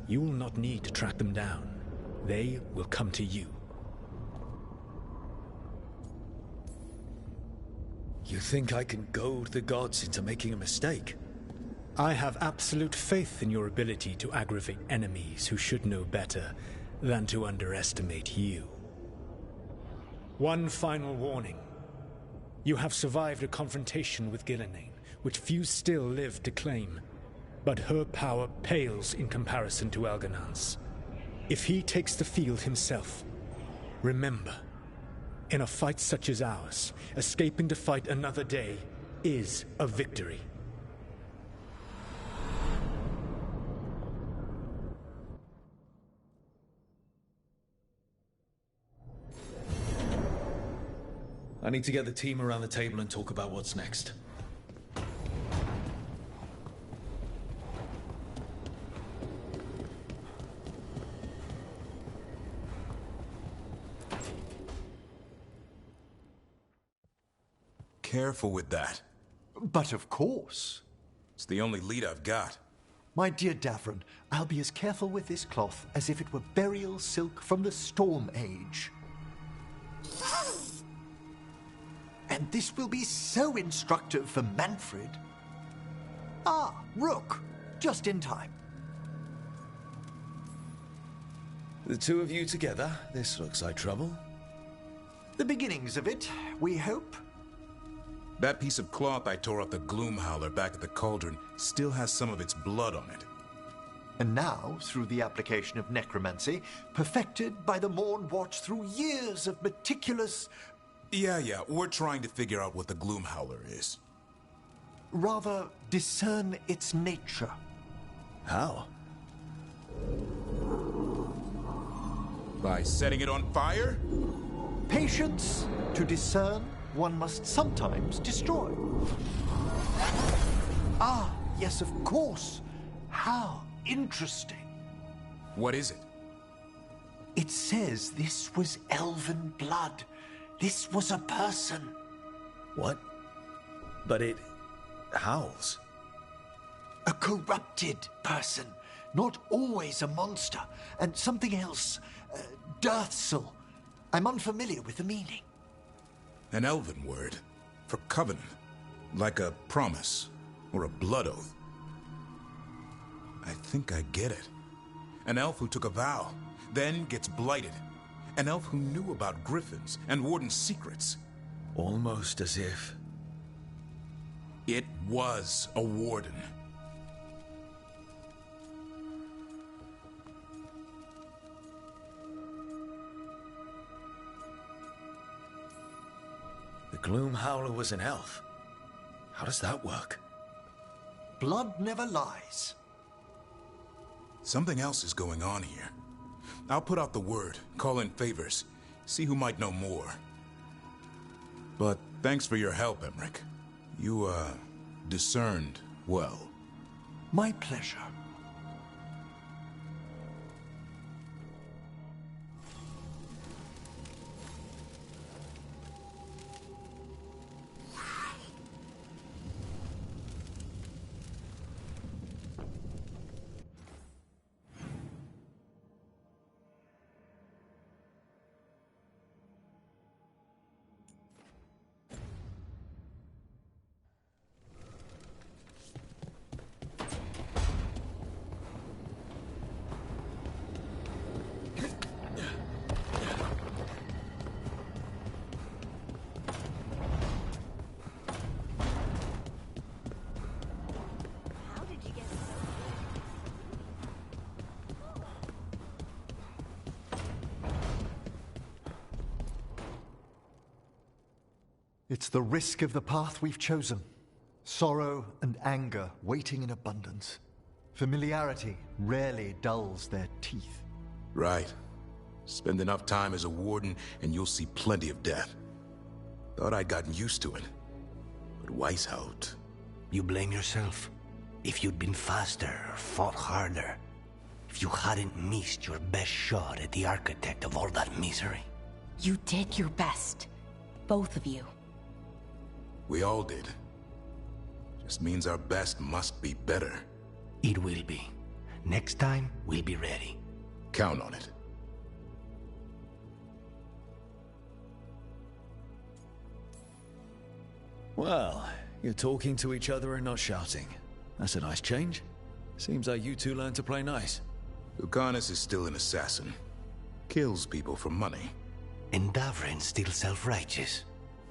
you will not need to track them down. They will come to you. You think I can goad the gods into making a mistake? I have absolute faith in your ability to aggravate enemies who should know better than to underestimate you. One final warning. You have survived a confrontation with Gillenane, which few still live to claim. But her power pales in comparison to Elganon's. If he takes the field himself, remember, in a fight such as ours, escaping to fight another day is a victory. I need to get the team around the table and talk about what's next. Careful with that. But of course. It's the only lead I've got. My dear Davron, I'll be as careful with this cloth as if it were burial silk from the Storm Age. And this will be so instructive for Manfred. Ah, Rook, just in time. The two of you together, this looks like trouble. The beginnings of it, we hope. That piece of cloth I tore off the Gloomhowler back at the Cauldron still has some of its blood on it. And now, through the application of necromancy, perfected by the Mournwatch through years of meticulous... Yeah, we're trying to figure out what the Gloomhowler is. Rather, discern its nature. How? By setting it on fire? Patience. To discern, one must sometimes destroy. Ah, yes, of course. How interesting. What is it? It says this was elven blood. This was a person. What? But it howls. A corrupted person. Not always a monster. And something else. Dirthsel. I'm unfamiliar with the meaning. An elven word for covenant. Like a promise or a blood oath. I think I get it. An elf who took a vow, then gets blighted. An elf who knew about griffins and Warden's secrets. Almost as if... It was a Warden. The Gloom Howler was an elf. How does that work? Blood never lies. Something else is going on here. I'll put out the word, call in favors, see who might know more. But thanks for your help, Emmerich. You, discerned well. My pleasure. It's the risk of the path we've chosen. Sorrow and anger waiting in abundance. Familiarity rarely dulls their teeth. Right. Spend enough time as a warden and you'll see plenty of death. Thought I'd gotten used to it. But Weishaupt... You blame yourself. If you'd been faster or fought harder. If you hadn't missed your best shot at the architect of all that misery. You did your best. Both of you. We all did. Just means our best must be better. It will be. Next time, we'll be ready. Count on it. Well, you're talking to each other and not shouting. That's a nice change. Seems like you two learned to play nice. Lucanus is still an assassin. Kills people for money. And Davrin's still self-righteous.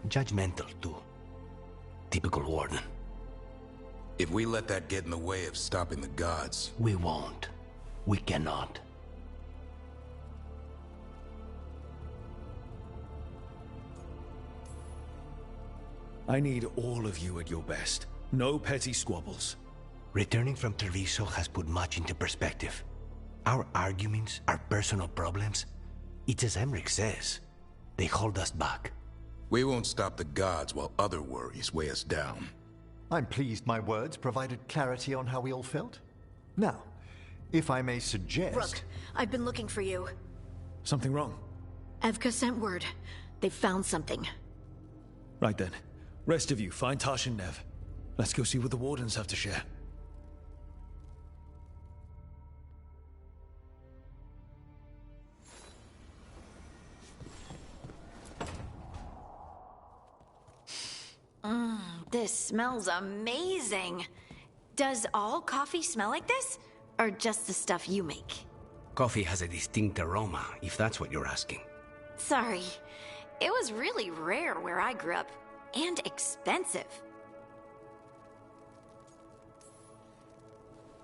Judgmental, too. Typical Warden. If we let that get in the way of stopping the gods... We won't. We cannot. I need all of you at your best. No petty squabbles. Returning from Treviso has put much into perspective. Our arguments, our personal problems, it's as Emmerich says. They hold us back. We won't stop the gods while other worries weigh us down. I'm pleased my words provided clarity on how we all felt. Now, if I may suggest... Rook, I've been looking for you. Something wrong? Evka sent word. They found something. Right then. Rest of you, find Tash and Nev. Let's go see what the Wardens have to share. This smells amazing. Does all coffee smell like this? Or just the stuff you make? Coffee has a distinct aroma, if that's what you're asking. Sorry. It was really rare where I grew up. And expensive.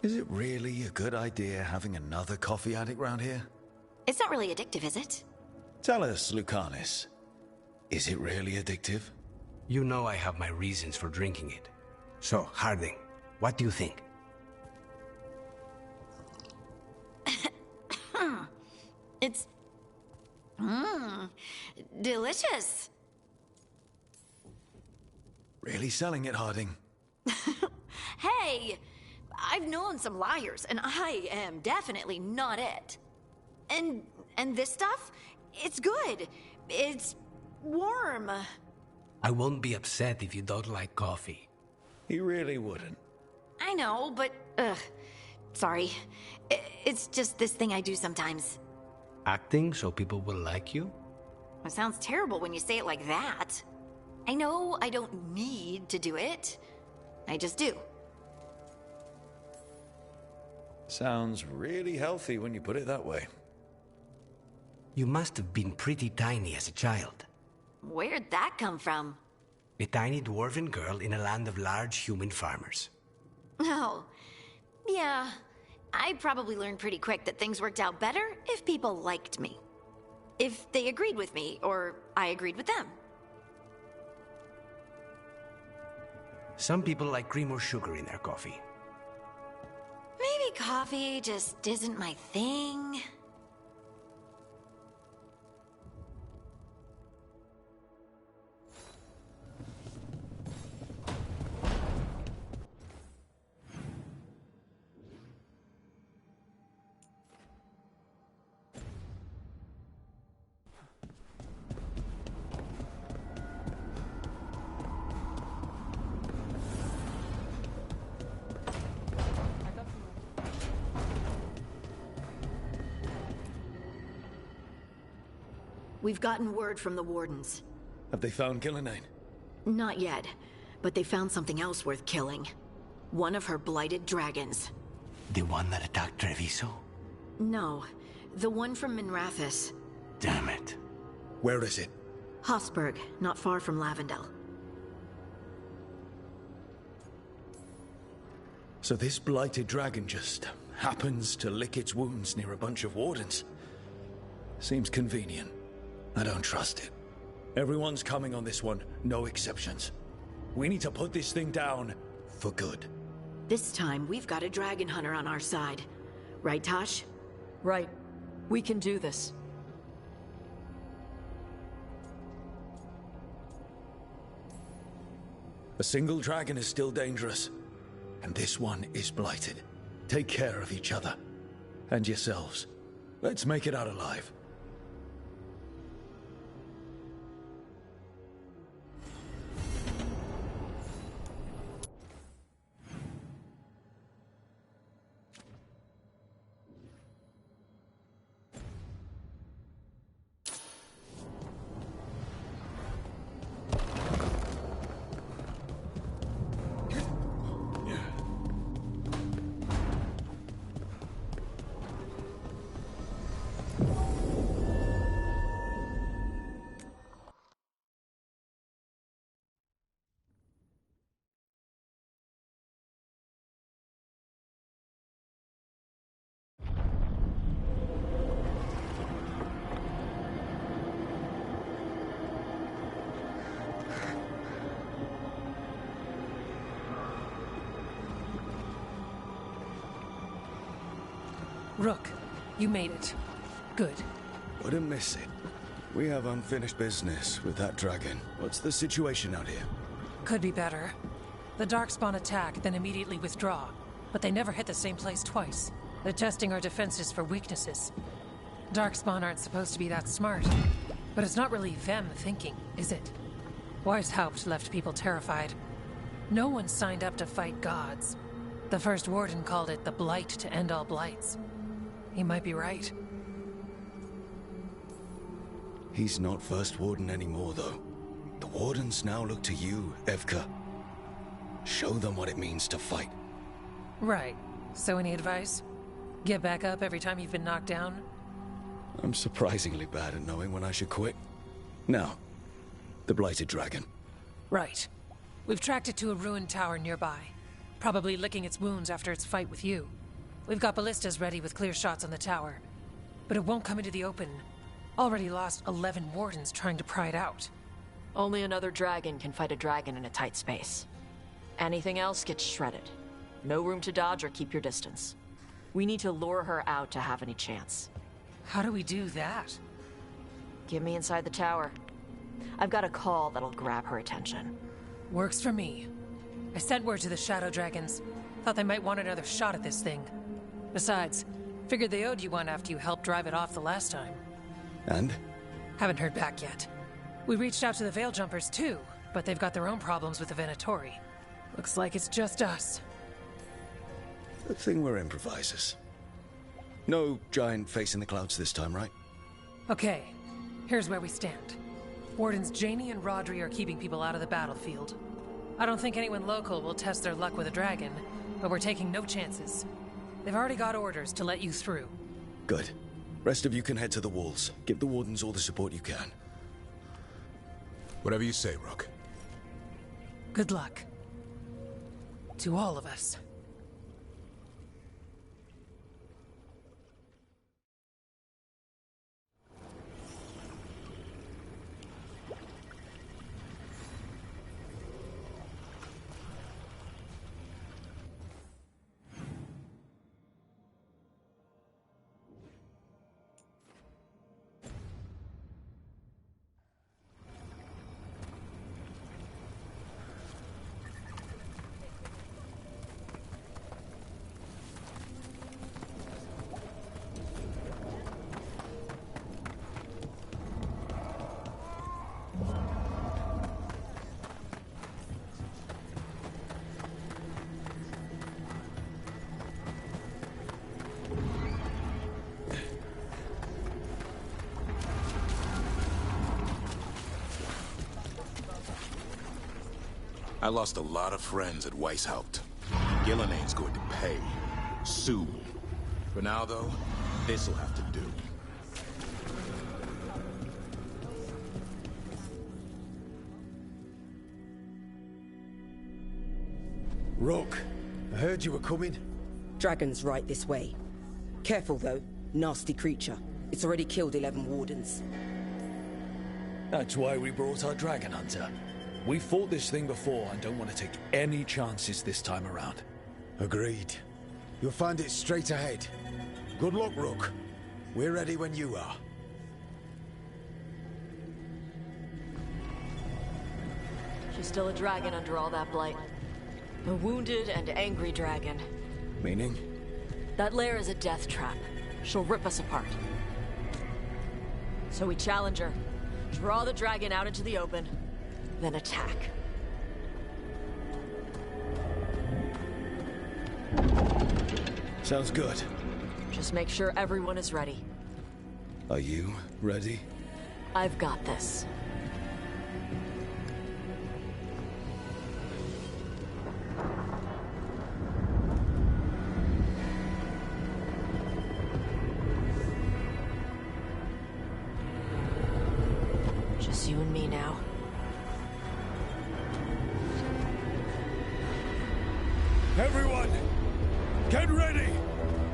Is it really a good idea having another coffee addict round here? It's not really addictive, is it? Tell us, Lucanus. Is it really addictive? You know I have my reasons for drinking it. So, Harding, what do you think? It's... delicious. Really selling it, Harding. Hey, Hey! I've known some liars, and I am definitely not it. And this stuff? It's good. It's warm. I won't be upset if you don't like coffee. He really wouldn't. I know, but, sorry. It's just this thing I do sometimes. Acting so people will like you? It sounds terrible when you say it like that. I know I don't need to do it. I just do. Sounds really healthy when you put it that way. You must have been pretty tiny as a child. Where'd that come from? A tiny dwarven girl in a land of large human farmers. Oh, yeah. I probably learned pretty quick that things worked out better if people liked me. If they agreed with me, or I agreed with them. Some people like cream or sugar in their coffee. Maybe coffee just isn't my thing. We've gotten word from the Wardens. Have they found Gillenane? Not yet, but they found something else worth killing. One of her blighted dragons. The one that attacked Treviso? No, the one from Minrathous. Damn it. Where is it? Hossberg, not far from Lavendel. So this blighted dragon just happens to lick its wounds near a bunch of Wardens. Seems convenient. I don't trust it. Everyone's coming on this one, no exceptions. We need to put this thing down for good. This time, we've got a dragon hunter on our side. Right, Tosh? Right. We can do this. A single dragon is still dangerous, and this one is blighted. Take care of each other. And yourselves. Let's make it out alive. Rook, you made it. Good. Wouldn't miss it. We have unfinished business with that dragon. What's the situation out here? Could be better. The Darkspawn attack, then immediately withdraw. But they never hit the same place twice. They're testing our defenses for weaknesses. Darkspawn aren't supposed to be that smart. But it's not really them thinking, is it? Weishaupt left people terrified. No one signed up to fight gods. The first warden called it the blight to end all blights. He might be right. He's not First Warden anymore, though. The Wardens now look to you, Evka. Show them what it means to fight. Right. So any advice? Get back up every time you've been knocked down? I'm surprisingly bad at knowing when I should quit. Now, the Blighted Dragon. Right. We've tracked it to a ruined tower nearby. Probably licking its wounds after its fight with you. We've got ballistas ready with clear shots on the tower. But it won't come into the open. Already lost 11 wardens trying to pry it out. Only another dragon can fight a dragon in a tight space. Anything else gets shredded. No room to dodge or keep your distance. We need to lure her out to have any chance. How do we do that? Get me inside the tower. I've got a call that'll grab her attention. Works for me. I sent word to the Shadow Dragons. Thought they might want another shot at this thing. Besides, figured they owed you one after you helped drive it off the last time. And? Haven't heard back yet. We reached out to the Veil Jumpers too, but they've got their own problems with the Venatori. Looks like it's just us. Good thing we're improvisers. No giant face in the clouds this time, right? Okay, here's where we stand. Wardens Janey and Rodri are keeping people out of the battlefield. I don't think anyone local will test their luck with a dragon, but we're taking no chances. They've already got orders to let you through. Good. Rest of you can head to the walls. Give the Wardens all the support you can. Whatever you say, Rook. Good luck. To all of us. I lost a lot of friends at Weishaupt. Ghilannain's going to pay. Soon. For now, though, this'll have to do. Rook, I heard you were coming. Dragon's right this way. Careful, though. Nasty creature. It's already killed 11 Wardens. That's why we brought our Dragon Hunter. We fought this thing before and don't want to take any chances this time around. Agreed. You'll find it straight ahead. Good luck, Rook. We're ready when you are. She's still a dragon under all that blight. A wounded and angry dragon. Meaning? That lair is a death trap. She'll rip us apart. So we challenge her, draw the dragon out into the open, then attack. Sounds good. Just make sure everyone is ready. Are you ready? I've got this. Just you and me now. Everyone, get ready!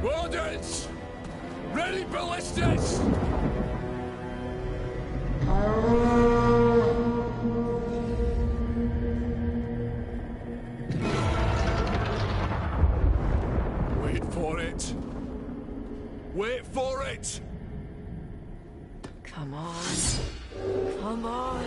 Wardens! Ready ballistas! Wait for it. Wait for it! Come on. Come on.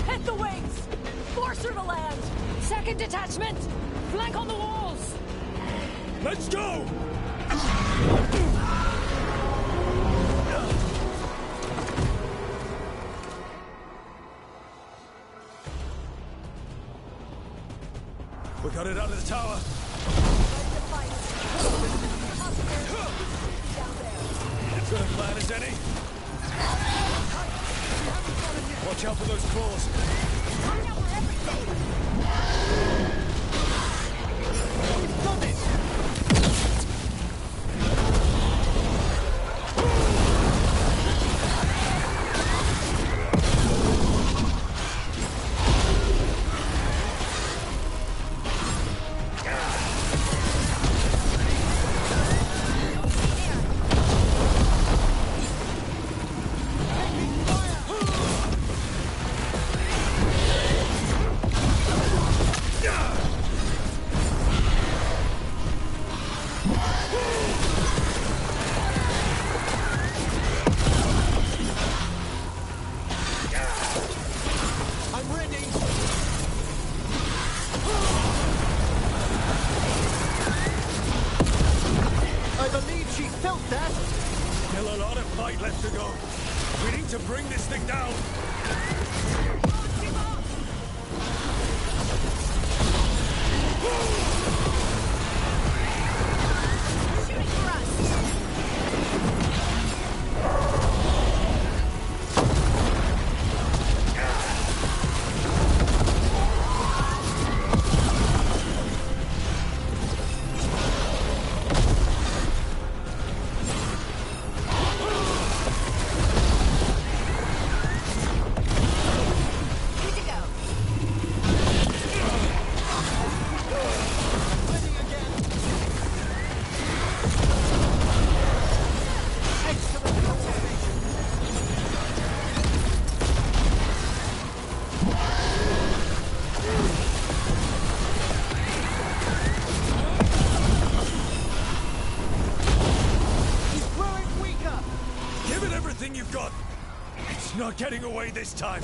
Hit the wings! Force her to land! Second detachment! Flank on the walls! Let's go! We got it out of the tower. Good a plan as any. Watch out for those claws. We've done it! that? Still a lot of fight left to go. We need to bring this thing down. Shooting for us! You've got. It's not getting away this time.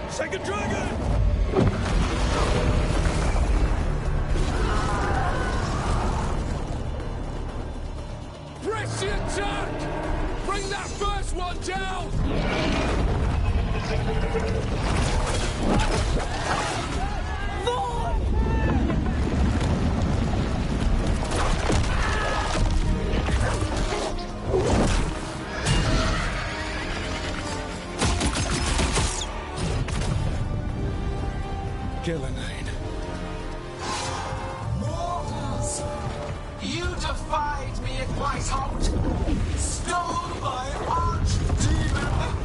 Second dragon! Press the attack! Bring that first one down! Gillenane. Mortals! You defied me at Whiteholt! Stole my archdemon!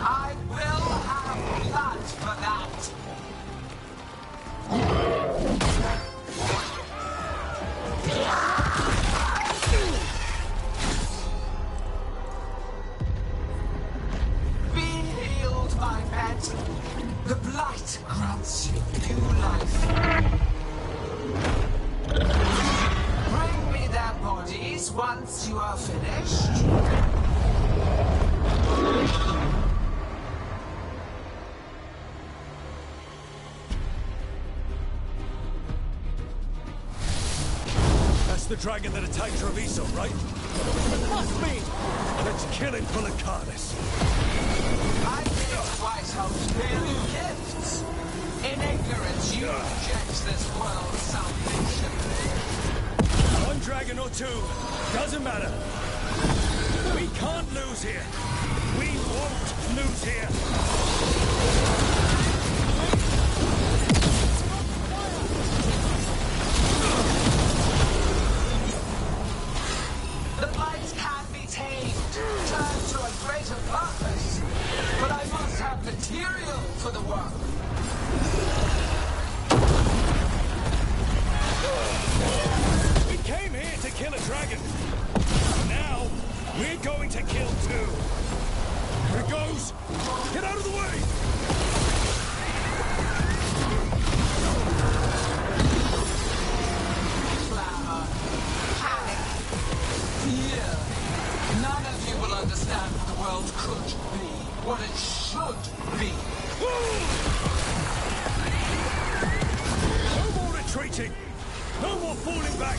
I will have blood for that! Be healed, my pet! The blight grants you new life. Bring me their bodies once you are finished. That's the dragon that attacked Treviso, right? It must be! Let's kill him for Lucanus. I gave Whitehouse merely gifts. In ignorance, you reject this world's salvation. One dragon or two, doesn't matter. We can't lose here. We won't lose here. The blight can be tamed, turned to a greater purpose. But I must have material for the work. We came here to kill a dragon. Now, we're going to kill two. Here it goes. Get out of the way! Clamor, panic, fear. None fighting! No more falling back!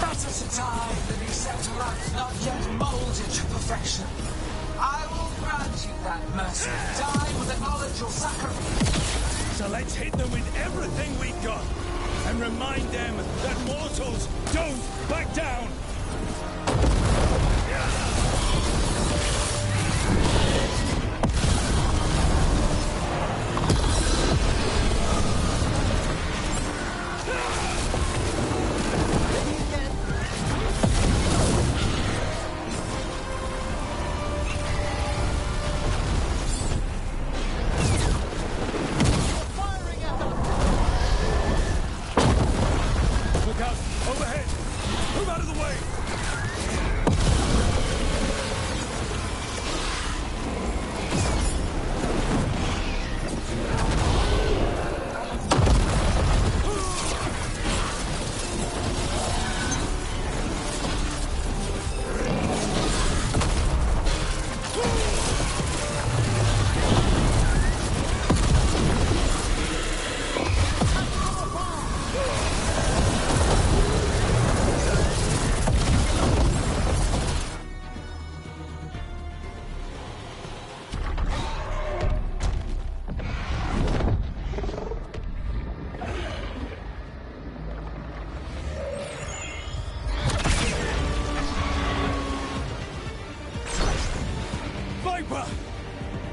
That is a time that Insectorad's not yet molded to perfection. I will grant you that mercy. Die with the knowledge you'll sacrifice. So let's hit them with everything we got, and remind them that mortals don't back down!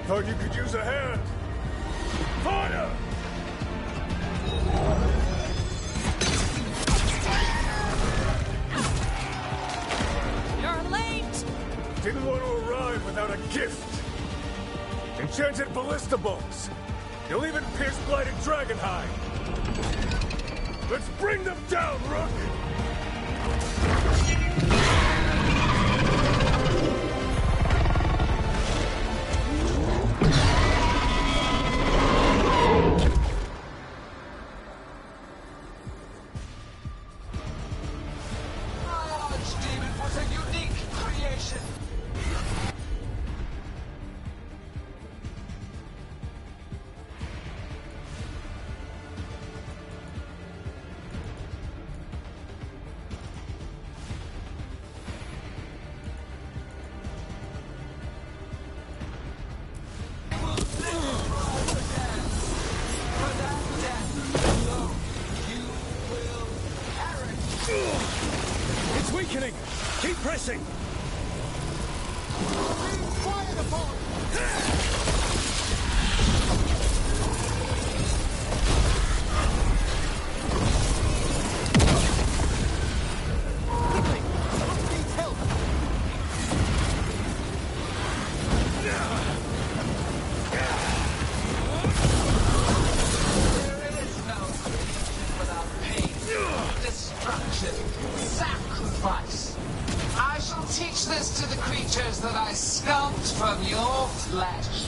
Thought you could use a hand. Fire! You're late! Didn't want to arrive without a gift. Enchanted ballista bolts. You'll even pierce blighted dragonhide. Let's bring them down, Rook! It's weakening! Keep pressing! Fired upon! Sacrifice. I shall teach this to the creatures that I sculpt from your flesh.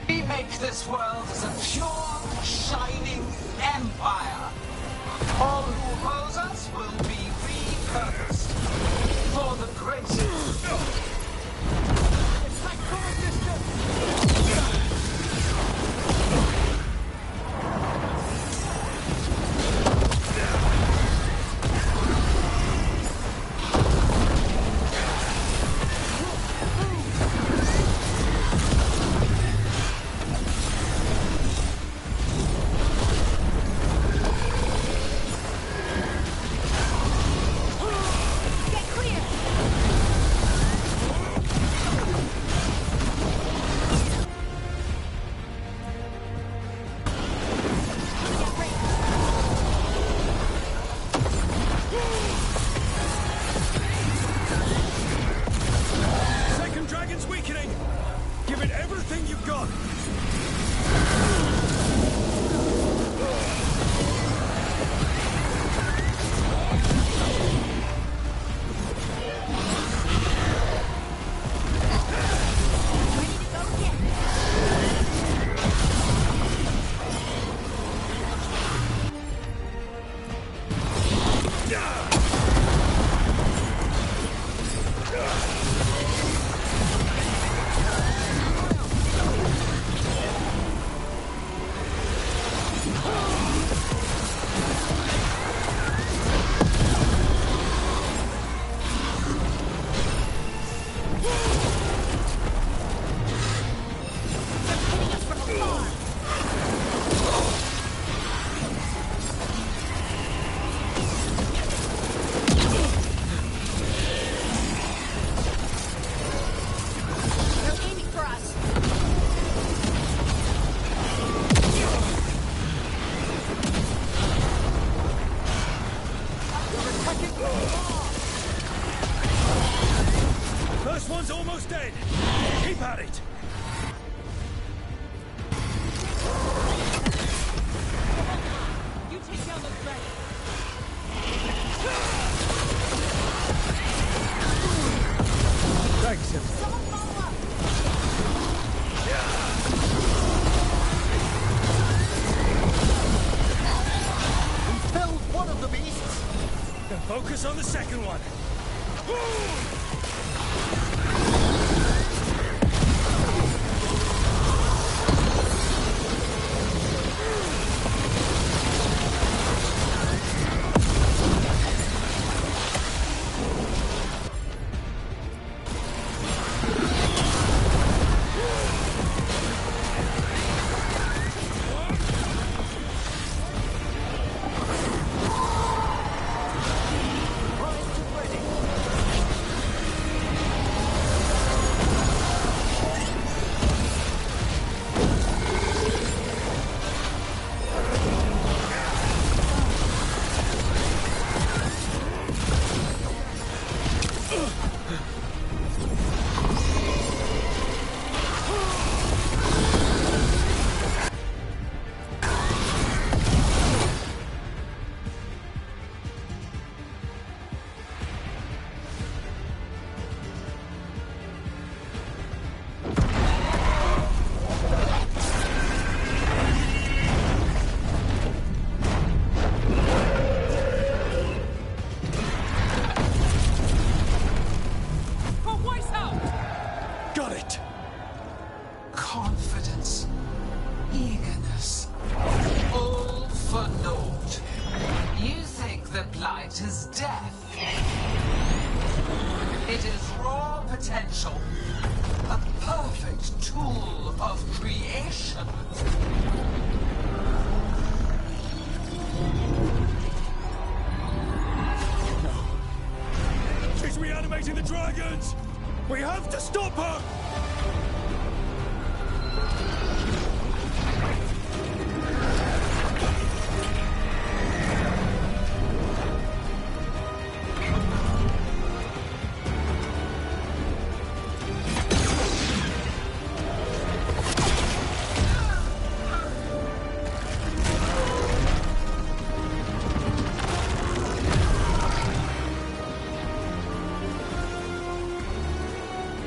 Remake this world as a pure, shining empire. All who oppose us will be repurposed for the greater. It's like everything you've got! First one's almost dead. Keep at it. You take down those dragons. Thanks, Em. Someone follow up. We felled one of the beasts. Then focus on the second one. Got it! Confidence, eagerness, all for naught. You think the Blight is death? It is raw potential, a perfect tool of creation. She's reanimating the dragons! We have to stop her!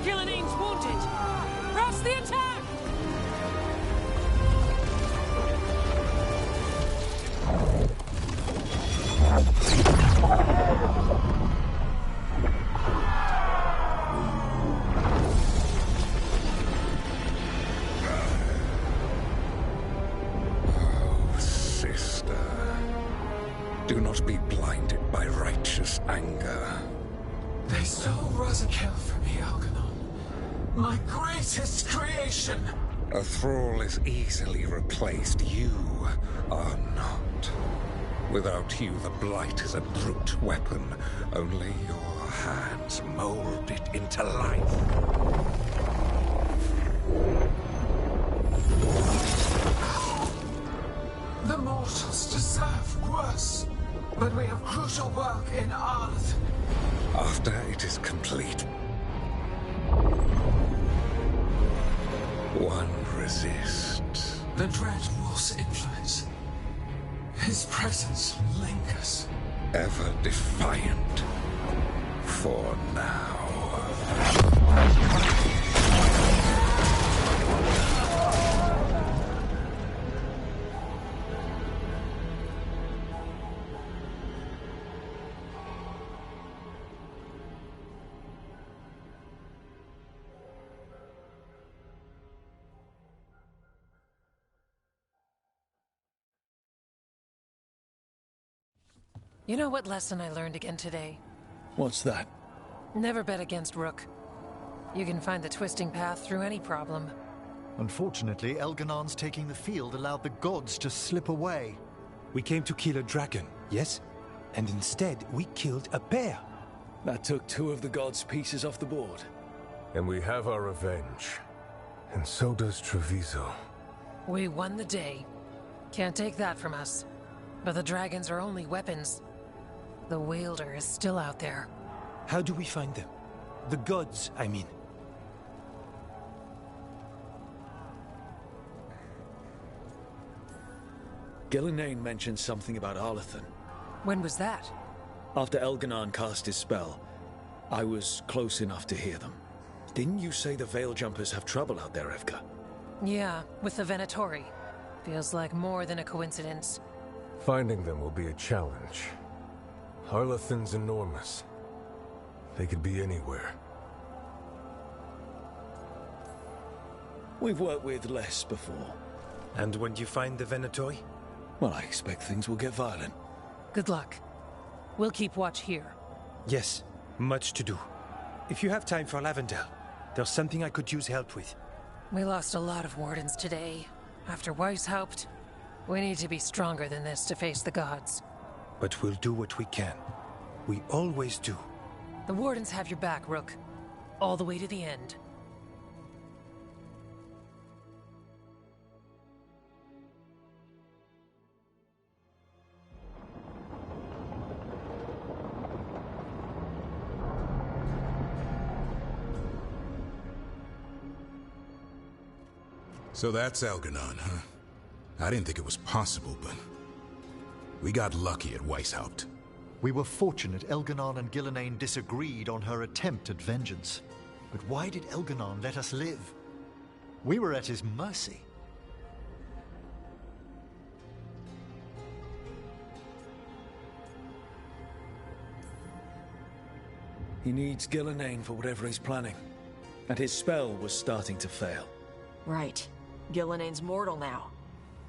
Gillening's wounded! Press the attack! Oh, sister. Do not be blinded by righteous anger. They stole Rosakel from me, Algernon. My greatest creation. A thrall is easily replaced. You are not. Without you, the Blight is a brute weapon. Only your hands mold it into life. The mortals deserve worse. But we have crucial work in Arth. After it is complete, one resist. The Dread Wolf's influence. His presence lingers. Ever defiant. For now. You know what lesson I learned again today? What's that? Never bet against Rook. You can find the twisting path through any problem. Unfortunately, Elganon's taking the field allowed the gods to slip away. We came to kill a dragon, yes? And instead, we killed a bear. That took 2 of the gods' pieces off the board. And we have our revenge. And so does Treviso. We won the day. Can't take that from us. But the dragons are only weapons. The Wielder is still out there. How do we find them? The gods, I mean. Gillenane mentioned something about Arlathan. When was that? After Elganon cast his spell, I was close enough to hear them. Didn't you say the Veil Jumpers have trouble out there, Evka? Yeah, with the Venatori. Feels like more than a coincidence. Finding them will be a challenge. Arlathan's enormous. They could be anywhere. We've worked with less before. And when you find the Venatori? Well, I expect things will get violent. Good luck. We'll keep watch here. Yes, much to do. If you have time for Lavendel, there's something I could use help with. We lost a lot of wardens today. After Weishaupt, we need to be stronger than this to face the gods. But we'll do what we can. We always do. The wardens have your back, Rook. All the way to the end. So that's Elganon, huh? I didn't think it was possible, but we got lucky at Weishaupt. We were fortunate Elganon and Gillenane disagreed on her attempt at vengeance. But why did Elganon let us live? We were at his mercy. He needs Gillenane for whatever he's planning. And his spell was starting to fail. Right. Gillenane's mortal now.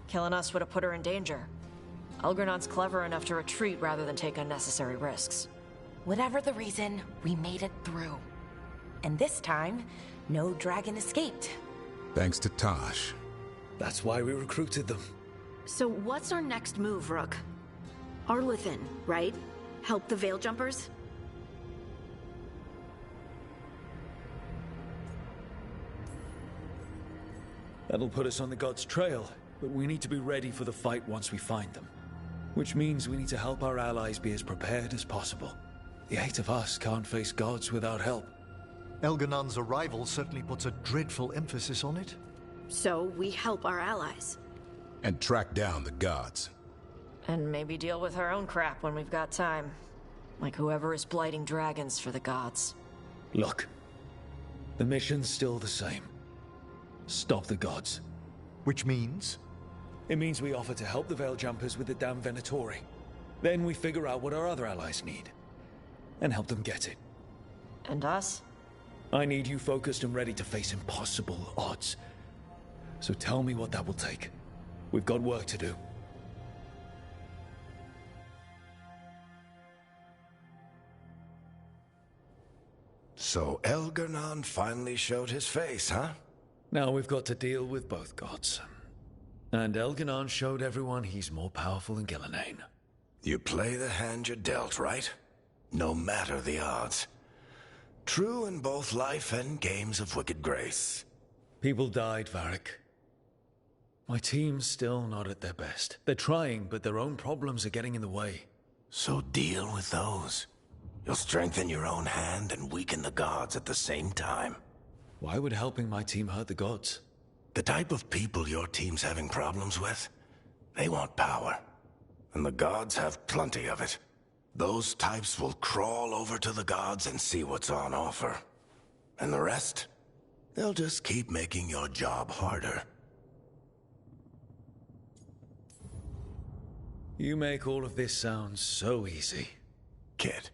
Killing us would have put her in danger. Elgernon's clever enough to retreat rather than take unnecessary risks. Whatever the reason, we made it through. And this time, no dragon escaped. Thanks to Tosh. That's why we recruited them. So what's our next move, Rook? Arlathan, right? Help the Veil Jumpers? That'll put us on the gods' trail, but we need to be ready for the fight once we find them. Which means we need to help our allies be as prepared as possible. The 8 of us can't face gods without help. Elganon's arrival certainly puts a dreadful emphasis on it. So we help our allies. And track down the gods. And maybe deal with our own crap when we've got time. Like whoever is blighting dragons for the gods. Look, the mission's still the same. Stop the gods. Which means? It means we offer to help the Veil Jumpers with the damn Venatori. Then we figure out what our other allies need. And help them get it. And us? I need you focused and ready to face impossible odds. So tell me what that will take. We've got work to do. So Elganon finally showed his face, huh? Now we've got to deal with both gods. And Elganon showed everyone he's more powerful than Gillenane. You play the hand you're dealt, right? No matter the odds. True in both life and games of wicked grace. People died, Varric. My team's still not at their best. They're trying, but their own problems are getting in the way. So deal with those. You'll strengthen your own hand and weaken the gods at the same time. Why would helping my team hurt the gods? The type of people your team's having problems with, they want power. And the gods have plenty of it. Those types will crawl over to the gods and see what's on offer. And the rest, they'll just keep making your job harder. You make all of this sound so easy. Kid,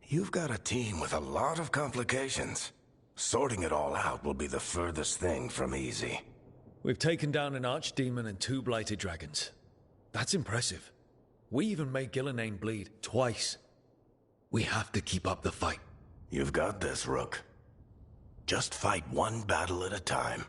you've got a team with a lot of complications. Sorting it all out will be the furthest thing from easy. We've taken down an archdemon and 2 blighted dragons. That's impressive. We even made Gillenane bleed twice. We have to keep up the fight. You've got this, Rook. Just fight one battle at a time.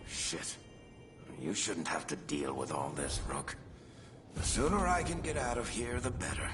Shit. You shouldn't have to deal with all this, Rook. The sooner I can get out of here, the better.